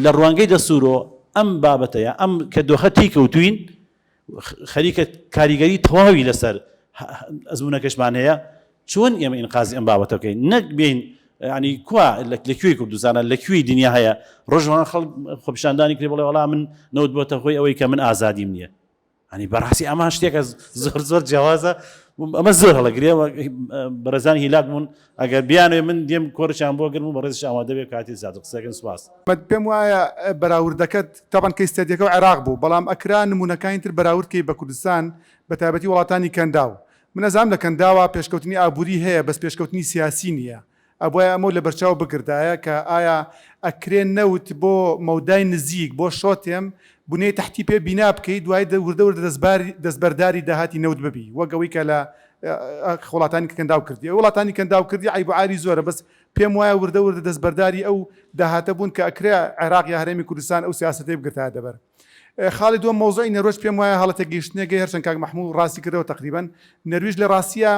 [SPEAKER 6] لە ڕوانگەی دەسوورۆ ئەم بابەتەیە ئەم کە دۆخەتی کەوتوین خەریکە کاریگەری تەواوی لەسەر ئەزمونەکەشمان هەیە چۆن ئێمە ئینقازی ئەم بابەتە بکەین نەک بین ینی کوا لەکوێی کوردستانە لەکوێی دنیا هەیە ڕۆژوان خەڵک خۆپیشاندانی کرێ بڵێ وەڵام من نەوت بۆتە خۆی ئەوەی کە من ئازادیم نییە ینی بەڕاستی ئەمان شتێکە زۆر زۆر جیاوازە ئەمە زۆر هەڵەگرێەوە بەڕێزانی هیلاک بوون ئەگەر بیانێ من دێم کۆرەیان بۆ گرم و بەڕێزش ئامادە بێت کاتی زیاد قسەکەن سوپاس
[SPEAKER 7] پێم وایە بەراوردەکەت تاپان کە ئیستادیەکە و عێراق بوو بەڵام ئەکرا نمونونەکانی تر بەراوردکەی بە کوردستان بە تایبەتی وڵاتانی کەنداو من ئەزانام لە کەنداوە پێشکەوتنی ئابووری هەیە بەس پێشکەوتنی سیاسی نییە ئەبواە ئەمە لە بەرچاو بگردایە کە ئایا ئەکرێن نەوت بۆ مەودای نزیک بۆ شۆتێم بنەی تحتی پێ بینا بکەیت دوای وردە دەستبەرداری داهاتی نەوت ببی وەگەوەی کە لە وڵاتانی کەنداو کردی وڵاتانی کەنداو کردی عیبعاری زۆرە بەس پێم وایە وردە دەستبەرداری ئەو داهاتە بوون کە ئەکرێ عێراق یا هەرێمی کوردستان ئەو سیاسەتەی بگرتا دەبەر خاڵی دووەم مۆزۆی نەروێژ پێم وایە هەڵەتە گەیشتنەگەی هەرچەند کاک مەحموود ڕاستی کردەوە تقریبا نەروێژ لە ڕاستیە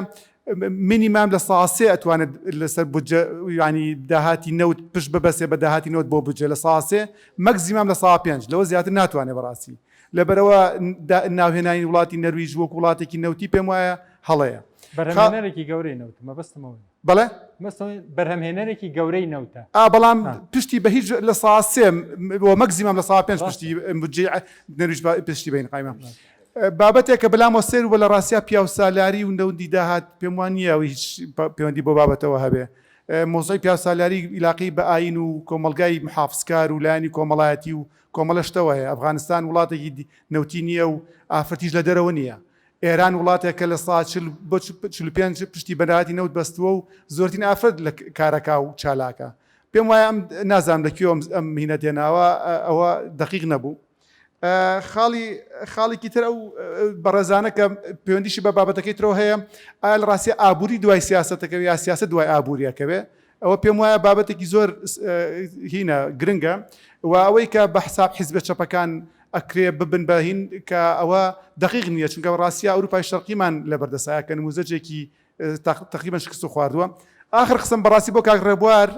[SPEAKER 7] مینیمام لە ساسێ ئەتوانێت لەسەر ینی داهاتی نەوت پشت ببەسێ بە داهاتی نەوت بۆ بجێ لە ساسێ مەکزیمام لە سا 5 لەوە زیاتر ناتوانێت بەڕاستی لەبەرەوە ناوهێنانی وڵاتی نەرویژ وەک وڵاتێکی نەوتی پێم وایە هەڵەیە
[SPEAKER 2] بەرهەمهێنەرێکی گەورەی نەوتە مەبەستمەوە
[SPEAKER 7] بەڵێ
[SPEAKER 2] بەرهەمهێنەرێکی گەورەی نەوتە
[SPEAKER 7] بەڵام پشتی بە هیچ لە ساسێ مەکزیمام لە سا 5 پشتی بجێ نەرویژ پشتی بین قایمە بابەتێکە بەلامەوە سێر و لە ڕاستیا پیا و سالاری و نەوەندی داهات پێم وان نییە و هیچ پەیوەندی بۆ بابەتەوە هەبێ مۆزۆی پیا و سالاری عیلاقی بە ئاین و کۆمەلگای محافزکار و لایانی کۆمەڵایەتی و کۆمەڵەشتەوە هەیە ئەفغانستان وڵاتێکی نەوتی نییە و ئافرەتیش لە دەرەوە نییە ئێران وڵاتێکە لە سا 45 پشتی بەداهاتی نەوت بەستووە و زۆرترین ئافرەت لە کارەکە و چالاکە پێم وایە ئەم نازانم لەکوێ ئەم هینە دێناوە ئەوە دقیق نەبوو خاڵێکی تر ئەو بەڕێزانە کە پەیوەندیشی بە بابەتەکەی ترەوە هەیە ئایا لە ڕاستی ئابووری دوای سیاسەتەکەوێ یا سیاسەت دوای ئابووریەکەوێ ئەوە پێم وایە بابەتێکی زۆر هینە گرنگە و ئەوەی کە بە حساب حیزبە چەپەکان ئەکرێ ببن بە هین کە ئەوە دقیق نییە چونکە ڕاستی ئەوروپای شەرقیمان لە بەردەسایە کە نموزەجێکی تقریبا شکست و خواردووە آخر قسم بەڕاستی بۆ کاک ڕێبوار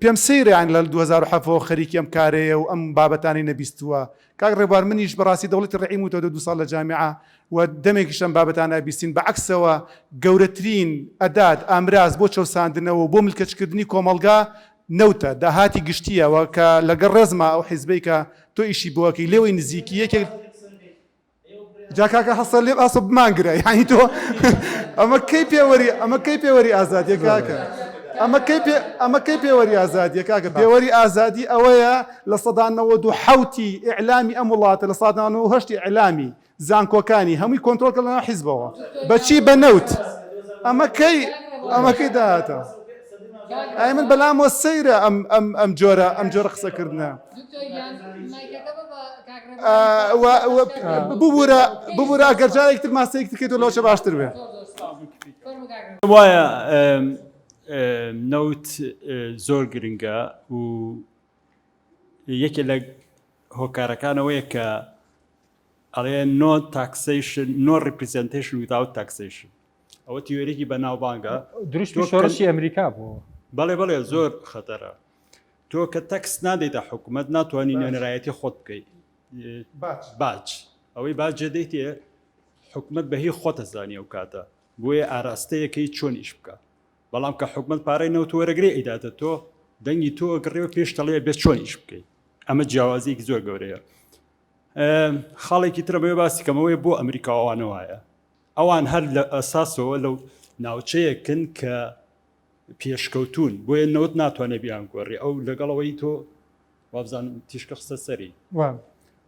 [SPEAKER 7] پێم سەیریان لە 2007 خەریکی ئەم کارەیە و ئەم بابەتانی نەبیستووە کاک ڕێبوار منیش بەڕاستی دەوڵەتی ڕێعیم وتەوە 2 ساڵ لە جامعە و دەمێکیشم بابەتانە بیستین بەعکسەوە گەورەترین ئەداد ئامراز بۆ چەساندنەوە بۆ ملکەچکردنی کۆمەلگا
[SPEAKER 8] نەوتە داهاتی گشتیەوە کە لەگەڵ ڕێزما ئەو حیزبەی کە تۆ ئیشی بووەکەی لێوەی نزیکی یەکێک جاکاکە حەسە لێ ئاسە بمانگرە یانی تۆ ئەمە کەی پێوەری ئازادیە کاکە ئەمە کەی پێوەری ئازادیە کاکە پێوەری ئازادی ئەوەیە لە سەدان 1970 ئیعلامی ئەم وڵاتە لە سەدان 1970 ئیعلامی زانکۆکانی هەمووی کۆنتڕۆلکە لەناو حیزبەوە بەچی بە نەوت ئەمە کەی داهاتە ئای من بەلامەوە سەیرە ئەم جۆرە قسەکردنە ببوورە ئەگەر جارێکتر ماسەیەکتر کەیتۆ لەوەشە باشتر بێ
[SPEAKER 9] وایە نەوت زۆر گرنگە و یەکێ لە هۆکارەکانەوەیە کە ئەڵێ نۆ تاکسیشن نۆ ریپرزنتیشن ویزاوت تاکسیشن ئەوە تیۆرێکی بەناوبانگە
[SPEAKER 2] دروستی شۆڕشی ئەمریکا بوو
[SPEAKER 9] بەڵێ زۆر خەتەرە تۆ کە تەکس نادەیتە حکوومەت ناتوانانی نوێنەرایەتی خۆت بکەیت باج ئەوەی باجێ دەیتێ حکوومەت بەهی خۆتە زانی ئەو کاتە بۆیە ئاراستەیەکەی چۆن ئیش بکە بەڵام کە حکوومەت پارەی نەوت وەرەگرێ ئیداتە تۆ دەنگی تۆ گڕێەوە پێش دەڵێ بێت چۆن ئیش بکەیت ئەمە جیاوازیەکی زۆر گەورەیە خاڵێکی ترەبێ باسی کەمەوەی بۆ ئەمریکاوانەوەیە ئەوان هەر لە ئەساسەوە لەو ناوچەیەکن کە پێشکەوتون بۆیە نەوت ناتوانێت بیان گۆڕی ئەو لەگەڵەوەی تۆ وابزانم تیشکە قسە سەری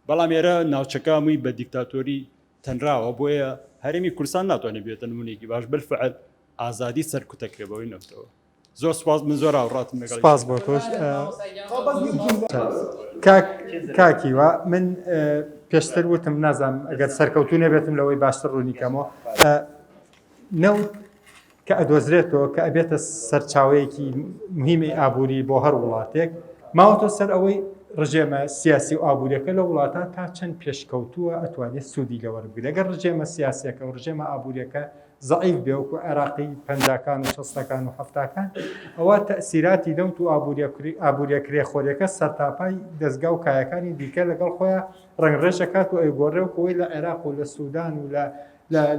[SPEAKER 9] بەڵام ئێرە ناوچەکە هەمووی بە دیکتاتۆری تەنراوە بۆیە هەرێمی کوردستان ناتوانێت بێتە نمونێکی باش بالفعل ئازادی سەرکوتەکرێبەوەی نەوتەوە زۆر سپاس من زۆر هاوڕاتم لەگەڵ
[SPEAKER 2] سپاس بۆ تۆش کاکیوە من پێشتر وتم نازانم ئەگەر سەرکەوتونێ بێتم لەوەی باشتر ڕوونیکەمەوە نەوت کە ئەدۆزرێتەوە کە ئەبێتە سەرچاوەیەکی مهمی ئابووری بۆ هەر وڵاتێک ماوەتۆ سەر ئەوەی ڕژێمە سیاسی و ئابوووریەکە لە وڵاتە تا چەند پێشکەوتووە ئەتوانێت سوودی لەوەربگرێت ئەگەر ڕژێمە سیاسیەکە و ڕژێمە ئابوووریەکە زەعیف بێ وەکو عێراقی پەنجاکان و شەستەکان و هەفتاکان ئەوە تەئسیراتی دەوت و ئابوووریە کرێخۆریەکە سەرتاپای دەستگا و کایەکانی دیکە لەگەڵ خۆیان ڕنگڕێژەکات و ئەیگۆڕێ و کۆی لە عێراق و لە سوودان و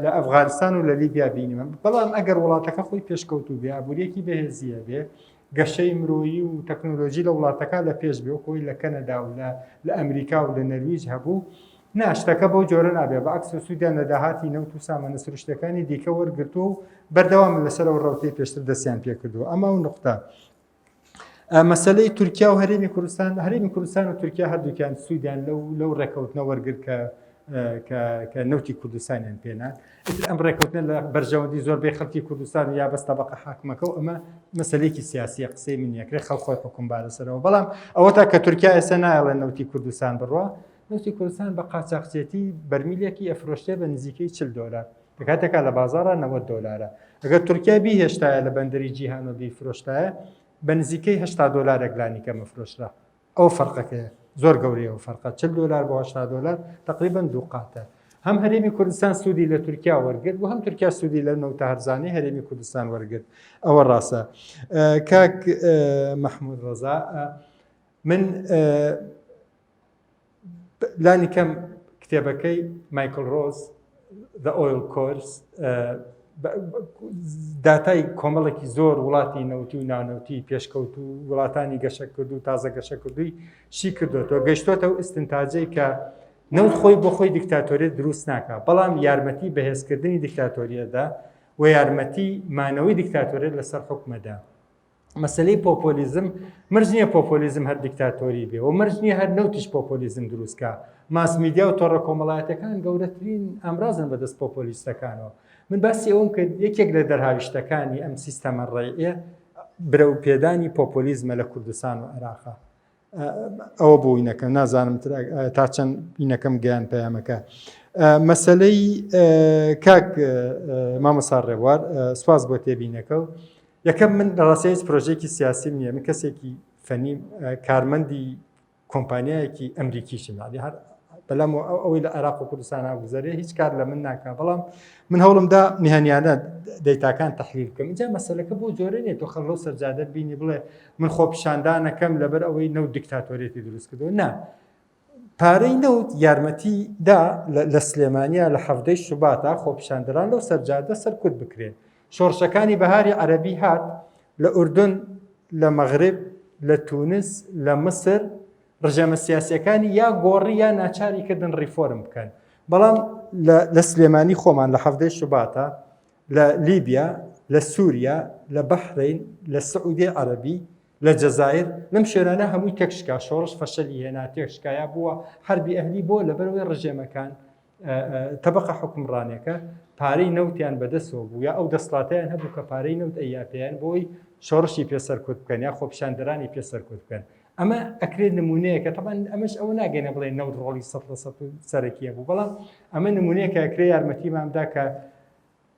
[SPEAKER 2] لە ئەفغانستان و لە لیبیا بینیمە بەڵام ئەگەر وڵاتەکە خۆی پێشکەوتوو بێ ئابوووریەکی بەهێزیە بێ گەشەی مرۆیی و تەکنۆلۆژی لە وڵاتەکە لە پێش بێ و کۆی لە کەنەدا و لە ئەمریکا و لە نەرویج هەبوو ناشتەکە بۆ جۆرە نابێ بە عکس و سوودیان لە داهاتی نەوت و سامانە سروشتەکانی دیکە وەرگرتو و بەردەوام لەسەر ئەو ڕەوتەی پێشتر دەستیان پێکردووە ئەمە و نقطە مەسەلەی تورکیا و هەرێمی کوردستان و تورکیا هەردووکیان سوودیان لەو ڕێکەوتنە وەرگرت کە نەوتی کوردستانیان پێنان ئەم ڕێکەوتنە لە بەرژەوەندی زۆربەی خەڵکی کوردستان یا بەستە بەقە حاکمەکە و ئەمە مەسەلەیەکی سیاسیە قسەی من یەکرێ خەڵخۆی حکوم بارەسەرەوە بەڵام ئەوە تا کە تورکیا ئێستا نایڵێ نەوتی کوردستان بڕوە نەوتی کوردستان بە قاچاقچێتی بەرمیلێکی ئەفرۆشتێ بە نزیکەی $40 کاتێکا لە بازارە $90 ئەگەر تورکیا بیهێشتایە لە بەندەری جیهان و بیفرۆشتایە بە نزیکەی $80 لانیکە مەفرۆشرا ئەو فەرقەکەیە زۆر گەورەیە و فەرقە $40 بۆ $80 تقریبا دوو قاتە هەم هەرێمی کوردستان سوودی لە تورکیا وەرگرت و هەم تورکیا سوودی لە نەوتە هەرزانەی هەرێمی کوردستان وەرگرت ئەوە ڕاستە کاک مەحموود ڕەزا من لانی کەم کتێبەکەی مایکل ڕۆز The Oil Course داتای کۆمەڵێکی زۆر وڵاتی نەوتی و نانەوتی پێشکەوت و وڵاتانی گەشە کرد و تازە گەشە کردووی شی کردوەوە گەشتۆتە و ئستنتاجەی کە نەوت خۆی بۆ خۆی دیکتاتۆریێت دروست ناکە بەڵام یارمەتی بەهێزکردنی دیکتاتۆریەدا و یارمەتی مانەوەی دیکتاتۆریێت لەسەر حکومەدا مەسلەی پۆپۆلیزم مرج نییە پۆپۆلیزم هەر دیکتاتۆری بێ و مرج نییە هەر نەوتیش پۆپۆلیزم دروستکە ماسمیدیا و تۆڕە کۆمەڵایەتەکان گەورەترین ئامرازن بەدەست پۆپۆلیستەکانەوە من باسی ئەوم کرد یەکێک لە دەرهاویشتەکانی ئەم سیستەمە ڕێیە برە و پێدانی پۆپۆلیزمە لە کوردستان و عێراقا ئەوە بۆ ئینەکەم نازانم تا چەند ئینەکەم گەیان پەیامەکە مەسلەی کاک مامۆستا ڕێبوار سواز بۆ تێبینەکە و یەکەم من ڕاستە هیچ پرۆژێکی سیاسی نییە من کەسێکی فەنی کارمەندی کۆمپانیایەکی ئەمریکیشم یعنی هەر بەلام ئەوەی لە عێراق و کوردستان ئاگوزارێ هیچ کار لە من ناکا بەڵام من هەوڵمدا میهەنیانە دەیتاکان تەحلیل بکەم اینجا مەسەلەکە بۆ جۆرە نیە تۆ خەڵ لەو سەرجادە بینی بڵێ من خۆ پیشاندانەکەم لەبەر ئەوەی نەوت دیکتاتۆریەتی دروست کردەوە نا پارەی نەوت یارمەتیدا لە سلێمانیا لە 17 شوباتە خۆ پیشاندەران لەو سەرجادە سەرکوت بکرێن شۆڕشەکانی بەهاری عەرەبی هات لە ئوردن لە مەغرب لە تونس لە مسر ڕژەمە سیاسیەکانی یا گۆڕی یا ناچاری کردن ریفۆرم بکەن بەڵام لە سلێمانی خۆمان لە هەفتەی شوباتە لە لیبیا لە سووریا لە بەحرین لە سعودی عەرەبی لە جەزایر لەم شوێنانە هەمووی تێکشکا شۆڕش فەشەلی هێنا تێکشکایە بووە هەربی ئەهلی بۆ لەبەرەوەی ڕژێمەکان تەبەقە حکمڕانێکە پارەی نەوتیان بەدەستەوە بوو یا ئەو دەسڵاتیان هەبوو کە پارەی نەوت ئەیاپیان بۆی شۆڕشی پێسەرکوت بکەن یا خۆپیشاندەرانی پێسەرکوت بکەن ئەمە ئەکرێت نمونەیەکە تەمان ئەمەش ئەوە ناگەینە بڵێ نەوت ڕۆڵی 100% سەرەکیە بوو بەڵام ئەمە نمونەیەکە ئەکرێ یارمەتیماندا کە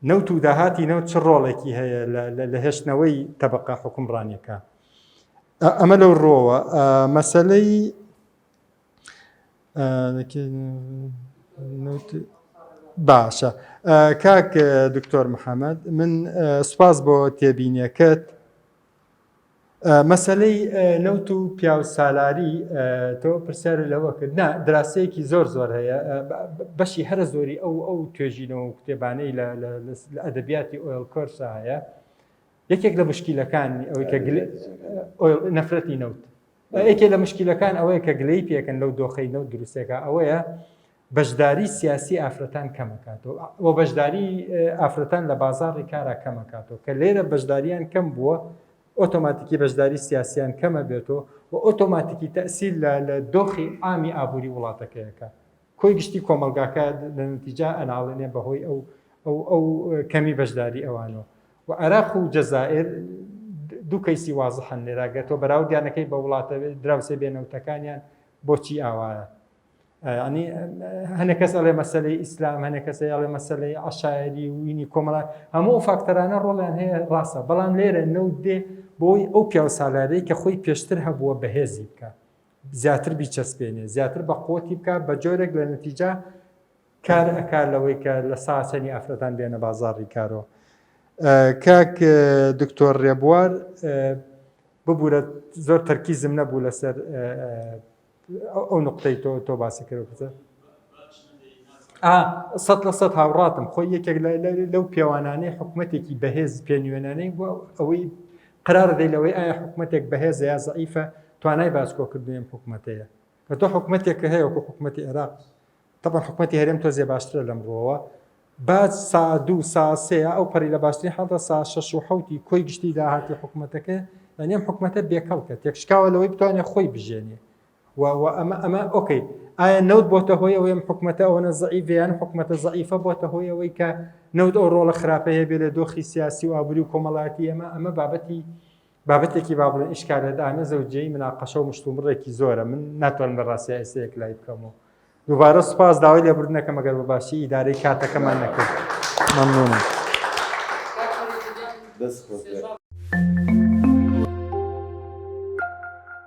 [SPEAKER 2] نەوت و داهاتی نەوت چ ڕۆڵێکی هەیە لە هێشتنەوەی تەبەقە حکمڕانیەکە ئەمە لەو ڕۆوە مەسەلەی باشە کاک دکتۆر محەممەد من سوپاس بۆ تێبینیەکەت مەسەلەی نەوت و پیاو سالاری تۆ پرسیار لەوە کرد نا دراسەیەکی زۆر هەیە بەشی هەرە زۆری ئەو توێژینەوە و کتێبانەی لە ئەدەبیاتی ئۆیل کۆرسا هەیە یەکێک لە مشکیلەکانی ئەوەی کە نەفرەتی نەوت یەکێک لە مشکیلەکان ئەوەیە کە گلەی پێکەن لەو دۆخەی نەوت دروستێکە ئەوەیە بەشداری سیاسی ئافرەتان کەمەکاتەوە و بەشداری ئافرەتان لە بازاڕی کارا کەمەکاتەوە کە لێرە بەشداریان کەم بووە ئۆتۆماتیکی بەشداری سیاسیان کەمە بێتەوە و ئۆتۆماتیکی تەسیل لە دۆخی ئامی ئابووری وڵاتەکەیەکە کۆی گشتی کۆمەلگاکە لە نتیجا ئەناڵێنێ بەهۆی ئەو کەمی بەشداری ئەوانەوە و عێراق و جەزائیر دوو کەیسی وازحن لێراگەتەوە بەراوردیانەکەی بە وڵاتە دراوسێ بێنەوتەکانیان بۆچی ئاوایە ینی هەنێک کەس ئەڵێ مەسەلەی ئیسلام هەنێک کەس ئەڵێ مەسەلەی عەشایری و وینی کۆمەڵات هەموو فاکتەرانە ڕۆڵیان هەیە ڕاستە بەڵام لێرە نەوت دێ بۆی ئەو پیاو سالارەی کە خۆی پێشتر هەبووە بەهێزی بکە زیاتر بیچەسپێنێ زیاتر بە قوتی بکە بە جۆرێک لە نەتیجا کار ئەکار لەوەی کە لە ساچەنی ئافرەتان بێنە بازاڕی کارەوە کاک دکتۆر ڕێبوار ببوورە زۆر تەرکیزم نەبوو لەسەر ئەو نقطەی تۆ باسی کردە 100% هاوڕاتم خۆی یەکێک لەو پێوانانەی حکوومەتێکی بەهێز پێنوێنانەی بووە ئەوەی قرار دەی لەوەی ئایا حکوومەتێک بەهێز یا زەعیفە توانای باسکۆکردنیم حکوومەتەیە کە تۆ حکوومەتێکە هەیە وەکو حکوومەتی عێراق طبعا حکوومەتی هەرێم تۆزێ باشترە لەمڕۆوە بعد سا 2 سا 3 ئەو پەری لە باشترین حاڵە سا 6 و 7 کۆی گشتی داهاتی حکوومەتەکە لەنێم حکوومەتە بێکەڵکە تێکشکاوە لەوەی بتوانێت خۆی بژێنێ ئەمە ئۆکەی ئایا نەوت بۆتە هۆی ئەوەی حکوومەتە ئەوەنە زەعیفیان حکوومەتە زەعیفە بۆتە هۆی ئەوەی کە نەوت ئەو ڕۆڵە خراپە هەیە بێ لە دۆخی سیاسی و ئابووری و کۆمەڵایەتی ئەمە بابەتێکی با بڵێن ئیشکالەدا ئەمە زەوجەی مناقەشە و مشتومڕێکی زۆرە من ناتوانم لە ڕاستی ئێسەیەک لای بکەمەوە دووبارە سوپاس داوای لێبوردنەکە مەگەر بەباشی ئیدارەی کاتەکەمان نەکرد مەمنونم.